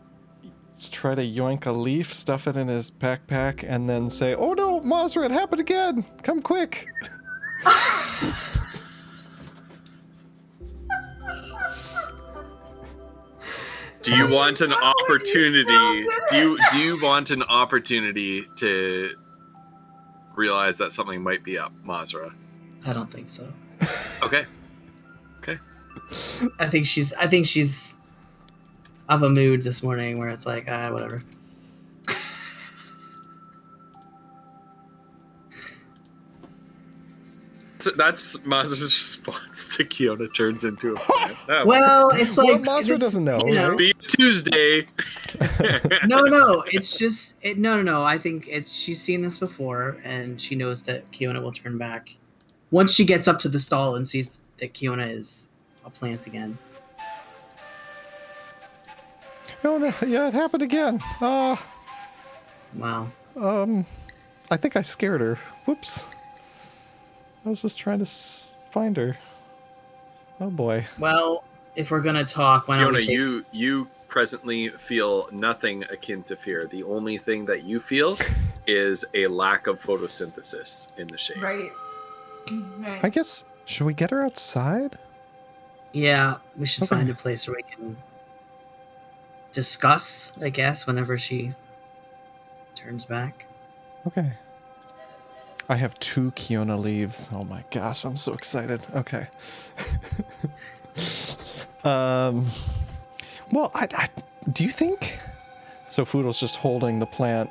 try to yoink a leaf, stuff it in his backpack, and then say, "Oh no, Mazra, it happened again! Come quick!" Do you want an Oh, opportunity? you still did Do you want an opportunity to realize that something might be up, Mazra? I don't think so. Okay. I think she's of a mood this morning where it's like, whatever. So that's Mazra's response to Kiona turns into a plant. Oh, Well, it's Well, like Mazra doesn't know, you know, right? be Tuesday. no. It's just no. I think she's seen this before, and she knows that Kiona will turn back once she gets up to the stall and sees that Kiona is a plant again. Oh no, yeah, it happened again. Wow. I think I scared her. Whoops. I was just trying to find her. Oh boy. Well, if we're gonna talk, why don't we Kiona, take... you presently feel nothing akin to fear. The only thing that you feel is a lack of photosynthesis in the shade. Right. I guess, should we get her outside? Yeah, we should Okay. find a place where we can discuss, I guess, whenever she turns back. Okay. I have 2 Kiona leaves. Oh my gosh, I'm so excited. Okay. Well, I do you think... So Foodle's just holding the plant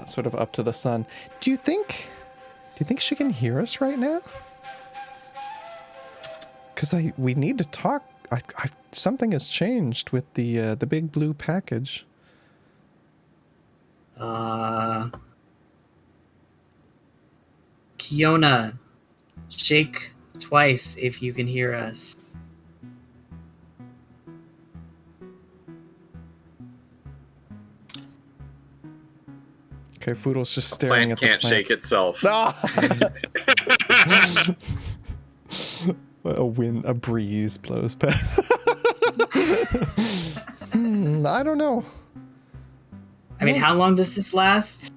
sort of up to the sun. Do you think she can hear us right now? Because we need to talk. Something has changed with the big blue package. Kiona, Shake twice if you can hear us. Okay, Foodle's just staring at Plant the can't plant. shake itself. Ah! A breeze blows past. I don't know. I mean, how long does this last?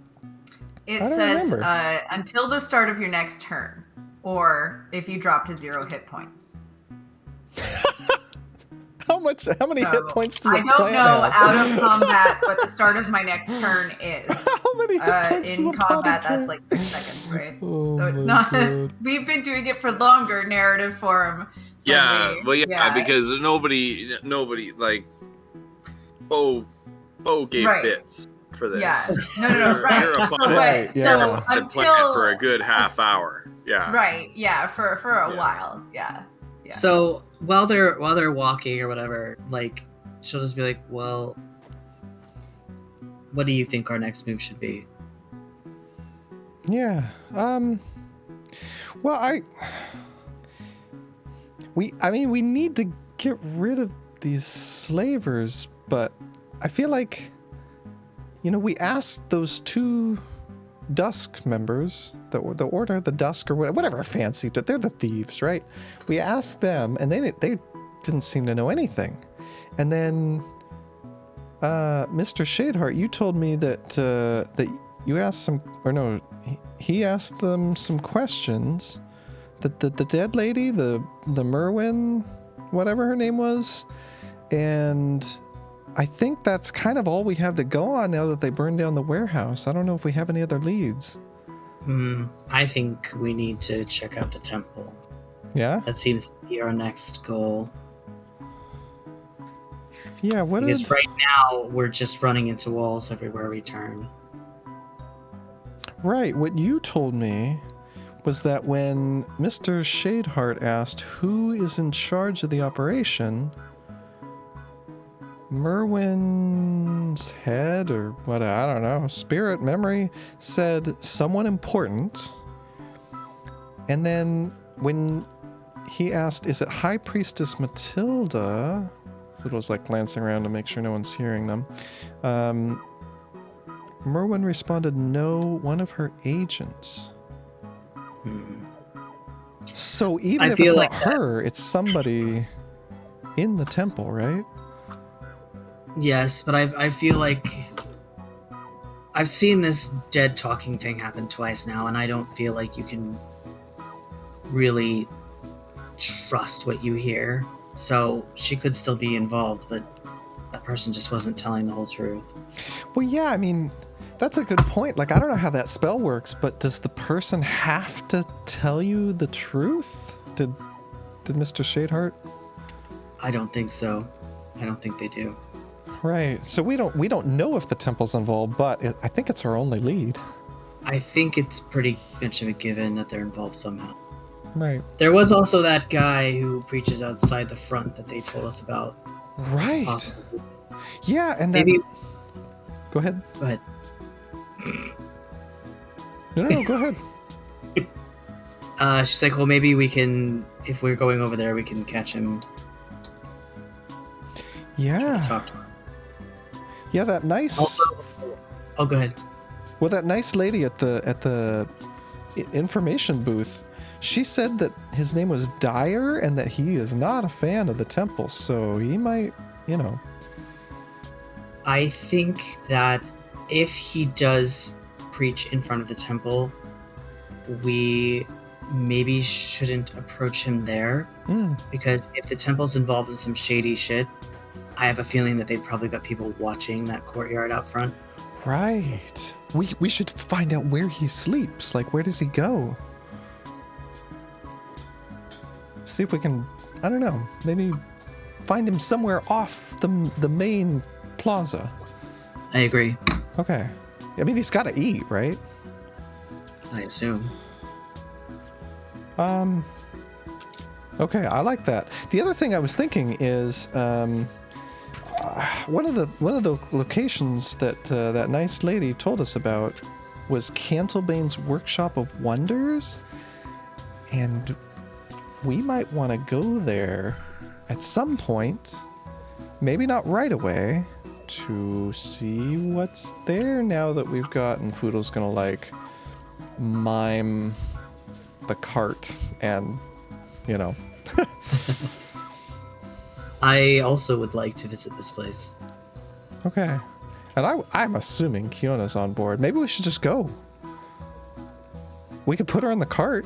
It I don't says remember. until the start of your next turn, or if you drop to 0 hit points. How many So, hit points does a I don't plant know have? out of combat what the start of my next turn is. How many hit points does In a combat, plant that's like 6 seconds, right? Oh So it's my not. God. We've been doing it for longer narrative form. Yeah, than well, yeah, because nobody like Bo gave Right. bits for this. Yeah. No, right. You're a So, plant. Right, yeah. so The plant until for a good half hour. Yeah. Right. Yeah. For a Yeah. while. Yeah. Yeah. So while they're walking or whatever, like she'll just be like, "Well, what do you think our next move should be?" Yeah. Well, we need to get rid of these slavers, but I feel like, we asked those 2 Dusk members, the Order of the Dusk or whatever fancy, they're the thieves, right? We asked them, and they didn't seem to know anything. And then, Mr. Shadeheart, you told me that you asked he asked them some questions. The dead lady, the Merwin, whatever her name was, and I think that's kind of all we have to go on now that they burned down the warehouse. I don't know if we have any other leads. I think we need to check out the temple. Yeah? That seems to be our next goal. Yeah, Because right now we're just running into walls everywhere we turn. Right, what you told me was that when Mr. Shadeheart asked who is in charge of the operation, Merwin's head, or what, I don't know, spirit, memory, said someone important. And then when he asked, is it High Priestess Matilda? It was like glancing around to make sure no one's hearing them. Merwin responded, no, one of her agents. So even if it's not her, it's somebody in the temple, right? Yes, but I feel like I've seen this dead talking thing happen twice now, and I don't feel like you can really trust what you hear. So she could still be involved, but that person just wasn't telling the whole truth. Well, yeah, I mean, that's a good point. Like, I don't know how that spell works, but does the person have to tell you the truth? Did Mr. Shadeheart? I don't think so. I don't think they do. Right. So we don't know if the temple's involved, but I think it's our only lead. I think it's pretty much of a given that they're involved somehow. Right. There was also that guy who preaches outside the front that they told us about. Right. Yeah, and then... Maybe... Go ahead. Go ahead. No, go ahead. She's like, well, maybe we can, if we're going over there, we can catch him. Yeah. Talk to him. Yeah, that nice... Oh, go ahead. Well, that nice lady at the information booth, she said that his name was Dyer and that he is not a fan of the temple, so he might, I think that if he does preach in front of the temple, we maybe shouldn't approach him there, because if the temple's involved in some shady shit, I have a feeling that they've probably got people watching that courtyard out front. Right. We should find out where he sleeps. Like, where does he go? See if we can, I don't know, maybe find him somewhere off the main plaza. I agree. Okay. I mean, he's got to eat, right? I assume. Okay, I like that. The other thing I was thinking is, one of the locations that that nice lady told us about was Cantlebane's Workshop of Wonders. And we might want to go there at some point, maybe not right away, to see what's there now that we've gotten. Foodle's gonna like mime the cart and, you know. I also would like to visit this place. Okay. And I'm assuming Kiona's on board. Maybe we should just go. We could put her in the cart.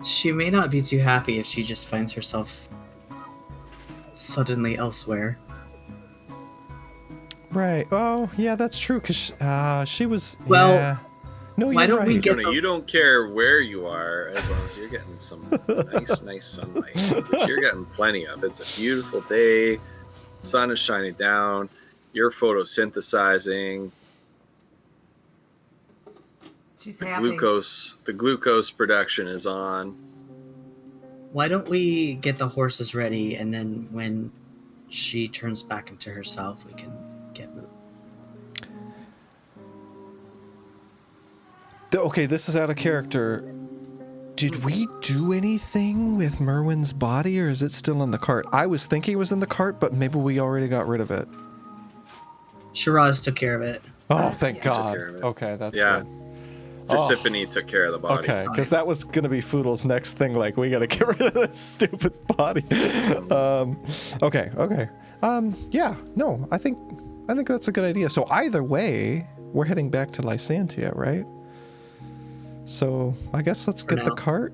She may not be too happy if she just finds herself suddenly elsewhere. Right. Oh, yeah, that's true. Cause she was. Well, yeah. No, why you're don't we right. get- Jonah, you don't care where you are as long as you're getting some nice sunlight, which you're getting plenty of. It's a beautiful day. Sun is shining down. You're photosynthesizing. She's The happy. glucose production is on. Why don't we get the horses ready, and then when she turns back into herself, we can get moving. Okay, this is out of character. Did we do anything with Merwin's body, or is it still in the cart? I was thinking it was in the cart, but maybe we already got rid of it. Shiraz took care of it. Oh, thank Yeah. God. Took care of it. Okay, that's Yeah. good. Oh, Tisiphone took care of the body. okay, because that was gonna be Foodle's next thing. Like, we gotta get rid of this stupid body. Okay. Yeah. No, I think that's a good idea. So either way, we're heading back to Lysantia, right? So I guess let's For get the now. cart,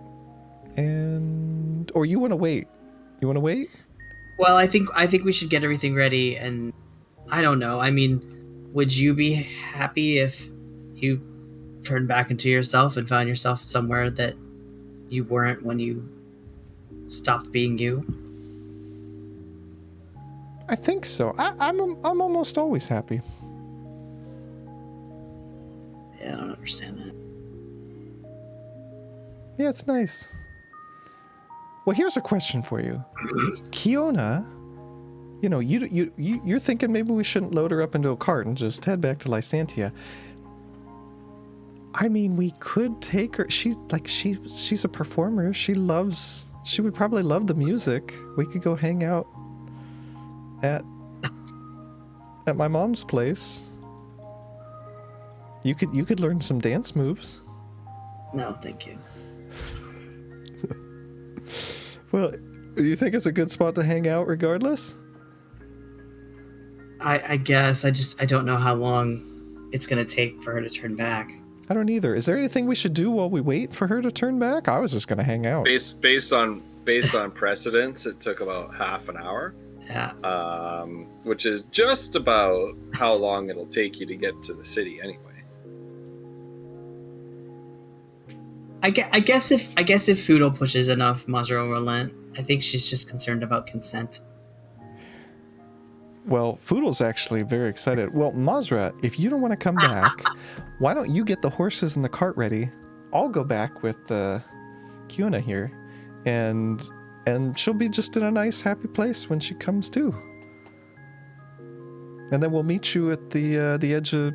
or you want to wait? You want to wait? Well, I think we should get everything ready, and I don't know. I mean, would you be happy if you turned back into yourself and found yourself somewhere that you weren't when you stopped being you? I think so. I'm almost always happy. Yeah, I don't understand that. Yeah, it's nice. Well, here's a question for you, Kiona. You know, you're thinking maybe we shouldn't load her up into a cart and just head back to Lysantia. I mean, we could take her. She's a performer. She would probably love the music. We could go hang out at my mom's place. You could learn some dance moves. No, thank you. Well, do you think it's a good spot to hang out regardless? I guess I don't know how long it's gonna take for her to turn back. I don't either. Is there anything we should do while we wait for her to turn back? I was just gonna hang out. Based on precedence, it took about half an hour, Yeah. which is just about how long it'll take you to get to the city anyway. I guess if Foodle pushes enough, Mazra will relent. I think she's just concerned about consent. Well, Foodle's actually very excited. Well, Mazra, if you don't want to come back, why don't you get the horses and the cart ready? I'll go back with Kiona here, and she'll be just in a nice, happy place when she comes to. And then we'll meet you at the edge of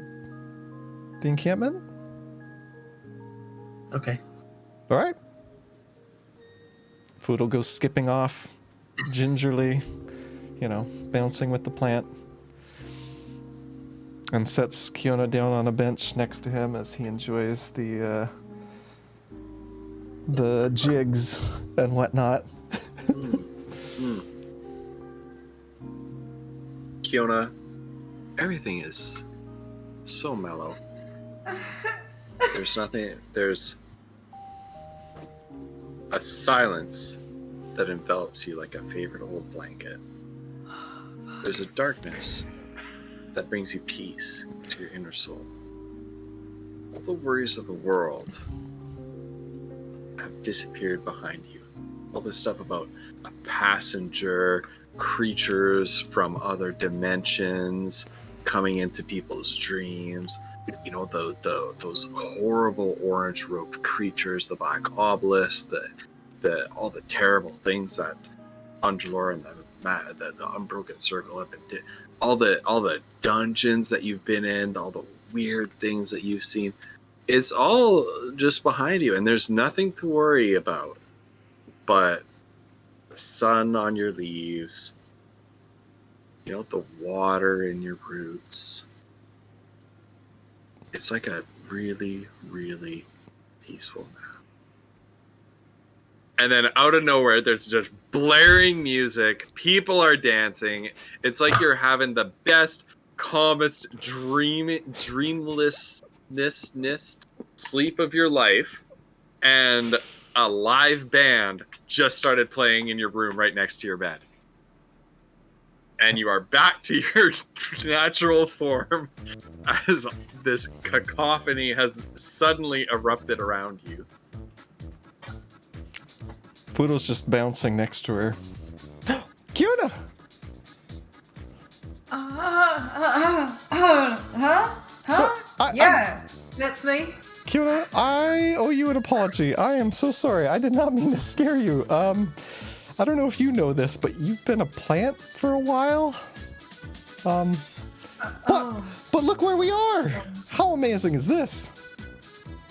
the encampment. Okay. All right. Foodle goes skipping off gingerly, bouncing with the plant, and sets Kiona down on a bench next to him as he enjoys the jigs and whatnot. Kiona, everything is so mellow. There's a silence that envelops you like a favorite old blanket. There's a darkness that brings you peace to your inner soul. All the worries of the world have disappeared behind you. All this stuff about a passenger, creatures from other dimensions coming into people's dreams, those horrible orange-robed creatures, the black obelisk, the all the terrible things that Angelor and the Unbroken Circle have been all the dungeons that you've been in, all the weird things that you've seen. It's all just behind you, and there's nothing to worry about but the sun on your leaves, the water in your roots. It's like a really, really peaceful now. And then out of nowhere, there's just blaring music. People are dancing. It's like you're having the best, calmest, dreamless sleep of your life. And a live band just started playing in your room right next to your bed. And you are back to your natural form as this cacophony has suddenly erupted around you. Foodle's just bouncing next to her. Kiona! So, That's me. Kiona, I owe you an apology. I am so sorry. I did not mean to scare you. I don't know if you know this, but you've been a plant for a while. But look where we are. How amazing is this?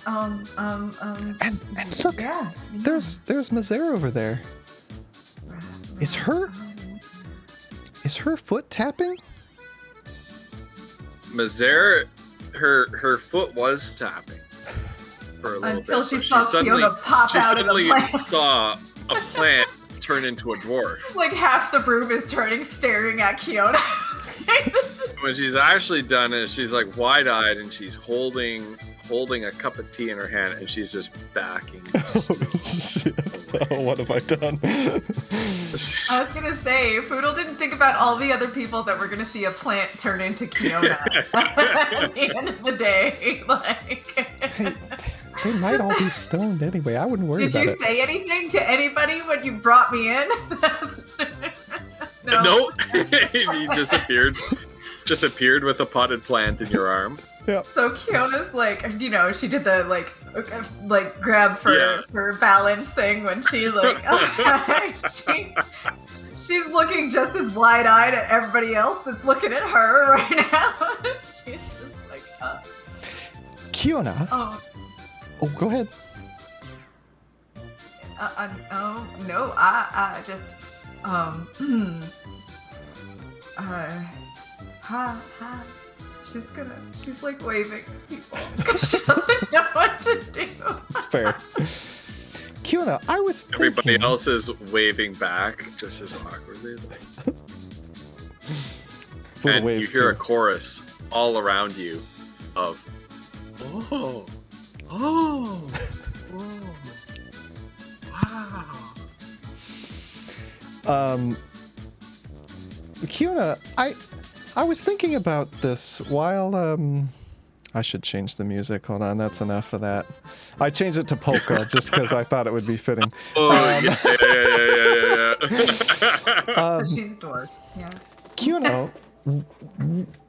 And look, there's Mazera over there. Is her foot tapping? Mazera, her foot was tapping for a little until bit. she saw Fiona pop out of the plant. She saw a plant turn into a dwarf. Like half the broom is turning, staring at Kiona. When she's actually done it, she's like wide-eyed and she's holding a cup of tea in her hand, and she's just backing. Oh shit! Oh, what have I done? I was gonna say, Poodle didn't think about all the other people that were gonna see a plant turn into Kiona at the end of the day. Like, they might all be stoned anyway. I wouldn't worry about it. Did you say anything to anybody when you brought me in? No. He disappeared with a potted plant in your arm. Yeah. So Kiona's like, she did the like grab for balance thing when she she's looking just as wide-eyed at everybody else that's looking at her right now. She's just like, Kiona. Oh, go ahead. No, I just hi. She's like waving at people because she doesn't know what to do. It's fair. Kiona, I was thinking... Everybody else is waving back just as awkwardly. And you hear a chorus all around you of, oh, wow. Kiona, I was thinking about this while, I should change the music. Hold on, that's enough of that. I changed it to polka just because I thought it would be fitting. Yeah. She's a dwarf, yeah. Kiona,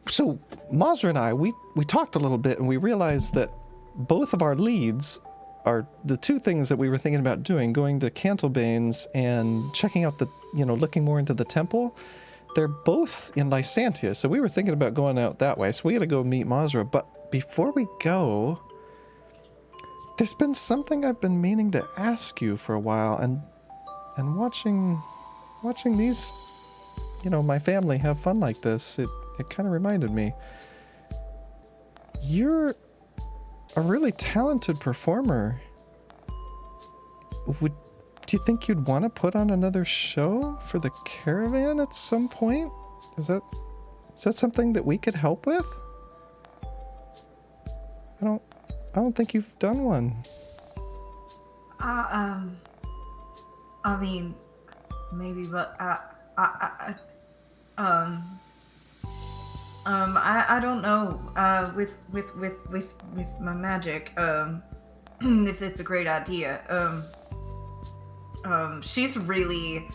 so Mazra and I, we talked a little bit and we realized that both of our leads are the two things that we were thinking about doing, going to Cantlebane's and checking out looking more into the temple. They're both in Lysantia, so we were thinking about going out that way. So we got to go meet Mazra. But before we go, there's been something I've been meaning to ask you for a while, and watching these, my family have fun like this, it kind of reminded me. You're a really talented performer. Do you think you'd want to put on another show for the caravan at some point? Is that something that we could help with? I don't think you've done one. I mean, maybe, but I don't know. With my magic, if it's a great idea. She's really,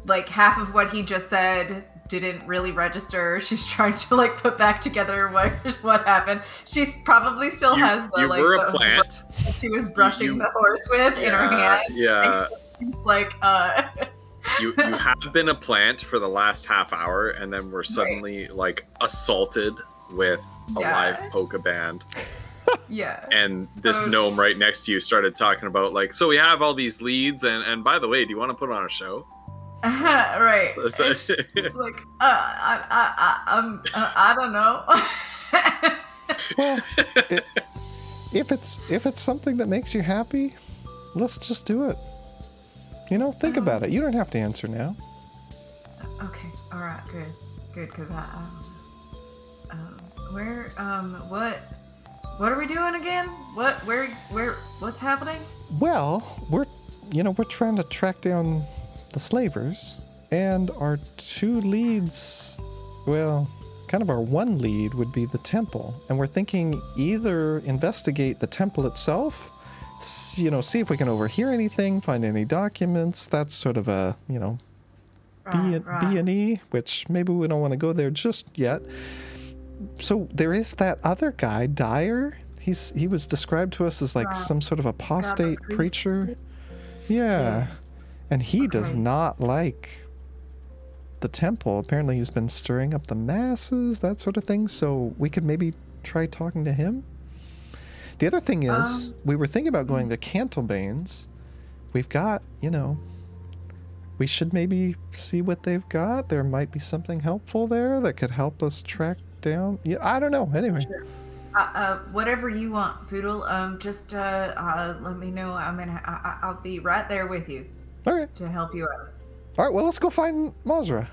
like, half of what he just said didn't really register. She's trying to put back together what happened. She's probably still has the you were a plant. She was brushing the horse with in her hand. Yeah. You have been a plant for the last half hour, and then we're suddenly assaulted with a live polka band. Yeah. And this So gnome right next to you started talking about like, so we have all these leads, and by the way, do you want to put on a show? right. So- And she's like, I don't know. Well, if it's something that makes you happy, let's just do it. You know, think about it. You don't have to answer now. Okay. All right. Good. Because what are we doing again? What's happening? Well, we're trying to track down the slavers, and our two leads, well, kind of our one lead would be the temple, and we're thinking either investigate the temple itself, see if we can overhear anything, find any documents. That's sort of a, B&E, which maybe we don't want to go there just yet. So there is that other guy, Dyer. He was described to us as like some sort of apostate preacher. Yeah. And he does not like the temple. Apparently he's been stirring up the masses, that sort of thing. So we could maybe try talking to him. The other thing is, we were thinking about going to Cantlebane's. We've got, we should maybe see what they've got. There might be something helpful there that could help us track down. Yeah, I don't know. Anyway. Sure. Whatever you want, Poodle. Just let me know. I'll be right there with you. Okay. To help you out. All right. Well, let's go find Mazra.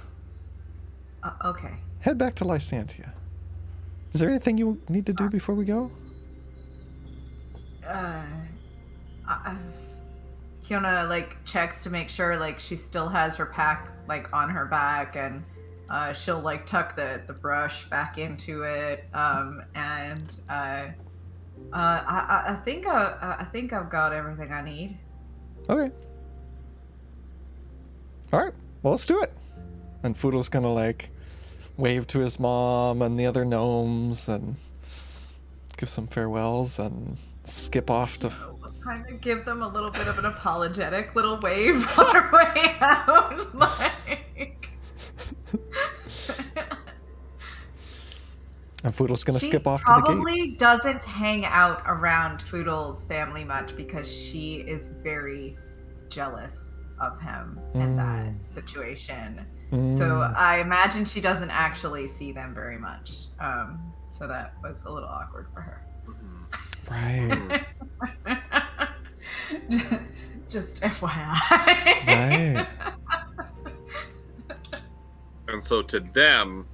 Okay. Head back to Lysantia. Is there anything you need to do before we go? Fiona checks to make sure she still has her pack on her back, and she'll tuck the brush back into it. And I think I've got everything I need. Okay. All right. Well, let's do it. And Foodle's gonna wave to his mom and the other gnomes and give some farewells and skip off to. Kind of give them a little bit of an apologetic little wave on our way out, And Foodle's gonna skip off to the gate. She probably doesn't hang out around Foodle's family much because she is very jealous of him in that situation. So I imagine she doesn't actually see them very much. So that was a little awkward for her. Right. Just FYI. Right. And so to them,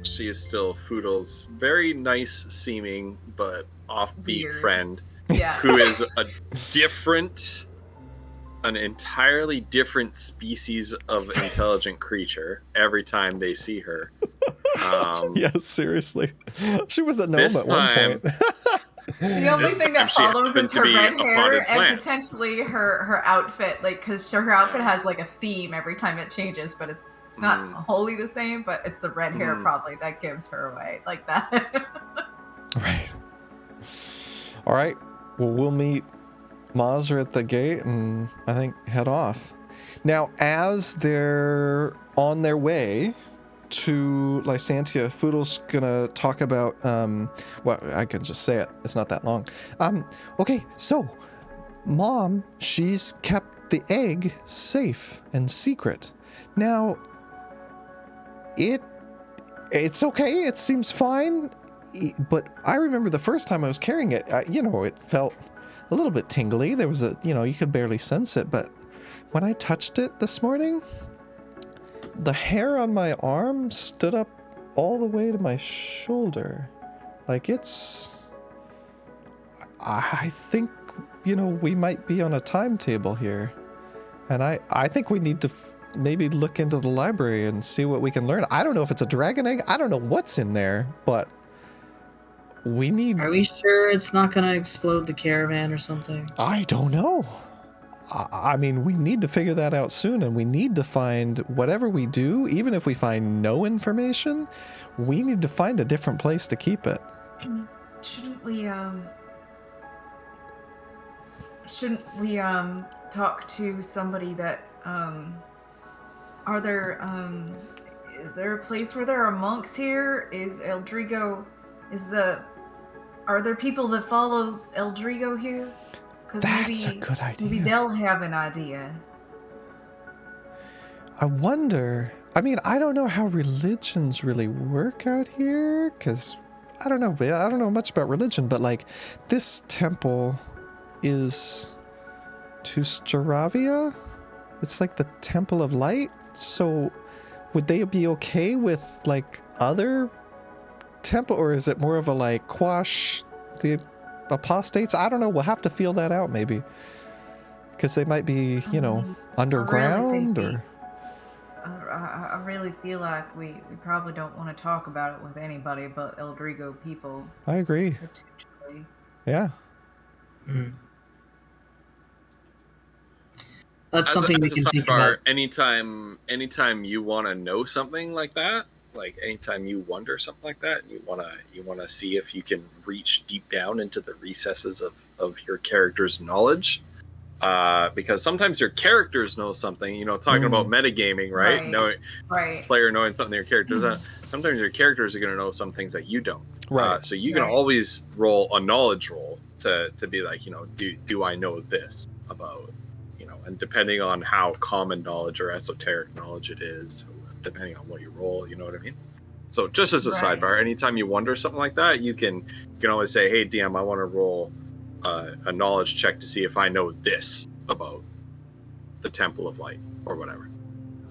she is still Foodle's very nice seeming but offbeat Weird. friend, Yeah. who is an entirely different species of intelligent creature every time they see her. Yes, seriously. She was a gnome at one point. The only This thing that time she follows happened is to her be red a hair potted and plant. potentially her outfit, because her outfit has a theme every time it changes, but it's not wholly the same, but it's the red hair probably that gives her away like that. Right. All right. Well, we'll meet Mazra at the gate and I think head off. Now, as they're on their way to Lysantia, Foodle's gonna talk about, well, I can just say it. It's not that long. Okay, so, Mom, she's kept the egg safe and secret. Now, it's okay. It seems fine. But I remember the first time I was carrying it, it felt a little bit tingly. There was you could barely sense it. But when I touched it this morning, the hair on my arm stood up all the way to my shoulder. I think, we might be on a timetable here. And I think we need to maybe look into the library and see what we can learn. I don't know if it's a dragon egg. I don't know what's in there, but we need... Are we sure it's not going to explode the caravan or something? I don't know. I mean, we need to figure that out soon, and we need to find whatever we do, even if we find no information, we need to find a different place to keep it. Shouldn't we talk to somebody that is there a place where there are monks here? Is Eldrigo, is the Are there people that follow Eldrigo here? Because That's a good idea. Maybe they'll have an idea. I wonder. I mean, I don't know how religions really work out here, because I don't know. I don't know much about religion, but like, this temple is to Staravia. It's like the Temple of Light. So, would they be okay with like other temple, or is it more of a like quash the apostates? I don't know. We'll have to feel that out maybe, because they might be, you know, underground or. I really feel like we probably don't want to talk about it with anybody but Eldrigo people. I agree. Potentially. Yeah. That's something we can think about. Anytime you want to know something like that, like anytime you wonder something like that, you wanna see if you can reach deep down into the recesses of your character's knowledge. Because sometimes your characters know something, you know, talking about metagaming, right? Player knowing something your characters sometimes your characters are going to know some things that you don't. Right. So you can always roll a knowledge roll to be like, you know, do I know this about, you know, and depending on how common knowledge or esoteric knowledge it is, depending on what you roll, you know what I mean? So just as a sidebar, anytime you wonder something like that, you can always say, hey, DM, I want to roll a knowledge check to see if I know this about the Temple of Light or whatever.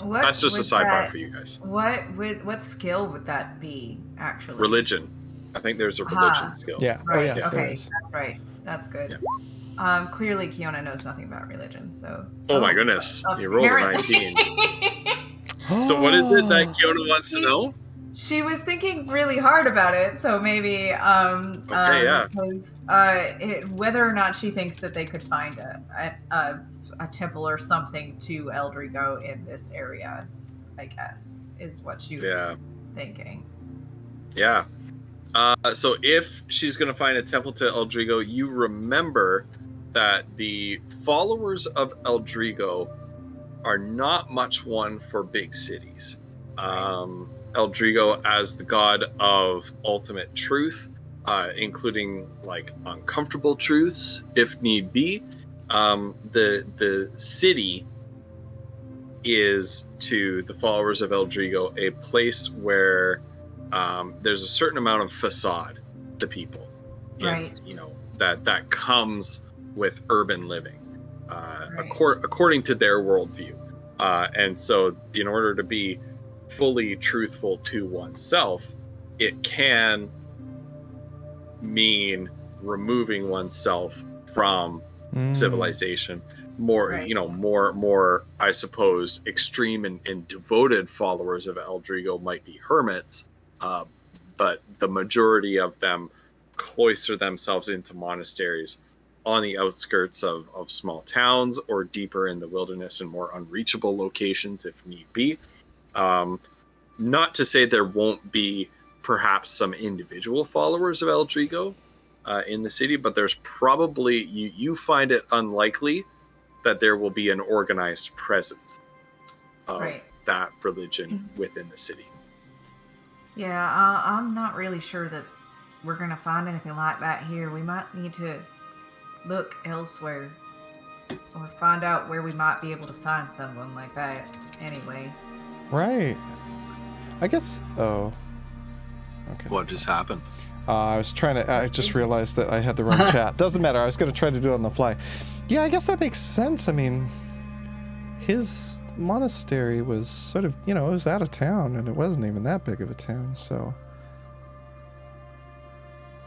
That's just a sidebar for you guys. What skill would that be, actually? Religion. I think there's a religion skill. Yeah. Right. Oh, yeah. Okay. That's right. That's good. Yeah. Clearly, Kiona knows nothing about religion, so. Oh my goodness! You rolled a 19. So what is it that Kiona wants to know? She was thinking really hard about it, so maybe because whether or not she thinks that they could find a temple or something to Eldrigo in this area, I guess, is what she was thinking. Yeah. So if she's going to find a temple to Eldrigo, you remember that the followers of Eldrigo are not much one for big cities. Eldrigo as the god of ultimate truth, including like uncomfortable truths if need be. The city is to the followers of Eldrigo a place where there's a certain amount of facade to people, and, you know, that comes with urban living, according to their worldview, and so in order to be fully truthful to oneself, it can mean removing oneself from civilization. More, you know, more, I suppose, extreme and devoted followers of Eldrigo might be hermits, but the majority of them cloister themselves into monasteries on the outskirts of small towns or deeper in the wilderness and more unreachable locations if need be. Not to say there won't be perhaps some individual followers of Eldrigo in the city, but there's probably, you find it unlikely that there will be an organized presence of that religion within the city. Yeah, I'm not really sure that we're going to find anything like that here. We might need to look elsewhere or find out where we might be able to find someone like that anyway. Right. I guess. Oh. Okay. What just happened? I was trying to. I just realized that I had the wrong chat. Doesn't matter. I was going to try to do it on the fly. Yeah, I guess that makes sense. I mean, his monastery was sort of, you know, it was out of town, and it wasn't even that big of a town. So,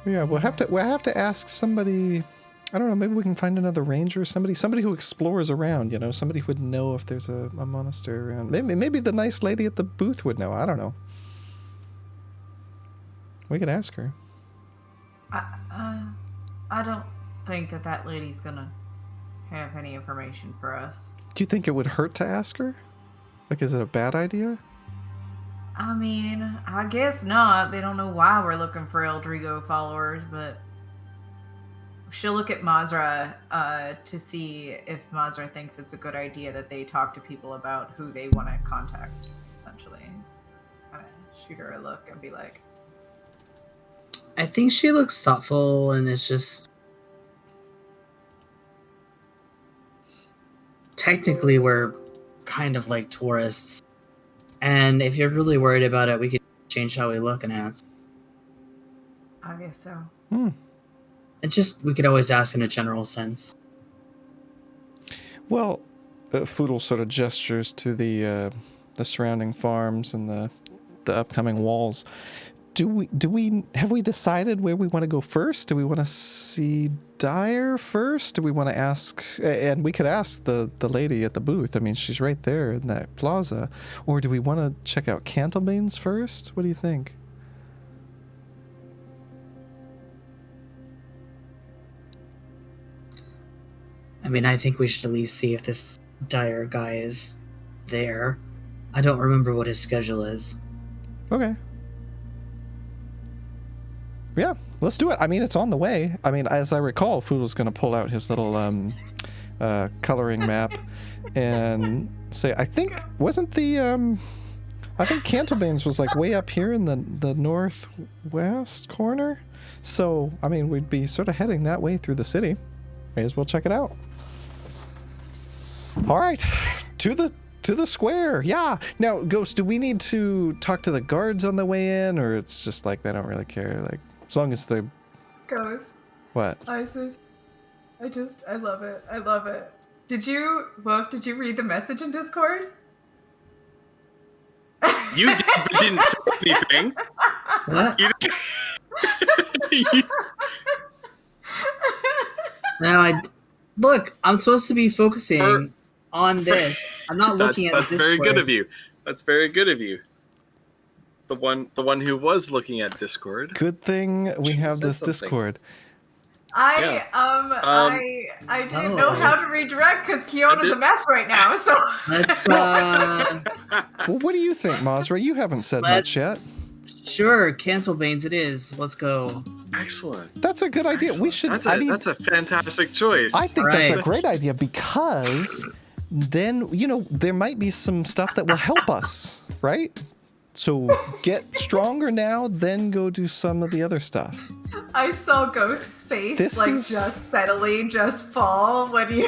yeah, we'll have to ask somebody. I don't know. Maybe we can find another ranger, somebody who explores around. You know, somebody who would know if there's a monastery around. Maybe the nice lady at the booth would know. I don't know. We could ask her. I don't think that lady's gonna have any information for us. Do you think it would hurt to ask her? Like, is it a bad idea? I mean, I guess not. They don't know why we're looking for Eldrigo followers, but she'll look at Mazra to see if Mazra thinks it's a good idea that they talk to people about who they want to contact, essentially. Kind of shoot her a look and be like, I think she looks thoughtful and is just technically we're kind of like tourists. And if you're really worried about it, we could change how we look and ask. I guess so. Hmm. And just we could always ask in a general sense. Well, Foodle sort of gestures to the surrounding farms and the upcoming walls. Have we decided where we want to go first? Do we want to see Dyer first? Do we want to ask, and we could ask the lady at the booth. I mean, she's right there in that plaza. Or do we want to check out Cantlebeans first? What do you think? I mean, I think we should at least see if this Dyer guy is there. I don't remember what his schedule is. Okay. Yeah, let's do it. I mean, it's on the way. I mean, as I recall, Foodle's going to pull out his little coloring map and say, I think, wasn't the, I think Cantlebeans was like way up here in the northwest corner. So, I mean, we'd be sort of heading that way through the city. May as well check it out. All right, to the square. Yeah. Now, Ghost, do we need to talk to the guards on the way in, or it's just like they don't really care? Like, as long as they... Ghost. What? Isis. I love it. I love it. Wolf, did you read the message in Discord? You did, but didn't say anything. What? You didn't- Now, look, I'm supposed to be focusing on this. I'm not looking at That's the very Discord. good of you. That's very good of you. The one who was looking at Discord. Good thing we have said this something. Discord. I didn't know how to redirect because Kiona's a mess right now. So Let's, Well, what do you think, Mazra? You haven't said much yet. sure, Cantlebeans it is. Let's go. Excellent. That's a good idea. We should... That's a fantastic choice. I think that's a Right. great idea because then, there might be some stuff that will help us, right? So get stronger now, then go do some of the other stuff. I saw Ghost's face This is- just steadily just fall when you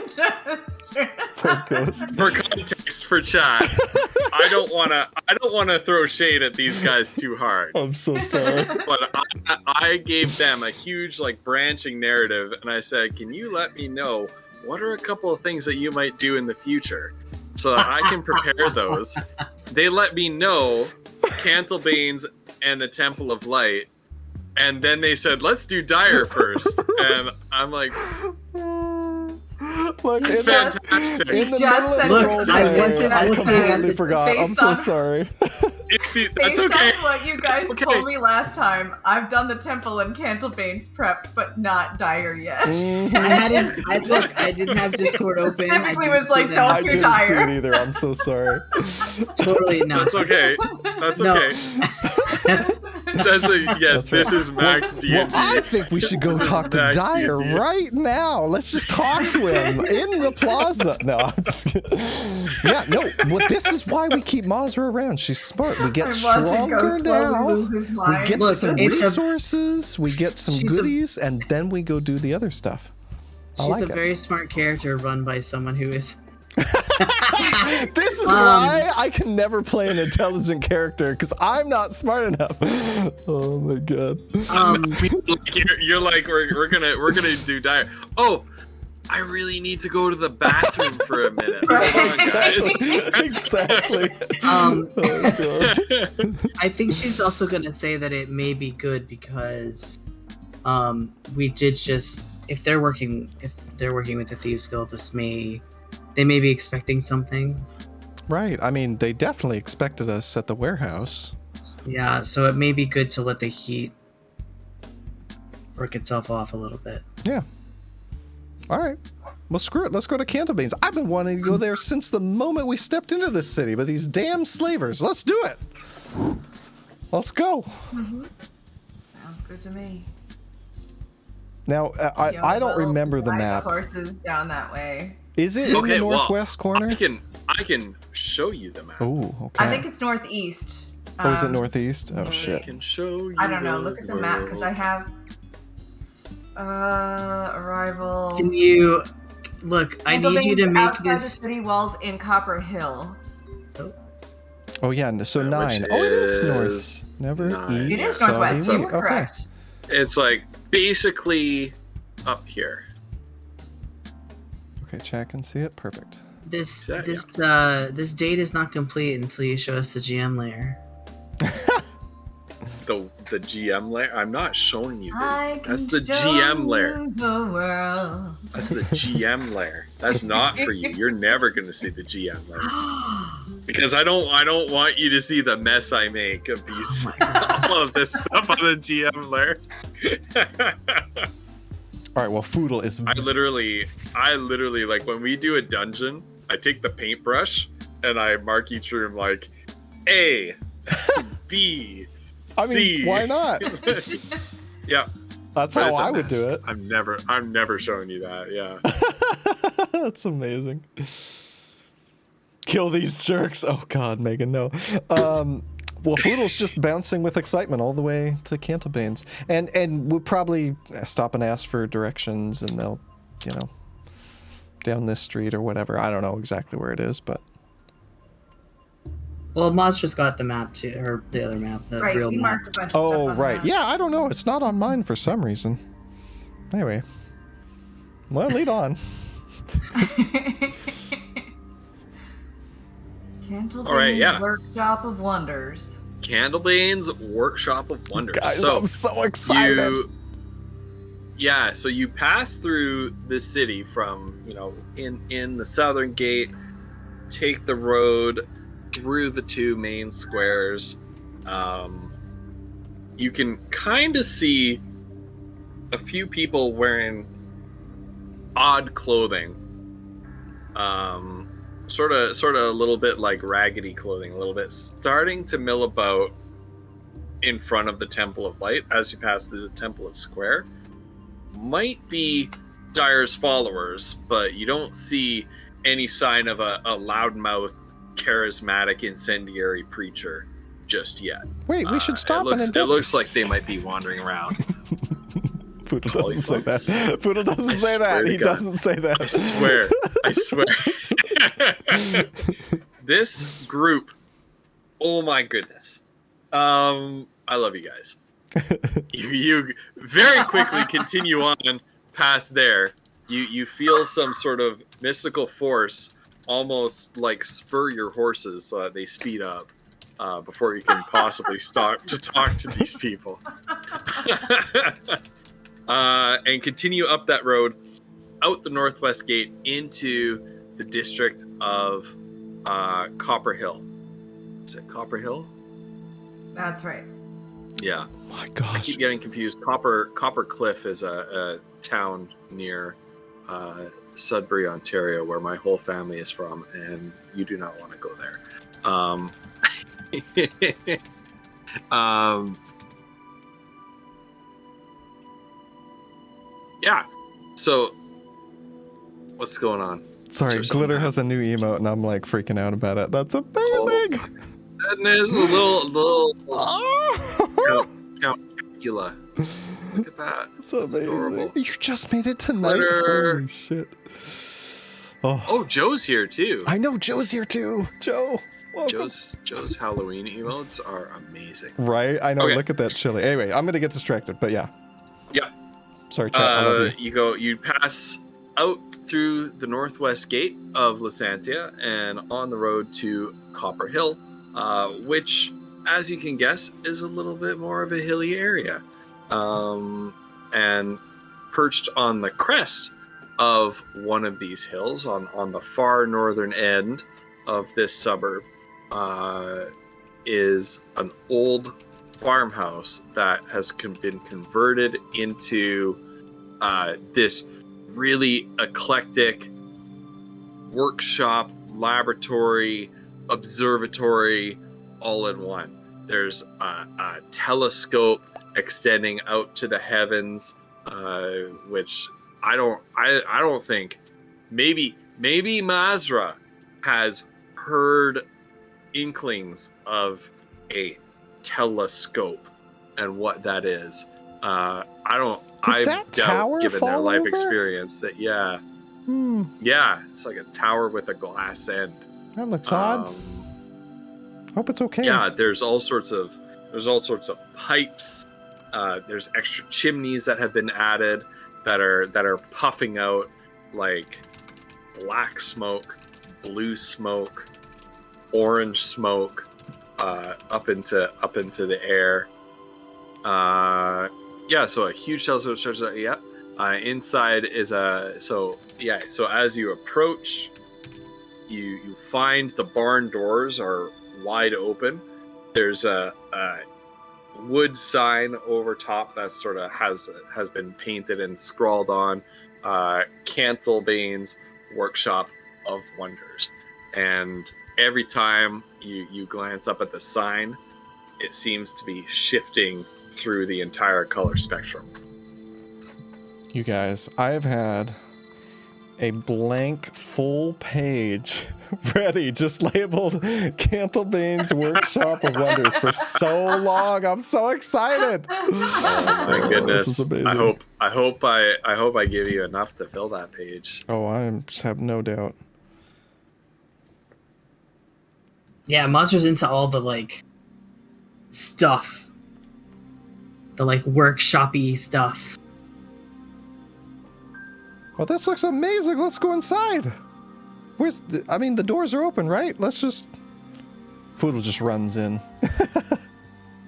just... Poor Ghost. For context, for chat, I don't wanna throw shade at these guys too hard. I'm so sorry. But I gave them a huge branching narrative, and I said, "Can you let me know what are a couple of things that you might do in the future, so that I can prepare those?" They let me know Cantlebeans and the Temple of Light, and then they said, "Let's do Dyer first." And I'm like, Look, "That's in the, fantastic." in the Just middle of said the Look, role I play, wasn't I looking completely at forgot. I'm based so on- sorry. That's Based okay. on what you guys It's okay. told me last time, I've done the Temple and Cantlebeans prepped, but not Dyer yet. Mhm. I didn't have Discord open. I Specifically didn't was see like, them. don't I do didn't Dyer. see it either. I'm so sorry. Totally not. That's okay. That's No. okay. Yes, That's this right. is Max D&D. Well, I think we should go talk to Max Dyer D&D. right now. Let's just talk to him in the plaza. No, I'm just kidding. Yeah, no. Well, this is why we keep Mazra around. She's smart. We get I'm watching stronger Ghost slowly now. lose his We mind. get Look, some it's a- resources. We get some She's a- goodies, and then we go do the other stuff. I She's like a it. very smart character run by someone who is. This is why I can never play an intelligent character because I'm not smart enough. Oh my god. You're like, we're gonna do Dyer. Oh, I really need to go to the bathroom for a minute. Right. Hold on, guys. Exactly. Um, Oh god. I think she's also gonna say that it may be good because, we did just if they're working with the Thieves Guild, they may be expecting something. Right. I mean, they definitely expected us at the warehouse. Yeah, so it may be good to let the heat work itself off a little bit. Yeah. All right. Well, screw it. Let's go to Cantlebeans. I've been wanting to go there since the moment we stepped into this city, but these damn slavers. Let's do it. Let's go. Sounds good to me. Now, I don't remember the Ride map. horses down that way. Is it in the northwest corner? I can show you the map. Oh, okay. I think it's northeast. Oh, is it northeast? Oh I shit. can show you I don't know. the Look at the map because I world. have arrival. Can you look? I need you to Pennsylvania's make outside the this. city walls in Copper Hill. Oh yeah, so Which 9. Oh, it is north. is Never 9, eat It is yeah. northwest. soggy You wheat. were Okay. correct. It's like basically up here. Okay, chat can see it. Perfect. This Yeah, this date is not complete until you show us the GM layer. The GM layer. I'm not showing you. I That's can the show GM layer. you the world. That's the GM layer. That's not for you. You're never gonna see the GM layer because I don't want you to see the mess I make of these all of this stuff on the GM layer. All right. Well, Foodle is. I literally like when we do a dungeon, I take the paintbrush and I mark each room like A, B, I mean, C. why not? Yeah, That's but how it's a I would do mess. it. I'm never showing you that. Yeah. That's amazing. Kill these jerks. Oh God, Megan, no. Well, Foodle's just bouncing with excitement all the way to Cantabane's, and we'll probably stop and ask for directions, and they'll, down this street or whatever. I don't know exactly where it is, but Well, Moz just got the map too, or the other map, the Right, real you map. marked a bunch of stuff oh on the right, map. yeah. I don't know. It's not on mine for some reason. Anyway, well, lead on. Candlebane's All right, yeah. Workshop of Wonders. Candlebane's Workshop of Wonders. Guys, so I'm so excited. so you pass through the city from in the southern gate, take the road through the two main squares. You can kind of see a few people wearing odd clothing, sort of a little bit like raggedy clothing, a little bit starting to mill about in front of the Temple of Light as you pass through the Temple of Square. Might be Dyer's followers, but you don't see any sign of a loudmouth, charismatic, incendiary preacher just yet. Wait, we should stop and it looks like they might be wandering around. Poodle Holy doesn't say fucks. that. Poodle doesn't I say swear that. to He God. doesn't say that. I swear. This group, oh my goodness. I love you guys. You very quickly continue on past there. You feel some sort of mystical force almost like spur your horses so that they speed up before you can possibly stop to talk to these people. And continue up that road, out the northwest gate into the district of Copper Hill. Is it Copper Hill? That's right. Yeah. My I gosh. keep getting confused. Copper Cliff is a town near Sudbury, Ontario, where my whole family is from, and you do not want to go there. Yeah. So, what's going on? Sorry, Is there something Glitter has a new emote, and I'm like freaking out about it. That's amazing. And there's a little Oh, Count Cula. Look at that. that's amazing. adorable. You just made it tonight. Glitter. Holy shit. Oh, Oh, Joe's here too. I know Joe's here too. Joe, welcome. Joe's Halloween emotes are amazing. Right? I know. Okay. Look at that chili. Anyway, I'm gonna get distracted, but yeah. Yeah. Sorry, chat. I love you. You pass out through the northwest gate of Lysantia and on the road to Copper Hill, which, as you can guess, is a little bit more of a hilly area. And perched on the crest of one of these hills, on the far northern end of this suburb, is an old farmhouse that has been converted into this really eclectic workshop, laboratory, observatory, all in one. There's a telescope extending out to the heavens, which I don't think, maybe Mazra has heard inklings of a telescope and what that is. I've that tower given their fall life over? experience that yeah, it's like a tower with a glass end. That looks odd. Hope it's okay. Yeah, there's all sorts of pipes. There's extra chimneys that have been added that are puffing out like black smoke, blue smoke, orange smoke up into the air. So a huge telescope structure. Yeah. Inside is so as you approach, you find the barn doors are wide open. There's a wood sign over top that sort of has been painted and scrawled on, Cantlebane's Workshop of Wonders. And every time you glance up at the sign, it seems to be shifting through the entire color spectrum. You guys, I've had a blank full page ready, just labeled Cantlebane's Workshop of Wonders for so long. I'm so excited. Oh my goodness. This is amazing. I hope I give you enough to fill that page. Oh, I have no doubt. Yeah, Monster's into all the like stuff. The like workshopy stuff. Well, this looks amazing. Let's go inside. The doors are open, right? Let's just... Foodle just runs in.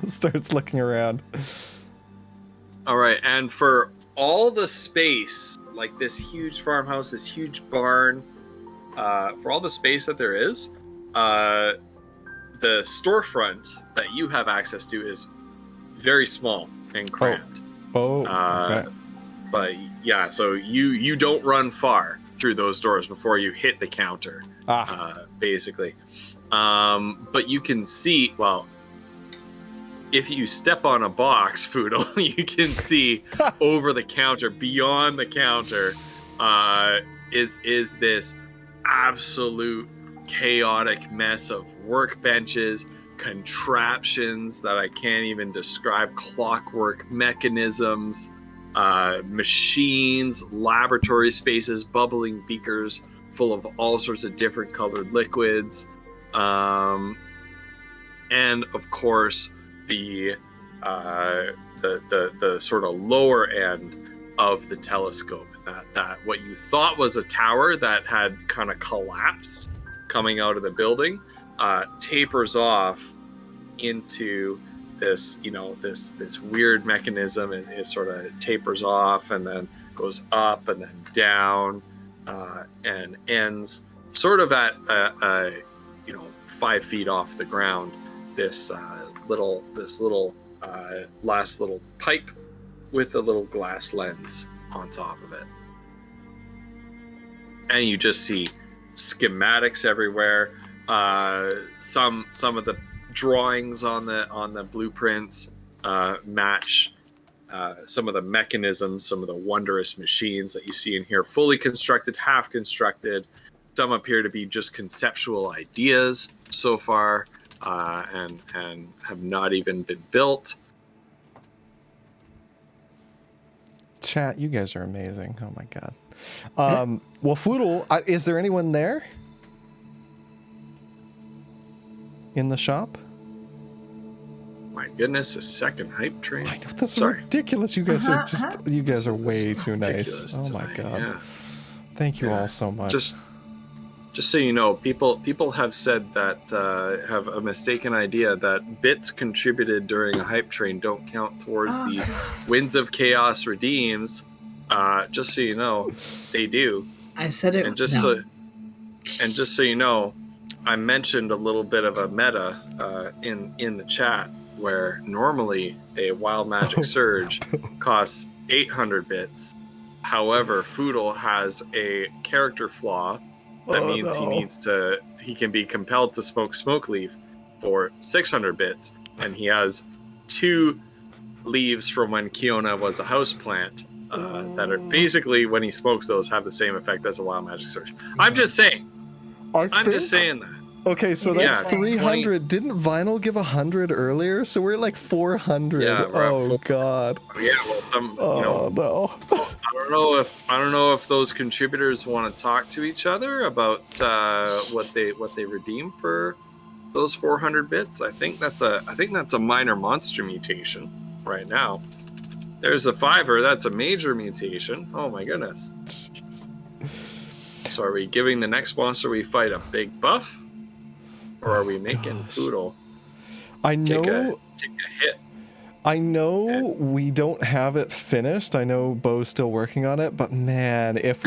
Starts looking around. All right, and for all the space, like this huge farmhouse, this huge barn, for all the space that there is, the storefront that you have access to is very small and cramped. Okay. But yeah, so you don't run far through those doors before you hit the counter, basically. But you can see, well, if you step on a box, Foodle, you can see over the counter, beyond the counter, is this absolute chaotic mess of workbenches, contraptions that I can't even describe, clockwork mechanisms, machines, laboratory spaces, bubbling beakers full of all sorts of different colored liquids, and of course the sort of lower end of the telescope, that what you thought was a tower that had kind of collapsed coming out of the building, tapers off into this, this weird mechanism, and it sort of tapers off and then goes up and then down, and ends sort of at 5 feet off the ground. This little last little pipe with a little glass lens on top of it, and you just see schematics everywhere. Some of the drawings on the blueprints match some of the mechanisms, some of the wondrous machines that you see in here, fully constructed, half constructed. Some appear to be just conceptual ideas so far, and have not even been built. Chat, you guys are amazing. Oh my god. Well, Foodle, is there anyone there in the shop? My goodness, a second hype train. I know, that's Sorry. ridiculous. You guys are you guys are way too nice. Oh my god. Yeah. Thank you all so much. Just so you know, people have said that have a mistaken idea that bits contributed during a hype train don't count towards the Winds of Chaos redeems. Just so you know, they do. I said it. And just so you know, I mentioned a little bit of a meta in the chat, where normally a Wild Magic Surge costs 800 bits. However, Foodle has a character flaw that means he can be compelled to smoke Smoke Leaf for 600 bits, and he has 2 leaves from when Kiona was a houseplant that are basically, when he smokes those, have the same effect as a Wild Magic Surge. I'm just saying. I'm just saying that. Okay, so It that's is 300. Didn't Vinyl give 100 earlier? So we're like 400. Yeah, we're at Oh 400. God. Yeah, well, some Oh no. I don't know if those contributors want to talk to each other about what they redeem for those 400 bits. I think that's a minor monster mutation right now. There's a 5er, that's a major mutation. Oh my goodness. Jeez. So are we giving the next monster we fight a big buff? Or are we making gosh. Poodle I take know. a hit? I know we don't have it finished. I know Bo's still working on it, but man, if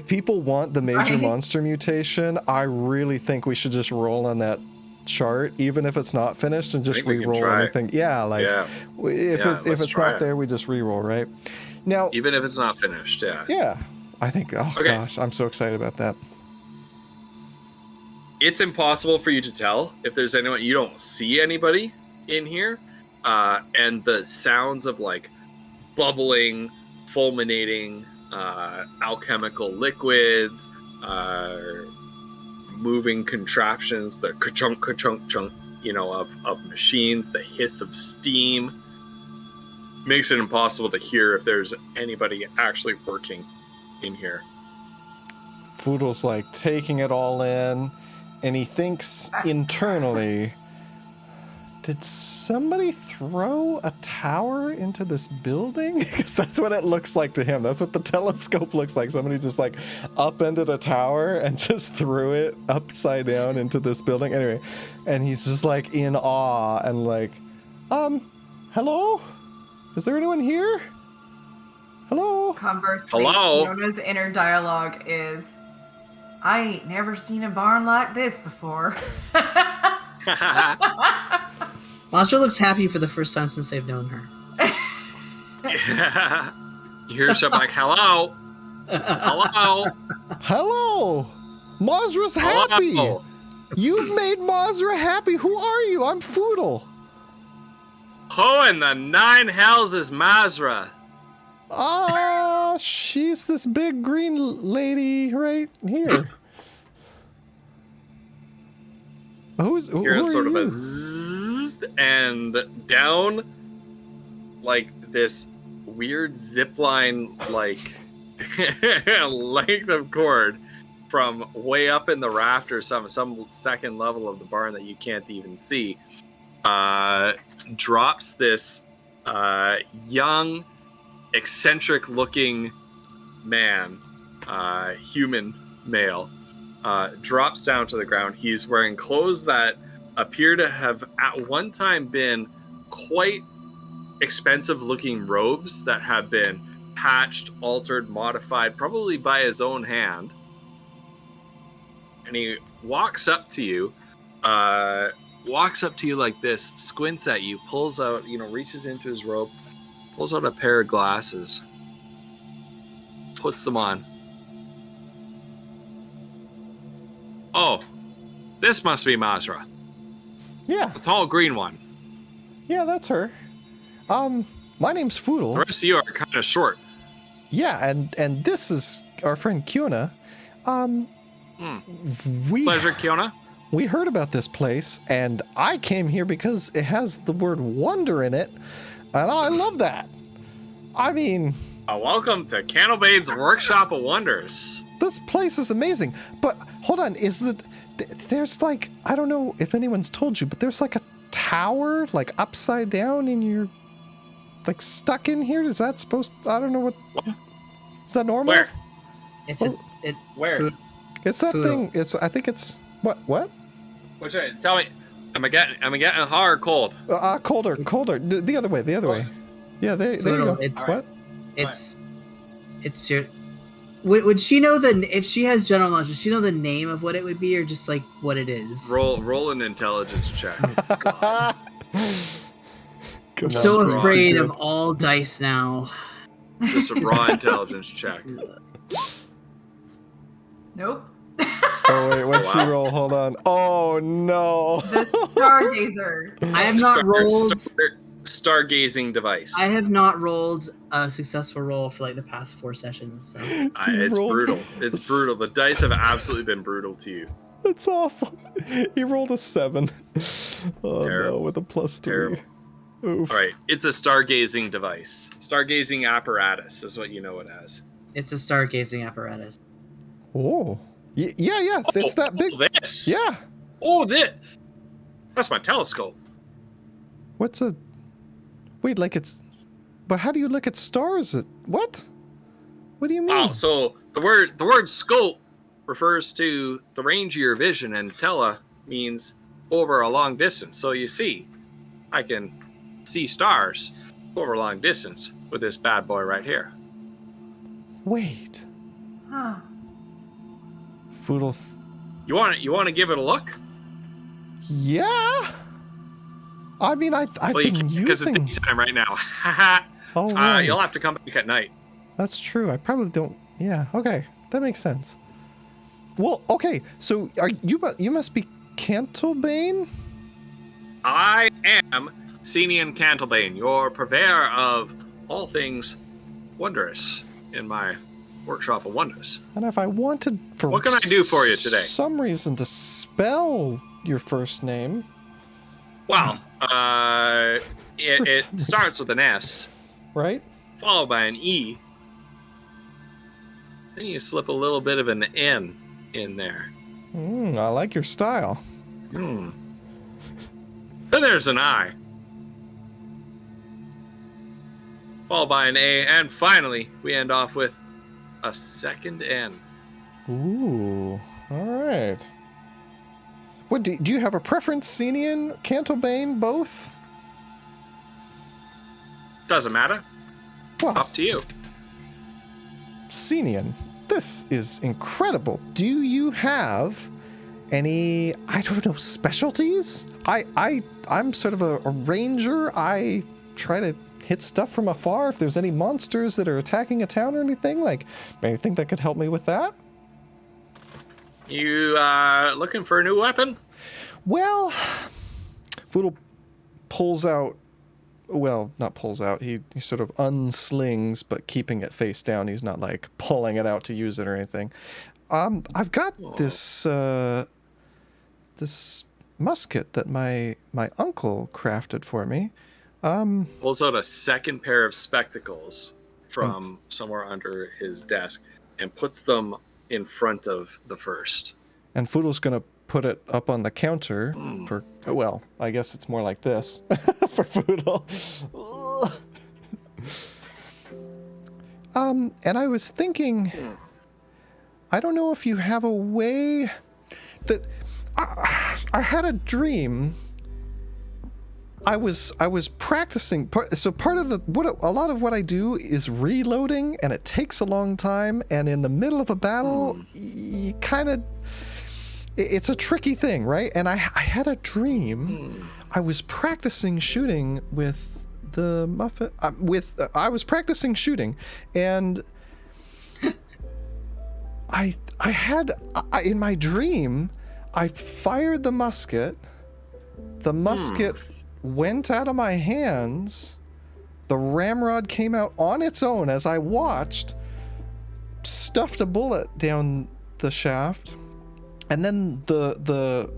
people want the major Right. monster mutation, I really think we should just roll on that chart, even if it's not finished, and just think we can re-roll try it. anything. Yeah, like Yeah. if Yeah, if let's it's try not it. there, we just re-roll, right? Now, Even if it's not finished, yeah. yeah, I think. Oh Okay. gosh, I'm so excited about that. It's impossible for you to tell if there's anyone. You don't see anybody in here, and the sounds of like bubbling, fulminating, alchemical liquids, moving contraptions, the ka-chunk, ka-chunk, chunk, of machines, the hiss of steam makes it impossible to hear if there's anybody actually working in here. Foodle's like taking it all in, and he thinks internally, did somebody throw a tower into this building? Because that's what it looks like to him. That's what the telescope looks like. Somebody just like upended a tower and just threw it upside down into this building. Anyway, and he's just like in awe and like, hello? Is there anyone here? Hello? Conversely, Hello? Fiona's inner dialogue is, I ain't never seen a barn like this before. Monster looks happy for the first time since they've known her. You hear something like, hello? Hello? Hello! Mazra's happy! Hello? You've made Mazra happy! Who are you? I'm Foodle! Who in the nine hells is Mazra? She's this big green lady right here. Who Hearing are sort of you? a zzz, and down like this weird zip line like length of cord from way up in the rafters, some second level of the barn that you can't even see, drops this young, eccentric looking man, human male, drops down to the ground. He's wearing clothes that appear to have at one time been quite expensive looking robes that have been patched, altered, modified, probably by his own hand. And he walks up to you like this, squints at you, pulls out, reaches into his robe, pulls out a pair of glasses, puts them on. Oh, this must be Mazra, Yeah, the tall green one. yeah, that's her. My name's The Foodle. rest of you are kind of short. Yeah, and this is our friend Kiona. We Pleasure, Kiona. we heard about this place, and I came here because it has the word wonder in it, and I love that. I mean, Welcome to Cannibale's Workshop of Wonders. this place is amazing. But hold on, is that there's like, I don't know if anyone's told you, but there's like a tower like upside down and you're like stuck in here? Is that supposed, I don't know what. Is that normal? Where? It's Oh. Where? It's that Foodle. thing. It's, I think it's what? Which way? Tell me. Am I getting hot or cold? Colder. The other way. Yeah, there you Foodle, go. it's- What? it's your. Would she know if she has general knowledge? Does she know the name of what it would be, or just like what it is? Roll an intelligence check. Come I'm on, so please be afraid good. of all dice now. Just a raw intelligence check. Nope. Oh wait, what'd she Wow. roll? Hold on. Oh no. The Stargazer. I have not rolled. Stargazing device. I have not rolled a successful roll for like the past 4 sessions. So. It's rolled- brutal. It's brutal. The dice have absolutely been brutal to you. That's awful. He rolled a 7. Oh Terrible. no, with a +3. Terrible. Oof. All right, it's a stargazing device. Stargazing apparatus is what you know it as. It's a stargazing apparatus. Oh. Yeah. It's that big. This. Yeah. Oh, this. That's my telescope. What's a... Wait, like it's... But how do you look at stars? What? What do you mean? Oh, so the word scope refers to the range of your vision, and tele means over a long distance. So you see, I can see stars over a long distance with this bad boy right here. Wait. Huh. Foodle... You want to give it a look? Yeah. I mean, I've been because it's using... daytime right now. Oh, right. You'll have to come back at night. That's true. I probably don't... Yeah, okay. That makes sense. Well, okay. So you must be Cantlebane? I am Senian Cantlebane, your purveyor of all things wondrous in my workshop of wonders. And if I wanted for What can I do for you today? some reason to spell your first name... Well, it starts with an S, Right? followed by an E. Then you slip a little bit of an N in there. I like your style. Then there's an I, followed by an A, and finally we end off with a second N. Ooh. All right. What do you have a preference, Senian, Cantlebane, both? Doesn't matter. Well, Up to you. Senian, this is incredible. Do you have any, I don't know, specialties? I'm sort of a ranger. I try to hit stuff from afar. If there's any monsters that are attacking a town or anything, like anything that could help me with that? You looking for a new weapon? Well, Foodle pulls out, well, not pulls out, he sort of unslings, but keeping it face down. He's not like pulling it out to use it or anything. I've got this this musket that my uncle crafted for me. Pulls out a second pair of spectacles from somewhere under his desk and puts them in front of the first. And Foodle's gonna put it up on the counter for, well, I guess it's more like this for Foodle. And I was thinking, I don't know if you have a way that I had a dream. I was practicing. So part of a lot of what I do is reloading, and it takes a long time. And in the middle of a battle, you kind of, it's a tricky thing, right? And I had a dream. I was practicing shooting with the muffin. I was practicing shooting, and I had in my dream, I fired the musket. The musket went out of my hands. The ramrod came out on its own as I watched, stuffed a bullet down the shaft, and then the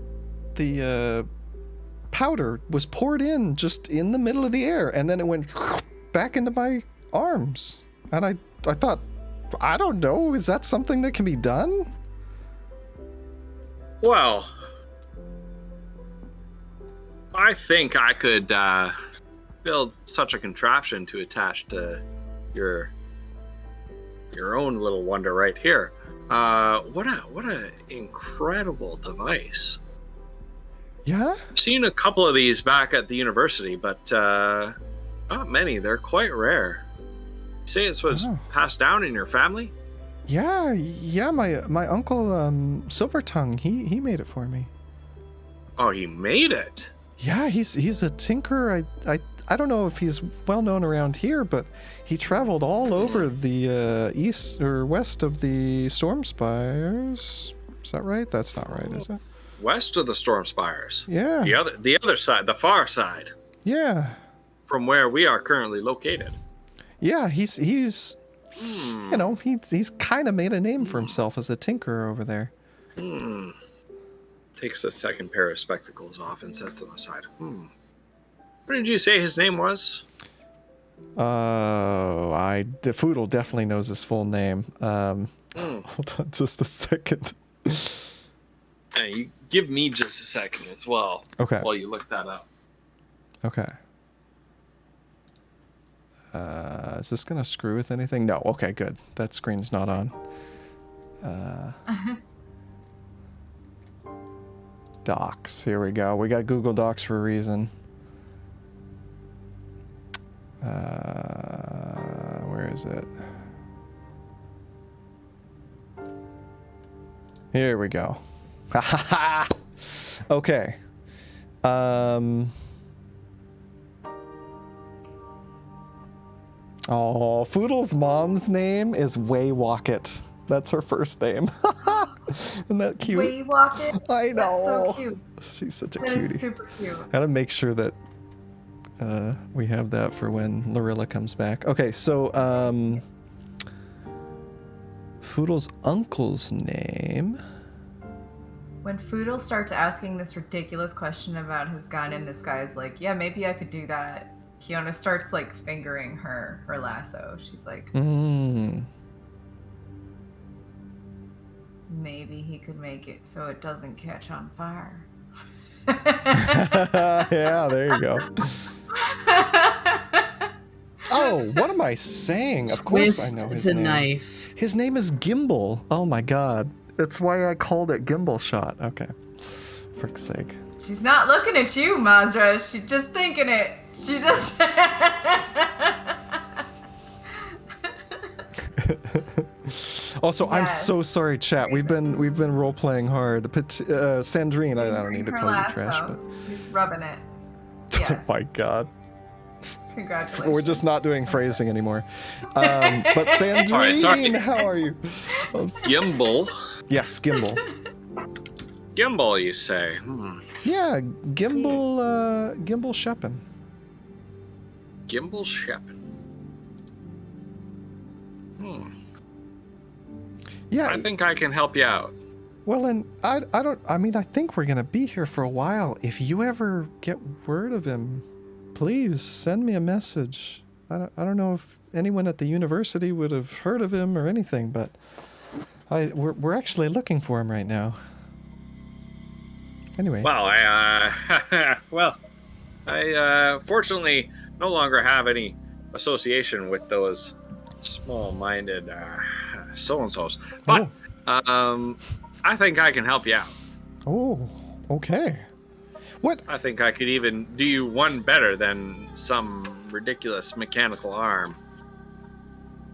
powder was poured in just in the middle of the air, and then it went back into my arms. And I thought, I don't know, is that something that can be done? Well, I think I could build such a contraption to attach to your own little wonder right here. What a incredible device. Yeah? I've seen a couple of these back at the university, but not many. They're quite rare. You say it was passed down in your family? Yeah, my uncle Silvertongue, he made it for me. Oh, he made it. Yeah, he's a tinker. I don't know if he's well known around here, but he traveled all over the east or west of the Storm Spires. Is that right? That's not right, is it? West of the Storm Spires. Yeah. The other side, the far side. Yeah. From where we are currently located. Yeah, he's you know, he's kind of made a name for himself as a tinker over there. takes the second pair of spectacles off and sets them aside. What did you say his name was? The Foodle definitely knows his full name. Hold on just a second. You give me just a second as well. Okay. While you look that up. Okay. Is this gonna screw with anything? No. Okay, good. That screen's not on. Docs. Here we go. We got Google Docs for a reason. Where is it? Here we go. Ha ha ha! Okay. Oh, Foodle's mom's name is Waywocket. That's her first name. Isn't that cute? Waywocket? I know. That's so cute. She's such a That cutie. is super cute. Gotta make sure that we have that for when Lorilla comes back. Okay, so Foodle's uncle's name. When Foodle starts asking this ridiculous question about his gun, and this guy's like, "Yeah, maybe I could do that," Kiona starts like fingering her lasso. She's like, maybe he could make it so it doesn't catch on fire. Yeah, there you go. Oh, what am I saying? Of course I know his the name. knife. His name is Gimbal. Oh my god. That's why I called it Gimbal Shot. Okay. Frick's sake. She's not looking at you, Mazra. She's just thinking it. She just. Also, I'm Yes. so sorry, chat. We've been role playing hard. Sandrine, I don't need to Her call you lasso. trash, but She's rubbing it. oh Yes. my god. Congratulations. We're just not doing phrasing anymore. But Sandrine, Alright, sorry. how are you? Gimbal. Yes, Gimbal. Gimbal, you say? Yeah, Gimbal Shepin. Gimbal Shepin. Yeah. I think I can help you out. Well, and I think we're gonna be here for a while. If you ever get word of him, please send me a message. I don't know if anyone at the university would have heard of him or anything, but we're actually looking for him right now. Anyway. Well, I fortunately no longer have any association with those small-minded so-and-sos. But I think I can help you out. Oh, okay. What? I think I could even do you one better than some ridiculous mechanical arm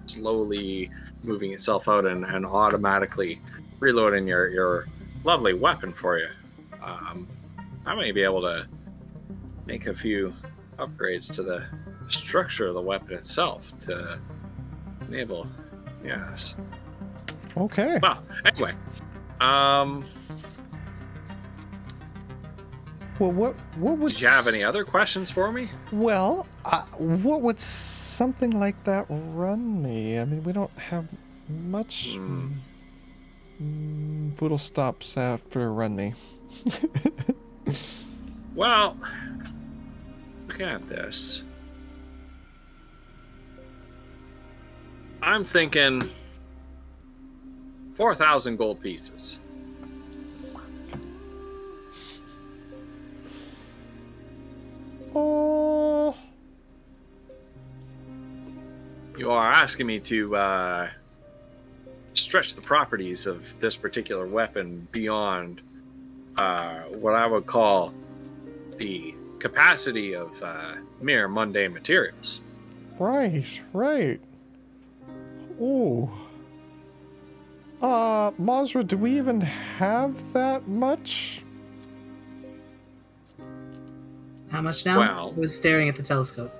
slowly moving itself out and automatically reloading your lovely weapon for you. I may be able to make a few upgrades to the structure of the weapon itself to enable. Yes. Okay. Well, anyway. Well, what would? Did you have any other questions for me? Well, what would something like that run me? I mean, we don't have much. Foodle stops after run me. Well, look at this. I'm thinking 4,000 gold pieces. Oh. You are asking me to stretch the properties of this particular weapon beyond what I would call the capacity of mere mundane materials. Right. Ooh. Mazra, do we even have that much? How much now? Well- I was staring at the telescope.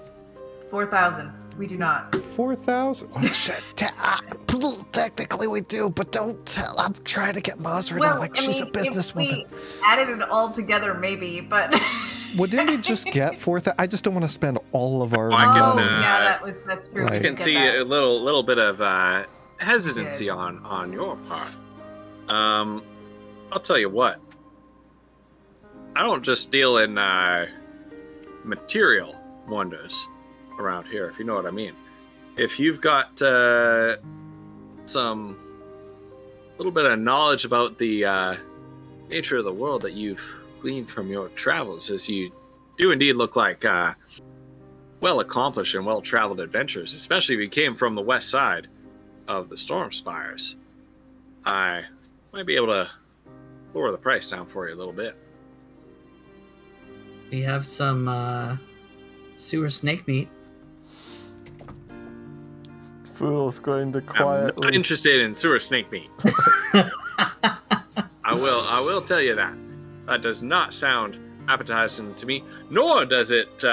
4,000. We do not. 4,000? Oh, shit. Technically we do, but don't tell. I'm trying to get Mazra to, like, she's a businesswoman. If we added it all together, maybe, but. Well, didn't we just get 4,000? I just don't want to spend all of our I can, Oh, money. yeah, that's true. Right. We You did can get see that. a little bit of hesitancy did. on your part. I'll tell you what. I don't just deal in material wonders around here, if you know what I mean. If you've got some little bit of knowledge about the nature of the world that you've gleaned from your travels, as you do indeed look like well accomplished and well traveled adventurers, especially if you came from the west side of the Storm Spires, I might be able to lower the price down for you a little bit. We have some sewer snake meat. Foodle's going to I'm not quietly. interested in sewer snake meat. I will tell you that. That does not sound appetizing to me, nor does it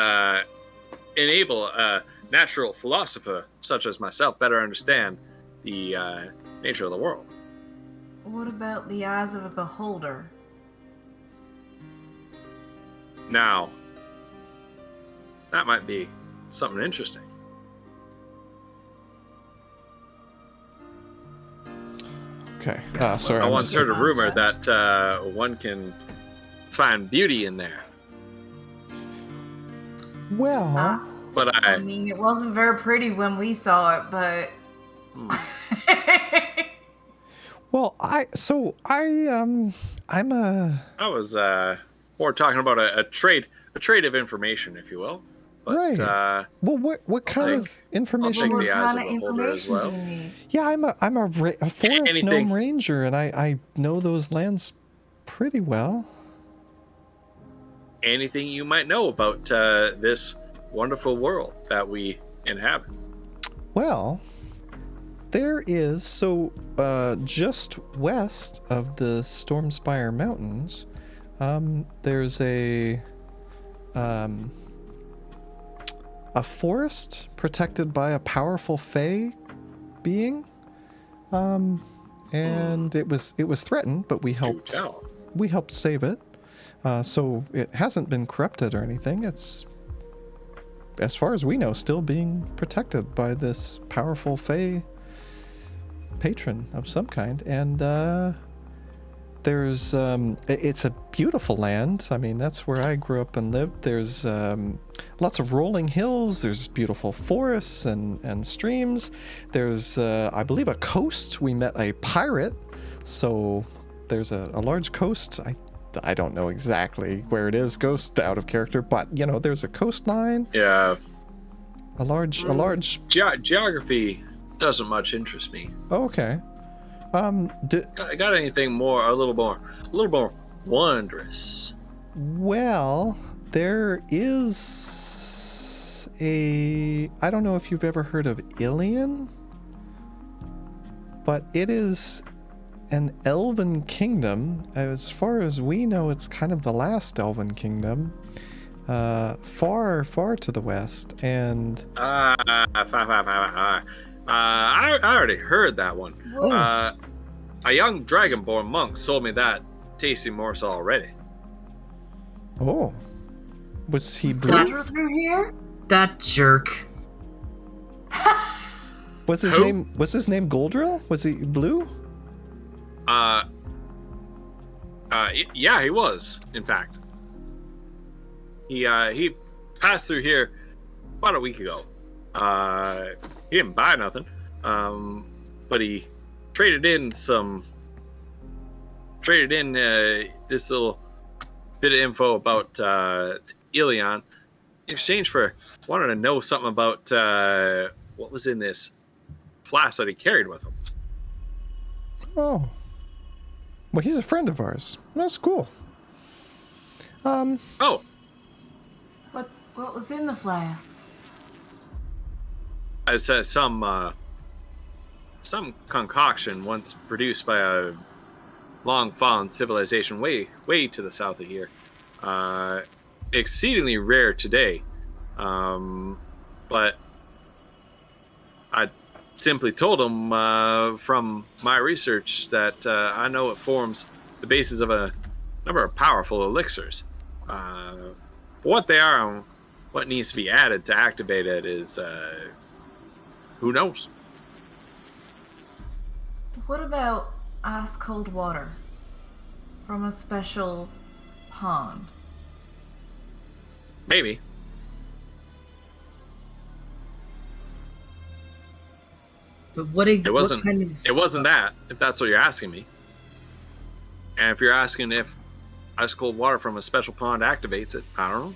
enable a natural philosopher such as myself better understand the nature of the world. What about the eyes of a beholder? Now, that might be something interesting. Okay. Sorry. I I'm once just- heard a rumor that one can find beauty in there, Well, but I mean, it wasn't very pretty when we saw it, but. I'm a I was more talking about a trade of information, if you will. But, right. Well, what kind take- of information? take What the eyes kind of of a beholder as information well. do you need? Yeah, I'm a forest Anything. gnome ranger, and I know those lands pretty well. Anything you might know about this wonderful world that we inhabit. Well, there is just west of the Stormspire Mountains. There's a forest protected by a powerful Fae being, and it was threatened, but we Do helped tell. save it. So it hasn't been corrupted or anything. It's, as far as we know, still being protected by this powerful Fae patron of some kind. And there's it's a beautiful land. I mean, that's where I grew up and lived. There's lots of rolling hills. There's beautiful forests and streams. There's I believe a coast. We met a pirate, so there's a large coast. I don't know exactly where it is, Ghost, out of character, but there's a coastline. Yeah. A large Geography doesn't much interest me. Oh, okay. Got anything more, a little more wondrous? Well, there is I don't know if you've ever heard of Ilion, but it is an elven kingdom. As far as we know, it's kind of the last elven kingdom, far to the west. And I already heard that one. Oh. A young dragonborn monk sold me that tasty morsel already. oh, was he blue? Flutter through here? That jerk. Was his Who? name Goldrill? Was he blue? Yeah, he was. In fact, he passed through here about a week ago. He didn't buy nothing, but he traded in this little bit of info about Ilion in exchange for wanting to know something about what was in this flask that he carried with him. Oh. Well, he's a friend of ours. That's cool. Oh, What was in the flask? it says some concoction once produced by a long fallen civilization way to the south of here. Exceedingly rare today, but I simply told him from my research that I know it forms the basis of a number of powerful elixirs. What they are and what needs to be added to activate it is who knows. What about ice cold water from a special pond. Maybe. But It what wasn't. kind of... It wasn't that. If that's what you're asking me. And if you're asking if ice cold water from a special pond activates it, I don't know.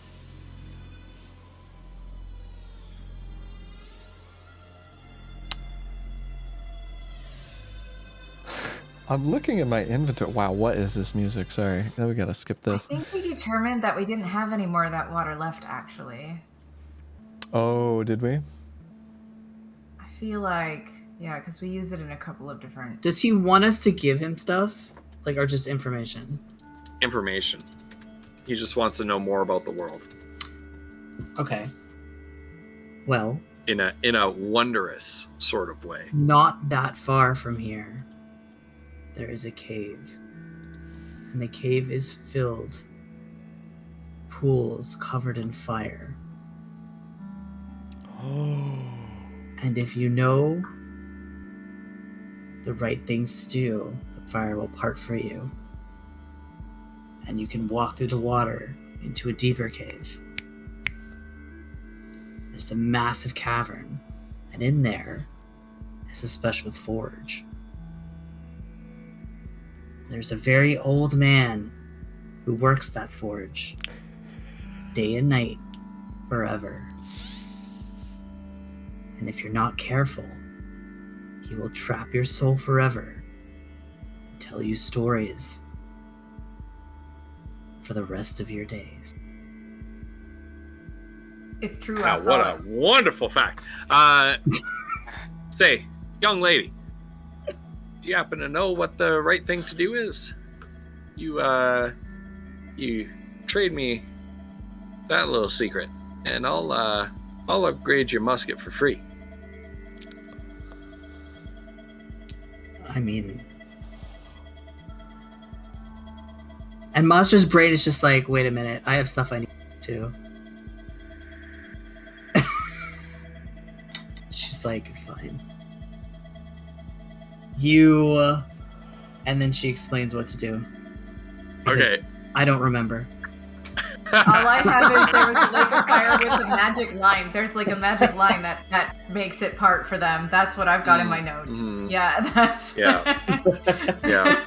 I'm looking at my inventory. Wow, what is this music? Sorry. Now we gotta skip this. I think we determined that we didn't have any more of that water left, actually. Oh, did we? I feel like, yeah, because we use it in a couple of different... Does he want us to give him stuff? Like, or just information? Information. He just wants to know more about the world Okay. Well, in a wondrous sort of way. not that far from here, there is a cave. And the cave is filled. Pools covered in fire. Oh. And if you know the right things to do, the fire will part for you. And you can walk through the water into a deeper cave. It's a massive cavern, and in there is a special forge. There's a very old man who works that forge day and night forever. And if you're not careful, he will trap your soul forever and tell you stories for the rest of your days. It's true. Wow, I saw what it. a wonderful fact. Say, young lady, do you happen to know what the right thing to do is? You trade me that little secret, and I'll upgrade your musket for free. I mean... And Monster's brain is just like, wait a minute, I have stuff I need too. She's like, fine. You... and then she explains what to do. Because Okay. I don't remember. All I have is there was like a fire with a magic line. There's like a magic line that makes it part for them. That's what I've got in my notes. Mhm. Yeah, that's... Yeah. Yeah.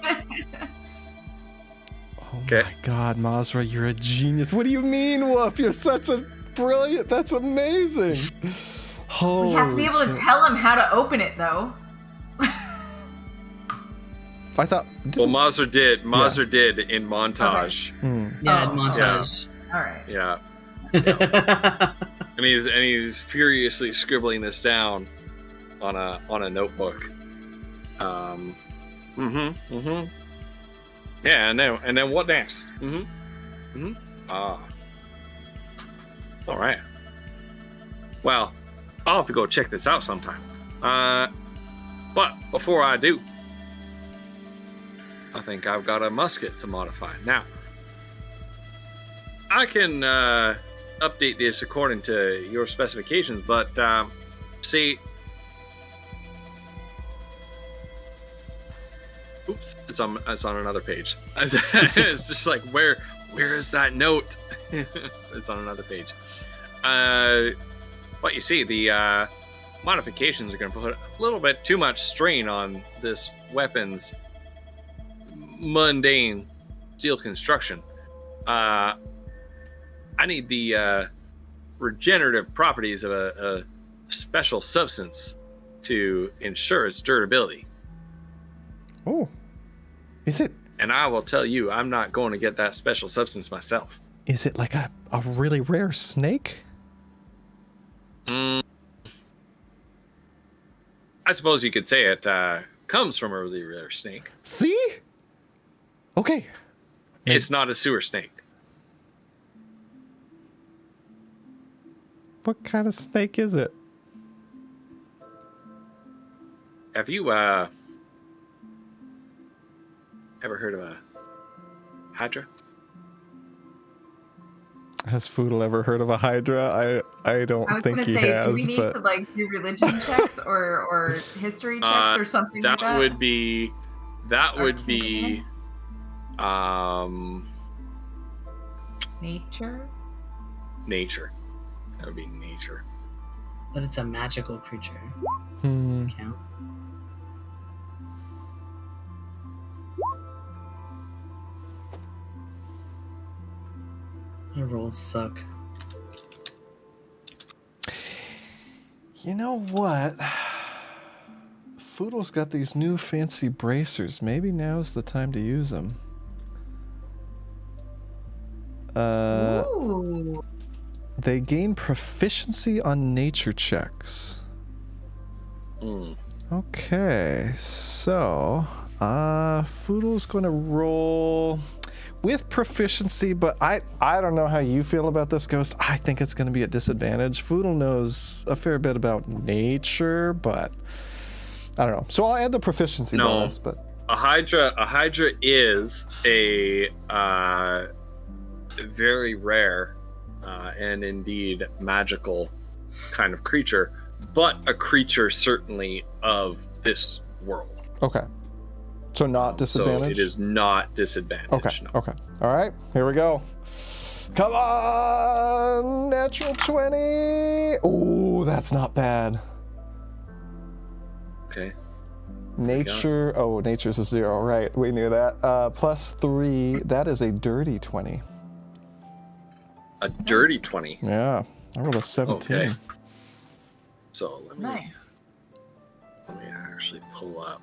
Oh Okay. my god, Mazra, you're a genius. What do you mean, Woof? You're such a brilliant... That's amazing. Holy We have to be able to shit. tell him how to open it, though. I thought... Well, Mazur did in montage. Hmm. Yeah, Oh, montage. All right. Yeah. And he's furiously scribbling this down on a notebook. Yeah, and then what next? Ah. All right. Well, I'll have to go check this out sometime. But before I do, I think I've got a musket to modify. Now, I can update this according to your specifications, but see, oops, it's on another page. It's just like where is that note? It's on another page. But you see, the modifications are going to put a little bit too much strain on this weapon's mundane steel construction. I need the regenerative properties of a special substance to ensure its durability. Oh. Is it And I will tell you, I'm not going to get that special substance myself. like a really rare snake? I suppose you could say it comes from a really rare snake. See? Okay. It's not a sewer snake. What kind of snake is it? Have you ever heard of a hydra? Has Foodle ever heard of a hydra? I don't I was think gonna he say, has, do we need but to like do religion checks or history checks or something that like that? would be Nature? Nature. That would be nature. But it's a magical creature. Hmm. Count. Your rolls suck. You know what? Foodle's got these new fancy bracers. Maybe now's the time to use them. Ooh. They gain proficiency on nature checks. Okay, so Foodle's going to roll with proficiency, but I don't know how you feel about this, Ghost. I think it's going to be a disadvantage. Foodle knows a fair bit about nature, but I don't know. So I'll add the proficiency bonus. But a hydra is a very rare and indeed magical kind of creature, but a creature certainly of this world. okay. So not disadvantage? So it is not disadvantage. Okay. No. Okay. All right. Here we go. Come on, natural 20. Oh, that's not bad. Okay. Nature. Oh, nature's a 0. Right. We knew that. +3. That is a dirty 20. A dirty 20. Yeah. I rolled a 17. Okay. So let me Nice. actually pull up.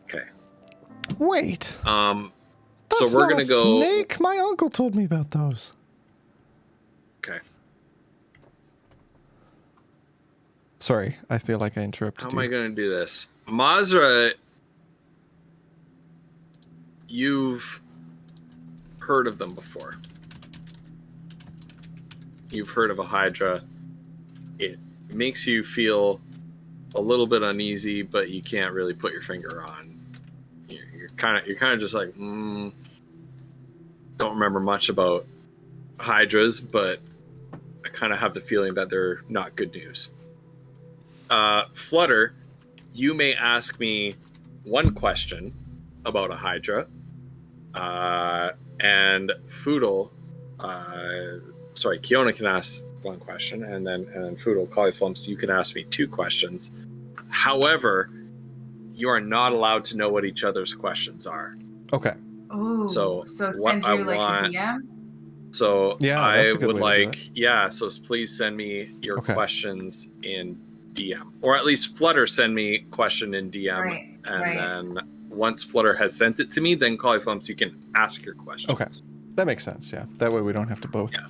Okay. Wait. So That's we're not gonna a go. snake. My uncle told me about those. Okay. Sorry. I feel like I interrupted How you. am I gonna do this? Mazra, you've heard of them before. You've heard of a hydra. It makes you feel a little bit uneasy, but you can't really put your finger on. You're kind of just like, don't remember much about hydras, but I kind of have the feeling that they're not good news. Flutter, you may ask me one question about a hydra, and Foodle, Kiona can ask one question, and then Foodle, Cauliflumps, you can ask me 2 questions. However, you are not allowed to know what each other's questions are. Okay. Ooh. So send what I you like want- a DM? So Yeah, that's I a good would way to do like, yeah, so please send me your Okay. questions in DM. Or at least Flutter send me question in DM. Right, And right. then once Flutter has sent it to me, then Cauliflumps, you can ask your questions. Okay. That makes sense. Yeah. That way we don't have to both. Yeah.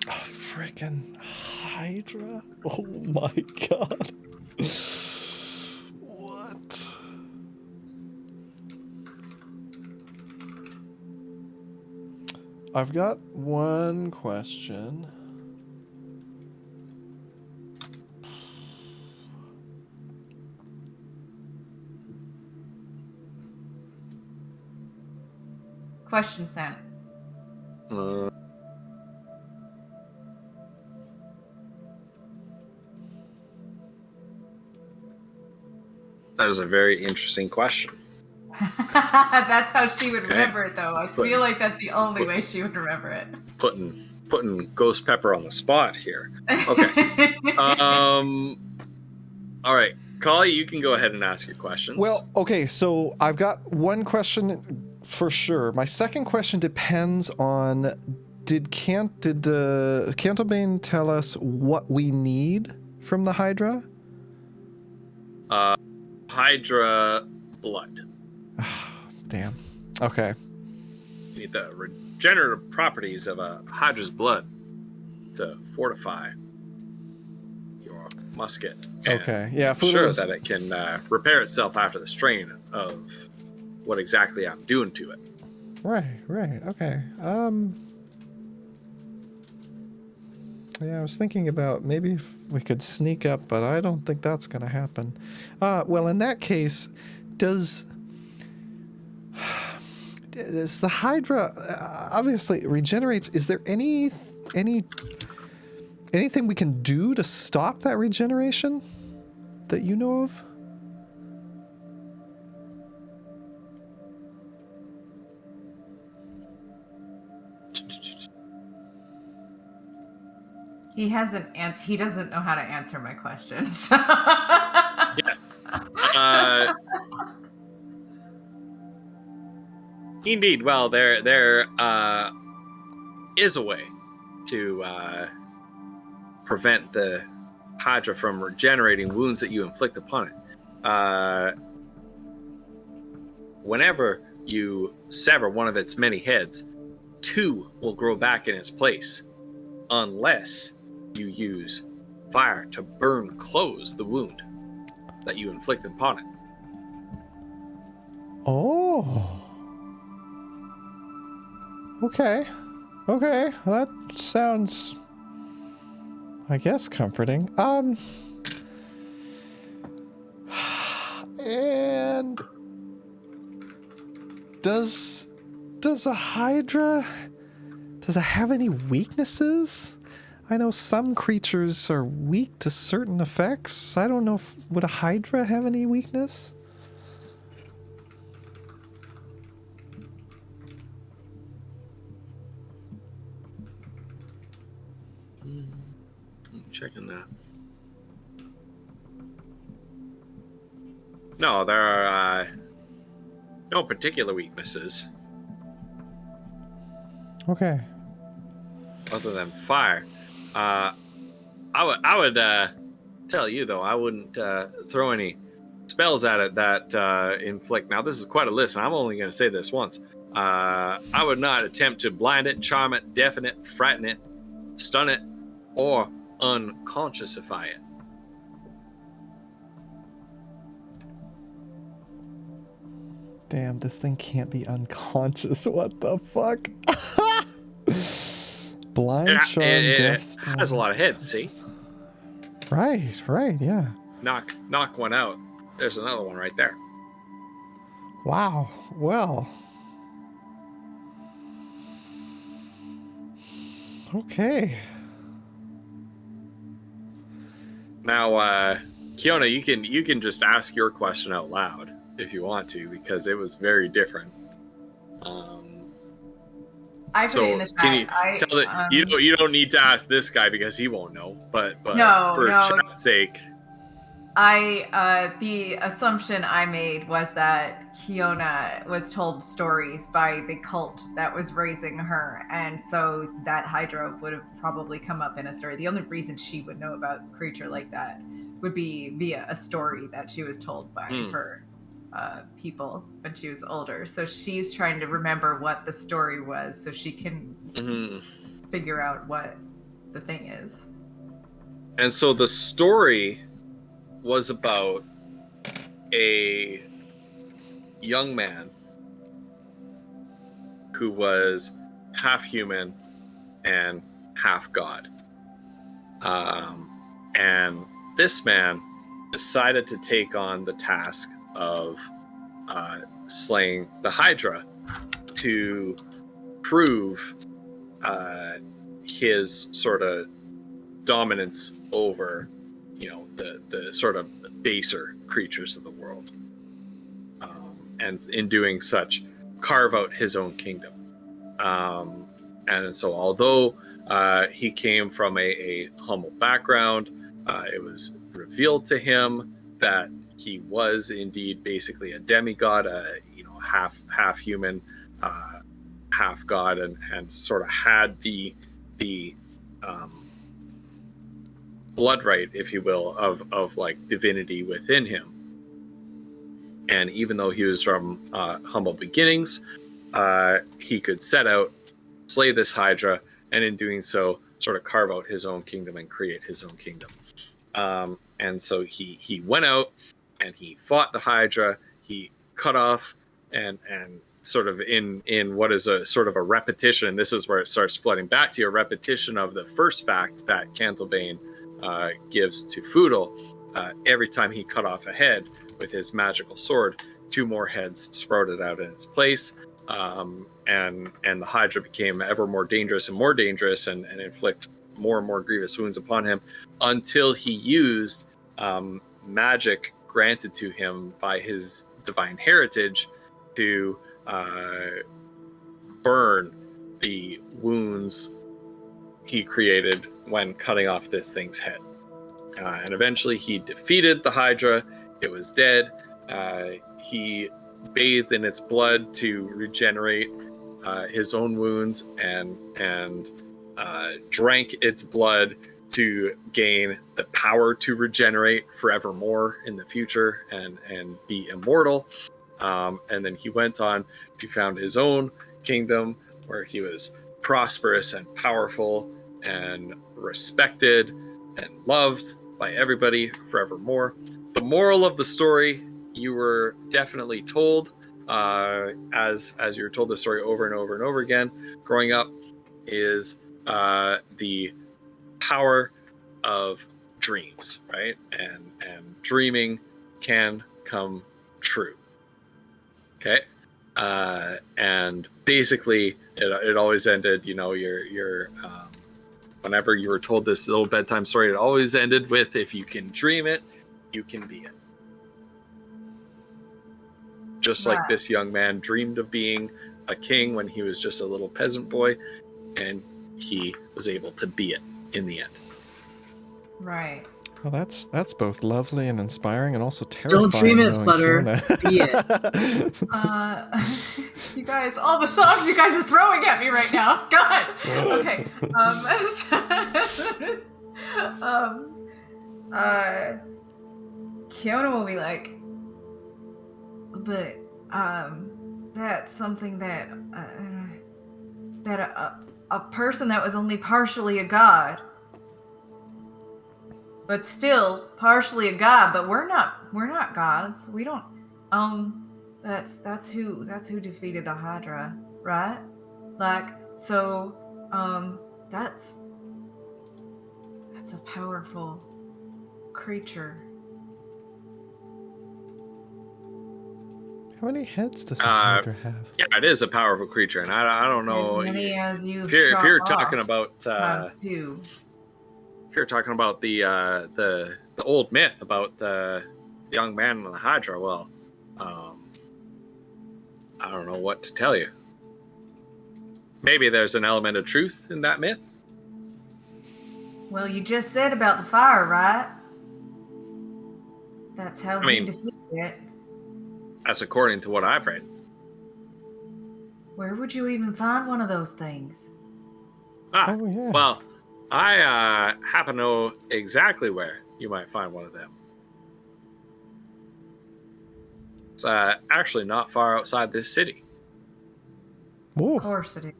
Freaking Hydra? Oh my god. What? I've got one question. Question sent. That is a very interesting question. That's how she would remember it, though. I feel like that's the only way she would remember it. Putting Ghost Pepper on the spot here. Okay. All right, Collie, you can go ahead and ask your questions. Well, okay, so I've got one question for sure. My second question depends on did Cantlebane tell us what we need from the Hydra? Hydra blood. Damn. Okay. You need the regenerative properties of a Hydra's blood to fortify your musket. and Okay. Yeah. ensure Foodle's- that it can repair itself after the strain of what exactly I'm doing to it. Right. Okay. Yeah, I was thinking about maybe if we could sneak up, but I don't think that's going to happen. Well, in that case, does the Hydra obviously it regenerates? Is there any anything we can do to stop that regeneration that you know of? He hasn't answered. He doesn't know how to answer my questions. Yeah. Indeed. Well, there is a way to prevent the Hydra from regenerating wounds that you inflict upon it. Whenever you sever one of its many heads, 2 will grow back in its place, unless you use fire to close the wound that you inflicted upon it. Oh. Okay. Okay. That sounds, I guess, comforting. And does a Hydra, does it have any weaknesses? I know some creatures are weak to certain effects. I don't know if, would a Hydra have any weakness? I'm checking that. No, there are no particular weaknesses Okay. other than fire. I would tell you though, I wouldn't throw any spells at it that inflict. Now this is quite a list, and I'm only going to say this once. I would not attempt to blind it, charm it, deafen it, frighten it, stun it, or unconsciousify it. Damn, this thing can't be unconscious. What the fuck? Blind, charm, deaf, It has a lot of heads, see? Right, yeah. Knock one out. There's another one right there. Wow, well. Okay. Now, Kiona, you can just ask your question out loud if you want to, because it was very different. I put it in the chat. Can you tell that you don't need to ask this guy because he won't know, but No, for no. chat's sake. The assumption I made was that Kiona was told stories by the cult that was raising her, and so that Hydra would have probably come up in a story. The only reason she would know about a creature like that would be via a story that she was told by her people when she was older. So she's trying to remember what the story was so she can figure out what the thing is. And so the story was about a young man who was half human and half god. And this man decided to take on the task of slaying the Hydra to prove his sort of dominance over, the sort of baser creatures of the world, and in doing such, carve out his own kingdom. And so, although he came from a humble background, it was revealed to him that he was indeed basically a demigod, half human, half god, and sort of had the blood right, if you will, of like divinity within him. And even though he was from humble beginnings, he could set out, slay this Hydra, and in doing so, sort of carve out his own kingdom and create his own kingdom. And so he went out and he fought the Hydra. He cut off and sort of in what is a sort of a repetition, and this is where it starts flooding back to you, a repetition of the first fact that Cantlebane gives to Foodle. Every time he cut off a head with his magical sword, 2 more heads sprouted out in its place. and the Hydra became ever more dangerous and more dangerous, and inflict more and more grievous wounds upon him, until he used magic granted to him by his divine heritage to burn the wounds he created when cutting off this thing's head. And eventually he defeated the Hydra. It was dead. He bathed in its blood to regenerate his own wounds, and drank its blood to gain the power to regenerate forevermore in the future and be immortal. And then he went on to found his own kingdom, where he was prosperous and powerful and respected and loved by everybody forevermore. The moral of the story, you were definitely told, as you were told the story over and over and over again growing up, is the power of dreams, right? And dreaming can come true. Okay. And basically it always ended, your whenever you were told this little bedtime story, it always ended with, if you can dream it, you can be it. Just like this young man dreamed of being a king when he was just a little peasant boy, and he was able to be it in the end. Right. Well, that's both lovely and inspiring, and also terrifying. Don't dream it, knowing Flutter. Be it. You guys, all the songs you guys are throwing at me right now. God. Okay. Kiona will be like, but that's something that a person that was only partially a god, but still partially a god, but we're not gods. We don't that's who defeated the Hydra, right? Like, so that's a powerful creature. How many heads does a Hydra have? Yeah, it is a powerful creature, and I don't know As many as you've if you're shot talking off, about times two. if you're talking about the old myth about the young man and the Hydra. Well, I don't know what to tell you. Maybe there's an element of truth in that myth. Well, you just said about the fire, right? That's how he defeated it. That's according to what I've read. Where would you even find one of those things? Oh, yeah. Well, I happen to know exactly where you might find one of them. It's actually not far outside this city. Ooh. Of course it is.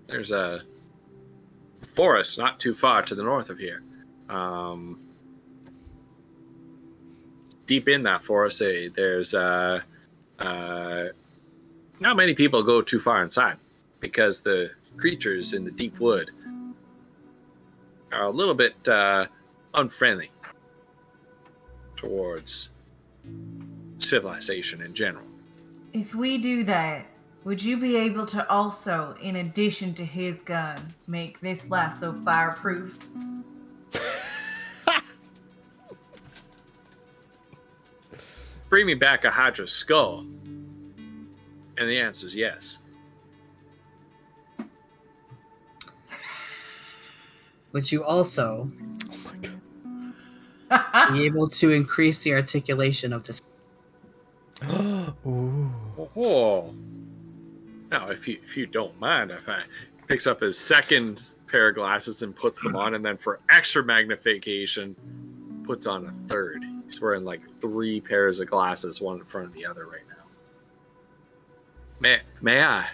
There's a forest not too far to the north of here. Deep in that forest, there's not many people go too far inside, because the creatures in the deep wood are a little bit unfriendly towards civilization in general. If we do that, would you be able to also, in addition to his gun, make this lasso fireproof? Bring me back a Hydra skull, and the answer is yes. Would you also be able to increase the articulation of this? Ooh. Oh. Now, if you don't mind, if I picks up his second pair of glasses and puts them on, and then for extra magnification, puts on a third. He's wearing like 3 pairs of glasses, one in front of the other right now. May I?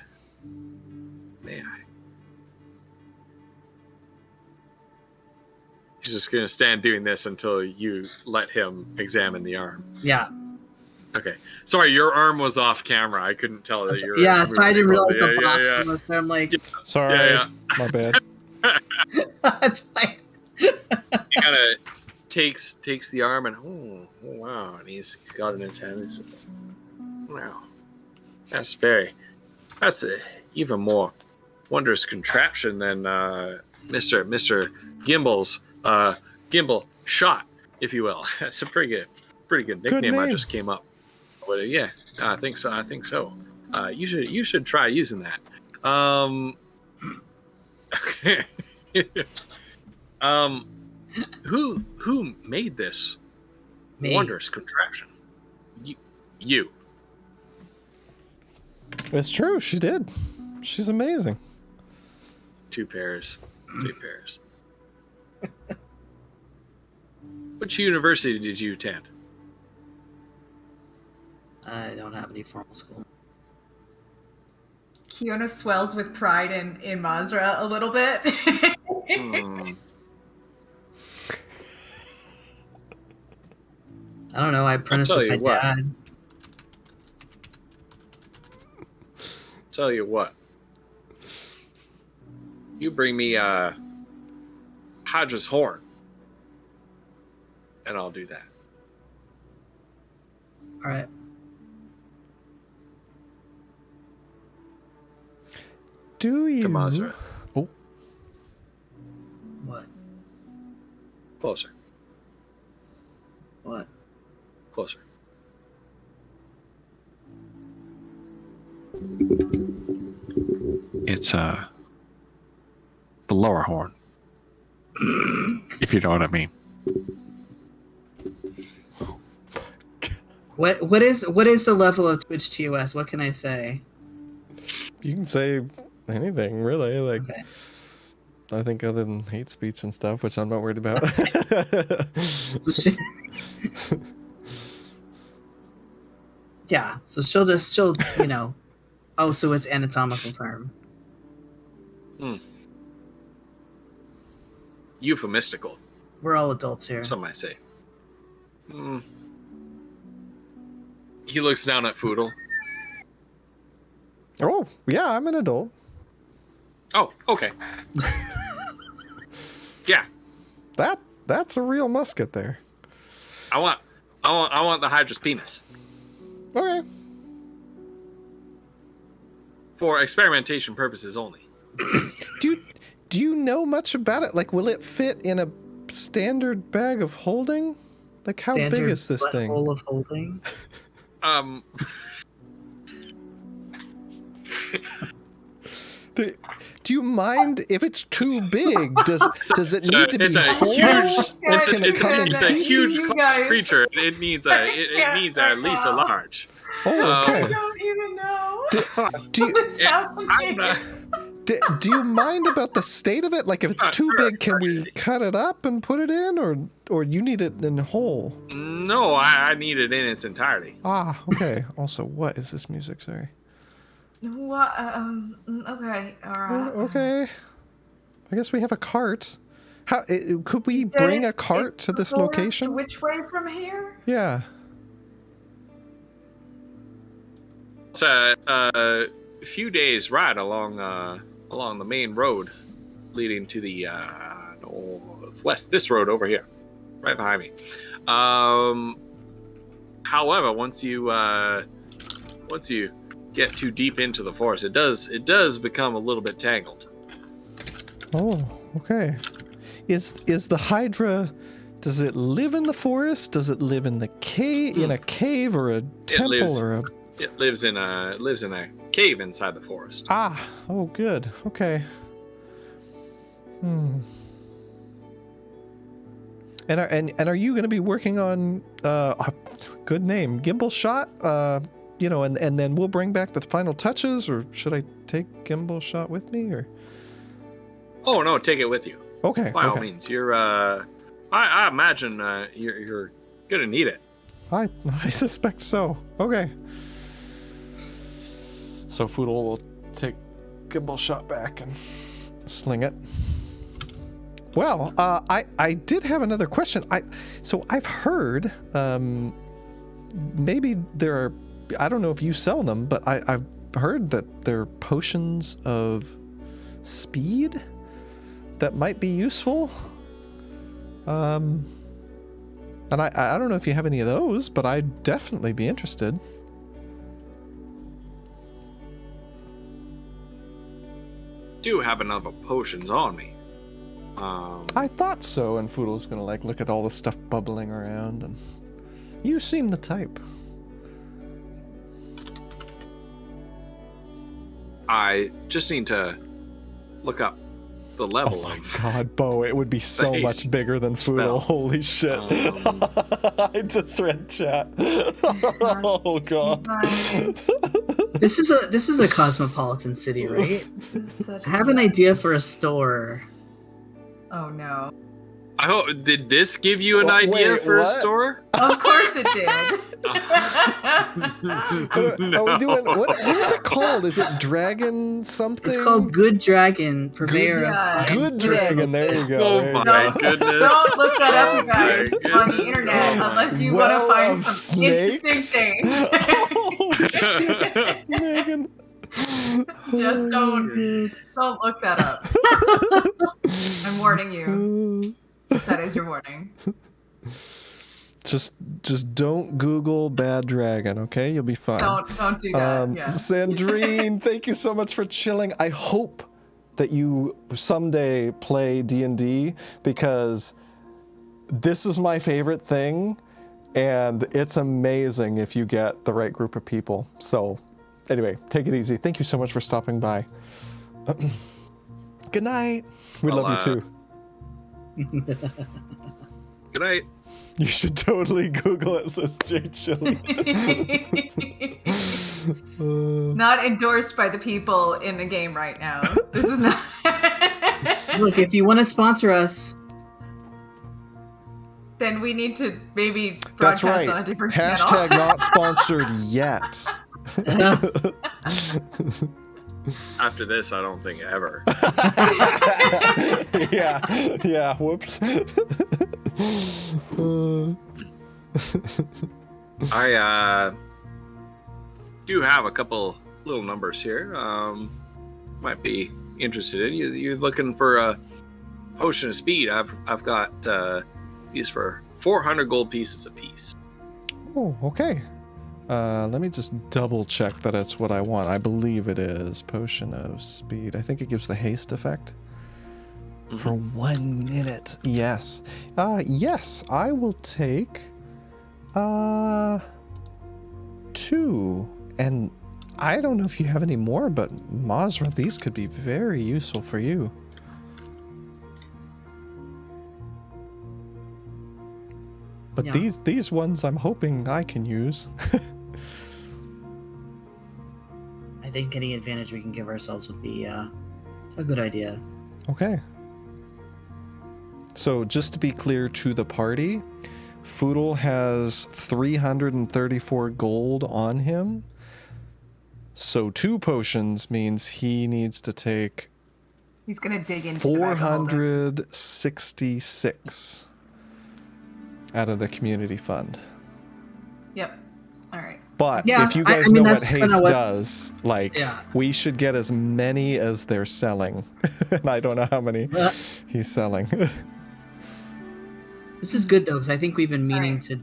He's just gonna stand doing this until you let him examine the arm. Yeah. Okay. Sorry, your arm was off camera. I couldn't tell that you were. Yeah, so I didn't realize the box yeah. was there. I'm like, Sorry, Yeah. my bad. that's fine. He kind of takes the arm and oh wow, and he's got it in his hand. He's, wow, that's very That's a even more wondrous contraption than Mr. Gimble's Gimbal shot, if you will. That's a pretty good nickname I just came up. But yeah, I think so. You should try using that. Okay. Who made this wondrous contraption? You. It's true. She did. She's amazing. Two pairs. Which university did you attend? I don't have any formal school. Kiona swells with pride in Mazra a little bit. I don't know. I apprenticed with my dad. Tell you what. You bring me Hydra's horn, and I'll do that. All right. Do you? Mazra. Oh. What? Closer. What? Closer. It's the lower horn, if you know what I mean. What is the level of Twitch TOS? What can I say? You can say anything, really. Like, Okay. I think other than hate speech and stuff, which I'm not worried about. Yeah. So she'll you know. Oh, so it's anatomical term. Euphemistical, We're all adults here. some might say. He looks down at Foodle. Oh, yeah, I'm an adult. Oh, okay. Yeah, That's a real musket there. I want the Hydra's penis Okay. for experimentation purposes only. Do you know much about it? Like, will it fit in a standard bag of holding? Like, how big is this thing? Butthole of holding. Do you mind if it's too big? Does it need to be it's a whole? huge, Or can it come in it's a huge pieces? creature. It needs at least a large. Oh, okay. I don't even know. Do you, What is happening? do you mind about the state of it? Like, if it's too big, can we cut it up and put it in, or you need it in whole? No, I need it in its entirety. Ah, okay. Also, what is this music? Sorry. What? Okay. All right. Okay. I guess we have a cart. How could we bring a cart to this location? Which way from here? Yeah. It's a few days ride along the main road leading to the northwest. This road over here, right behind me. However, once you get too deep into the forest, it does become a little bit tangled. Oh, okay. Is the Hydra? Does it live in the forest? Does it live in the cave? In a cave or a temple or a? It lives in a cave inside the forest. Ah, oh, good. Okay. And are you going to be working on good name, Gimbal Shot? And then we'll bring back the final touches, or should I take Gimbal Shot with me, or? Oh no, take it with you. Okay. By all means, you're. I imagine you're gonna need it. I suspect so. Okay. So Foodle will take Gimbal Shot back and sling it. Well, I did have another question. I've heard maybe there are, I don't know if you sell them, but I've heard that there are potions of speed that might be useful. And I don't know if you have any of those, but I'd definitely be interested. do have enough of potions on me. I thought so, and Foodle's gonna like look at all the stuff bubbling around, and you seem the type. I just need to look up the level Oh my of. god, Bo, it would be so haste much bigger than spell. Foodle. Holy shit. I just read chat. Oh god. This is a cosmopolitan city, right? Such I have an a- idea for a store. Oh no. I hope. Did this give you an Wait, idea for a what? store? Of course it did. Are we doing what is it called? Is it Dragon something? It's called Good Dragon, purveyor Yeah. of fine Good personal Dragon. There you go. Oh there you my go. goodness! Don't look that up, you Oh guys, my on the goodness. internet, Oh my- unless you Well want to find of some interesting snakes. things. Oh shit, Megan. Just don't look that up. I'm warning you. That is your warning. Just don't Google bad dragon, okay? You'll be fine. Don't do that. Yeah. Sandrine, thank you so much for chilling. I hope that you someday play D&D, because this is my favorite thing, and it's amazing if you get the right group of people. So anyway, take it easy. Thank you so much for stopping by. Good night. We Well, love you too. Good night. You should totally Google it, says Jay Chili. Not endorsed by the people in the game right now. This is not. Look, if you want to sponsor us, Then we need to maybe That's broadcast right. on a different Hashtag channel. not sponsored yet. After this, I don't think ever. yeah, whoops. I do have a couple little numbers here. Might be interested in. You're looking for a potion of speed. I've got these for 400 gold pieces apiece. Oh, okay. Let me just double check that it's what I want. I believe it is potion of speed. I think it gives the haste effect for 1 minute. Yes. Yes, I will take 2. And I don't know if you have any more, but Mazra, these could be very useful for you. But Yeah. these ones I'm hoping I can use. I think any advantage we can give ourselves would be a good idea. Okay. So just to be clear to the party, Foodle has 334 gold on him. So 2 potions means he needs to take He's gonna dig into the bag of holding. 466 out of the community fund. Yep. All right. But Yeah, if you I guys mean, know what that's kinda haste what- does, like, Yeah. we should get as many as they're selling. And I don't know how many he's selling. This is good though, because I think we've been meaning Alright. to.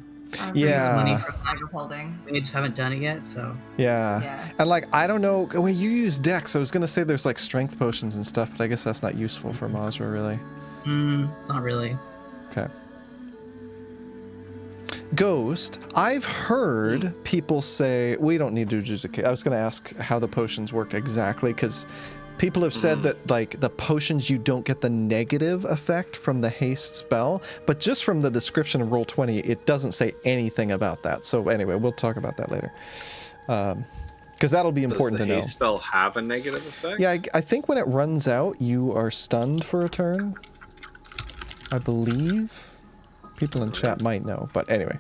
Yeah. money For bag of holding. We just haven't done it yet, so. Yeah. Yeah. And like, I don't know. Well, you use Dex. I was going to say there's like strength potions and stuff, but I guess that's not useful for Mazra, really. Not really. Okay. Ghost, I've heard people say, we don't need to use a. I was going to ask how the potions work exactly, because people have said that like the potions, you don't get the negative effect from the haste spell, but just from the description of Roll20, it doesn't say anything about that. So anyway, we'll talk about that later. Because that'll be important Does to the know. haste spell have a negative effect? Yeah, I think when it runs out, you are stunned for a turn. I believe. People in chat might know, but anyway.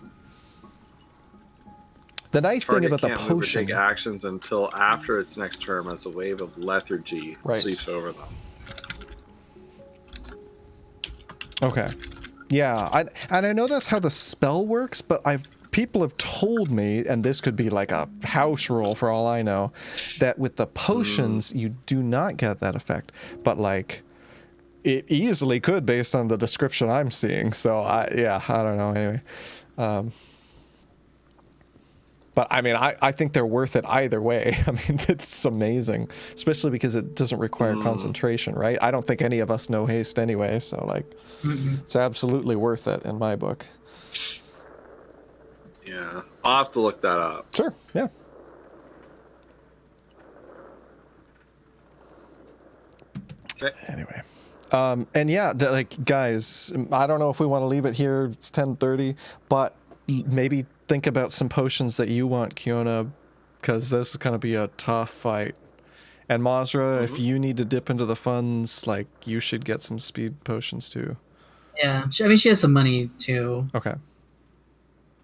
The nice thing Target about the can't move or potion. take actions until after its next turn as a wave of lethargy Right. sweeps over them. Okay. Yeah, and I know that's how the spell works, but people have told me, and this could be like a house rule for all I know, that with the potions you do not get that effect, but like it easily could based on the description I'm seeing. So I don't know anyway. But But I mean, I think they're worth it either way. I mean, it's amazing, especially because it doesn't require concentration, right? I don't think any of us know haste anyway, so like, it's absolutely worth it in my book. Yeah, I'll have to look that up. Sure, yeah. Okay. Anyway. And yeah, like guys, I don't know if we want to leave it here. It's 10:30, but maybe think about some potions that you want, Kiona, because this is gonna be a tough fight. And Mazra, if you need to dip into the funds, like you should get some speed potions too. Yeah, I mean she has some money too. Okay.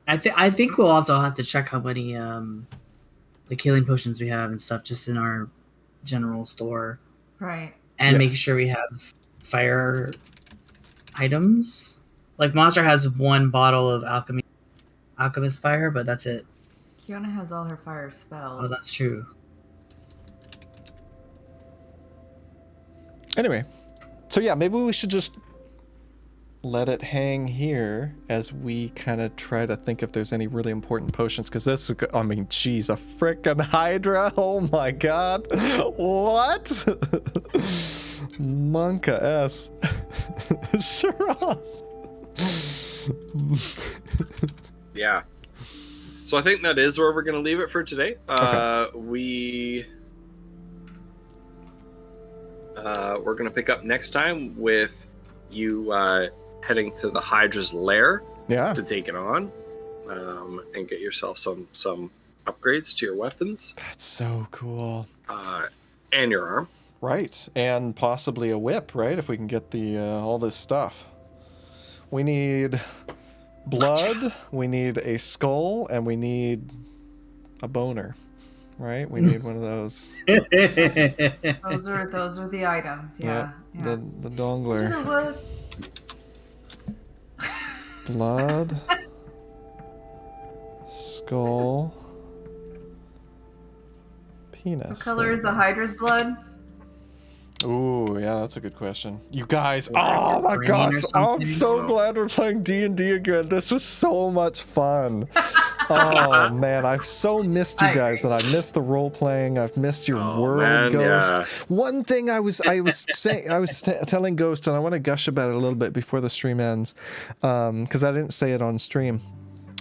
I think we'll also have to check how many like healing potions we have and stuff just in our general store. Right. And make sure we have fire items. Like Monster has one bottle of alchemist fire, but that's it. Kiona has all her fire spells. Oh, that's true. Anyway, so yeah, maybe we should just let it hang here as we kind of try to think if there's any really important potions, because this is, I mean, geez, a frickin' Hydra. Oh my god. What? Monka S. Shiraz. Yeah. So I think that is where we're going to leave it for today. Okay. We're going to pick up next time with you heading to the Hydra's lair to take it on, and get yourself some upgrades to your weapons. That's so cool. And your arm. Right, and possibly a whip, right? If we can get the all this stuff. We need blood, we need a skull, and we need a boner, right? We need one of those. Those are the items. Yeah. The dongler. Blood, skull, penis. What color is the Hydra's blood? Ooh, yeah, that's a good question. You guys, oh my gosh, I'm so glad we're playing D&D again. This was so much fun. Oh man, I've so missed you guys, and I missed the role playing. I've missed your world, Ghost. Yeah. One thing I was telling Ghost, and I want to gush about it a little bit before the stream ends, because I didn't say it on stream.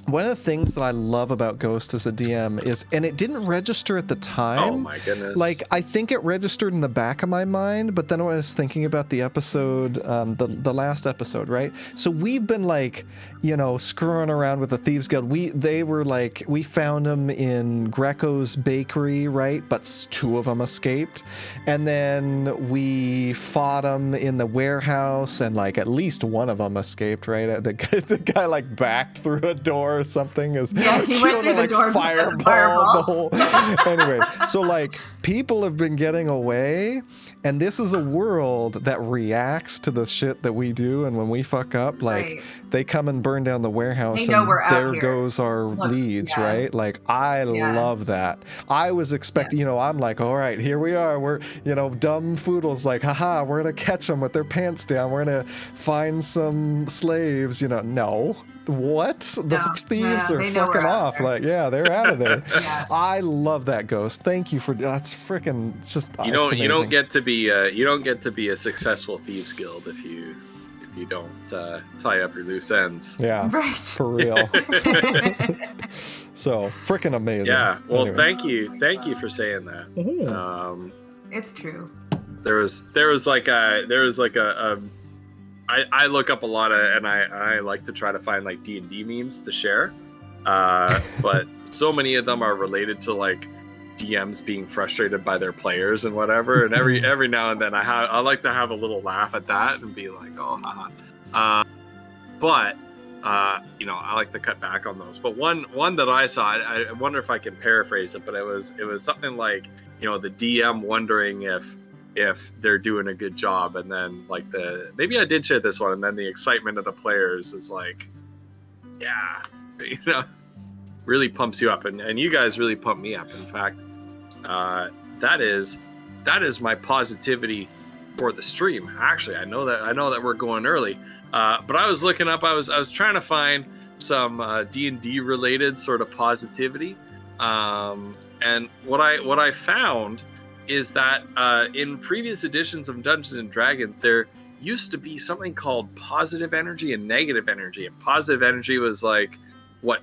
One of the things that I love about Ghost as a DM is, and it didn't register at the time. Oh my goodness. Like, I think it registered in the back of my mind, but then when I was thinking about the episode, the last episode, right? So we've been like, you know, screwing around with the Thieves Guild. We found them in Greco's bakery, right? But two of them escaped. And then we fought them in the warehouse, and like at least one of them escaped, right? The guy like backed through a door or something. He went through the door, fireball the whole. Anyway, so like people have been getting away, and this is a world that reacts to the shit that we do, and when we fuck up, like they come and burn down the warehouse, and there goes our leads, right? Like I love that. I was expecting, you know, I'm like, all right, here we are. We're, you know, dumb Foodle's like, haha, we're gonna catch them with their pants down. We're gonna find some slaves, you know. No. What? The thieves are fucking off. Like, they're out of there. I love that, Ghost. Thank you for that's freaking just. You don't get to be a successful thieves guild if you don't tie up your loose ends. Yeah, right. For real. So freaking amazing. Yeah. Well, anyway. Thank you for saying that. Mm-hmm. It's true. There was like a. I look up a lot of, and I like to try to find like D&D memes to share, but so many of them are related to like DMs being frustrated by their players and whatever. And every now and then I like to have a little laugh at that and be like, oh, haha. But you know, I like to cut back on those. But one that I saw, I wonder if I can paraphrase it, but it was something like, you know, the DM wondering if they're doing a good job, and then like maybe I did share this one, and then the excitement of the players is like, yeah, you know, really pumps you up, and you guys really pump me up. In fact, that is my positivity for the stream. Actually, I know that we're going early, but I was looking up, I was trying to find some D&D related sort of positivity, And what I found is that in previous editions of Dungeons and Dragons, there used to be something called positive energy and negative energy. And positive energy was like what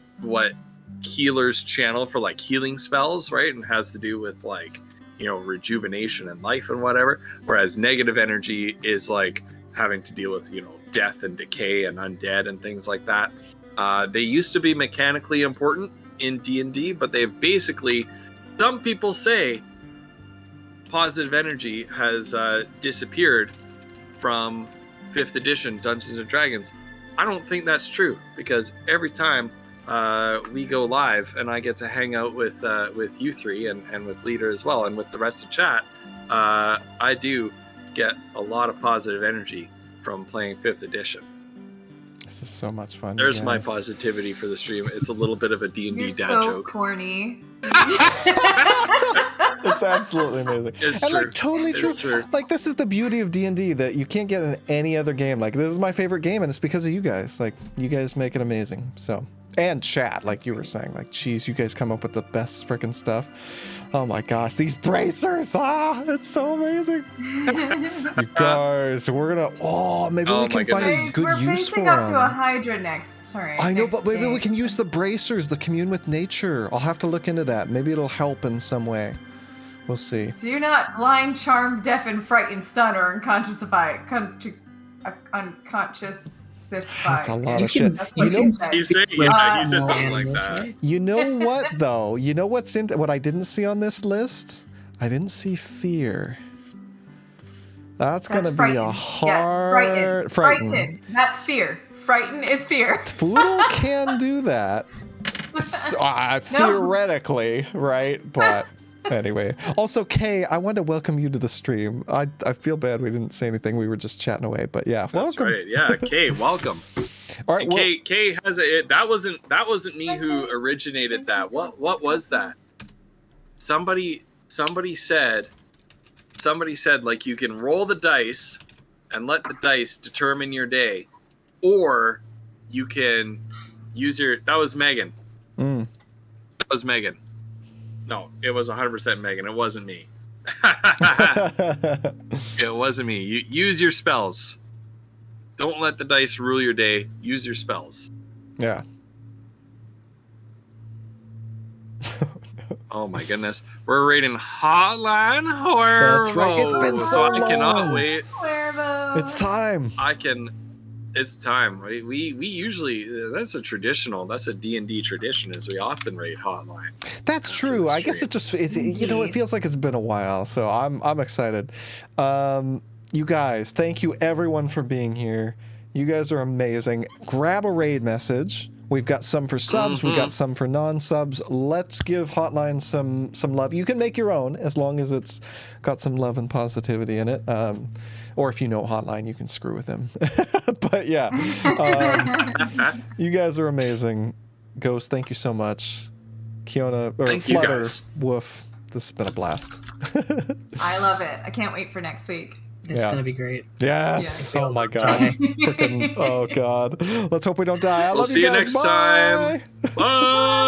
healers channel for like healing spells, right? And has to do with like, you know, rejuvenation and life and whatever. Whereas negative energy is like having to deal with, you know, death and decay and undead and things like that. They used to be mechanically important in D&D, but they've basically, some people say positive energy has disappeared from 5th edition Dungeons and Dragons. I don't think that's true, because every time we go live and I get to hang out with you three and with Leader as well and with the rest of chat, I do get a lot of positive energy from playing 5th edition. This is so much fun. There's my positivity for the stream. It's a little bit of a D&D You're dad so joke. corny. It's absolutely amazing. It's and true. like totally It's true. true. Like this is the beauty of D&D that you can't get in any other game. Like this is my favorite game, and it's because of you guys. Like you guys make it amazing. So, and chat, like you were saying, like geez, you guys come up with the best freaking stuff. Oh my gosh, these bracers! It's so amazing. You guys, we're gonna. Maybe Oh we can my find goodness. a good We're use for pacing up to a them. Hydra next. Sorry. I know, next but maybe game. we can use the bracers, the commune with nature. I'll have to look into that. Maybe it'll help in some way. We'll see. Do not blind, charm, deafen, frighten, stun, or unconsciousify. Unconscious. That's a lot You of can- shit. That's You what know, you said. You said something like animals, that. right? you know what though? You know what's in what I didn't see on this list? I didn't see fear. That's gonna be frighten. a hard Yes, frighten. That's fear. Frighten is fear. Foodle can do that. Theoretically, right? But anyway. Also, Kay, I want to welcome you to the stream. I feel bad we didn't say anything. We were just chatting away. But yeah, That's welcome. right. Yeah, Kay, welcome. All right, And well, Kay has that wasn't me who originated that. What was that? Somebody said like you can roll the dice and let the dice determine your day, or you can use that was Megan. mm. That was Megan. No, it was 100% Megan. It wasn't me. It wasn't me. You use your spells. Don't let the dice rule your day. Use your spells. yeah. Oh my goodness. We're rating Hotline Horror. That's right. It's been so I cannot long. wait. Cuervo. It's time. It's time. Right? We usually, that's a D&D tradition, is we often rate Hotline. That's after true. the I guess it stream. just it feels like it's been a while, so I'm excited. You guys, thank you everyone for being here. You guys are amazing. Grab a raid message. We've got some for subs, we've got some for non-subs. Let's give Hotline some love. You can make your own as long as it's got some love and positivity in it. Or if you know Hotline, you can screw with him. But yeah, you guys are amazing. Ghost, thank you so much. Kiona, or Thank you, Flutter, guys. Woof, this has been a blast. I love it. I can't wait for next week. It's Yeah. gonna be great. Yes. Yeah. Oh my gosh. Freaking. Oh god. Let's hope we don't die. I We'll love see you you guys. next time. Bye. Bye.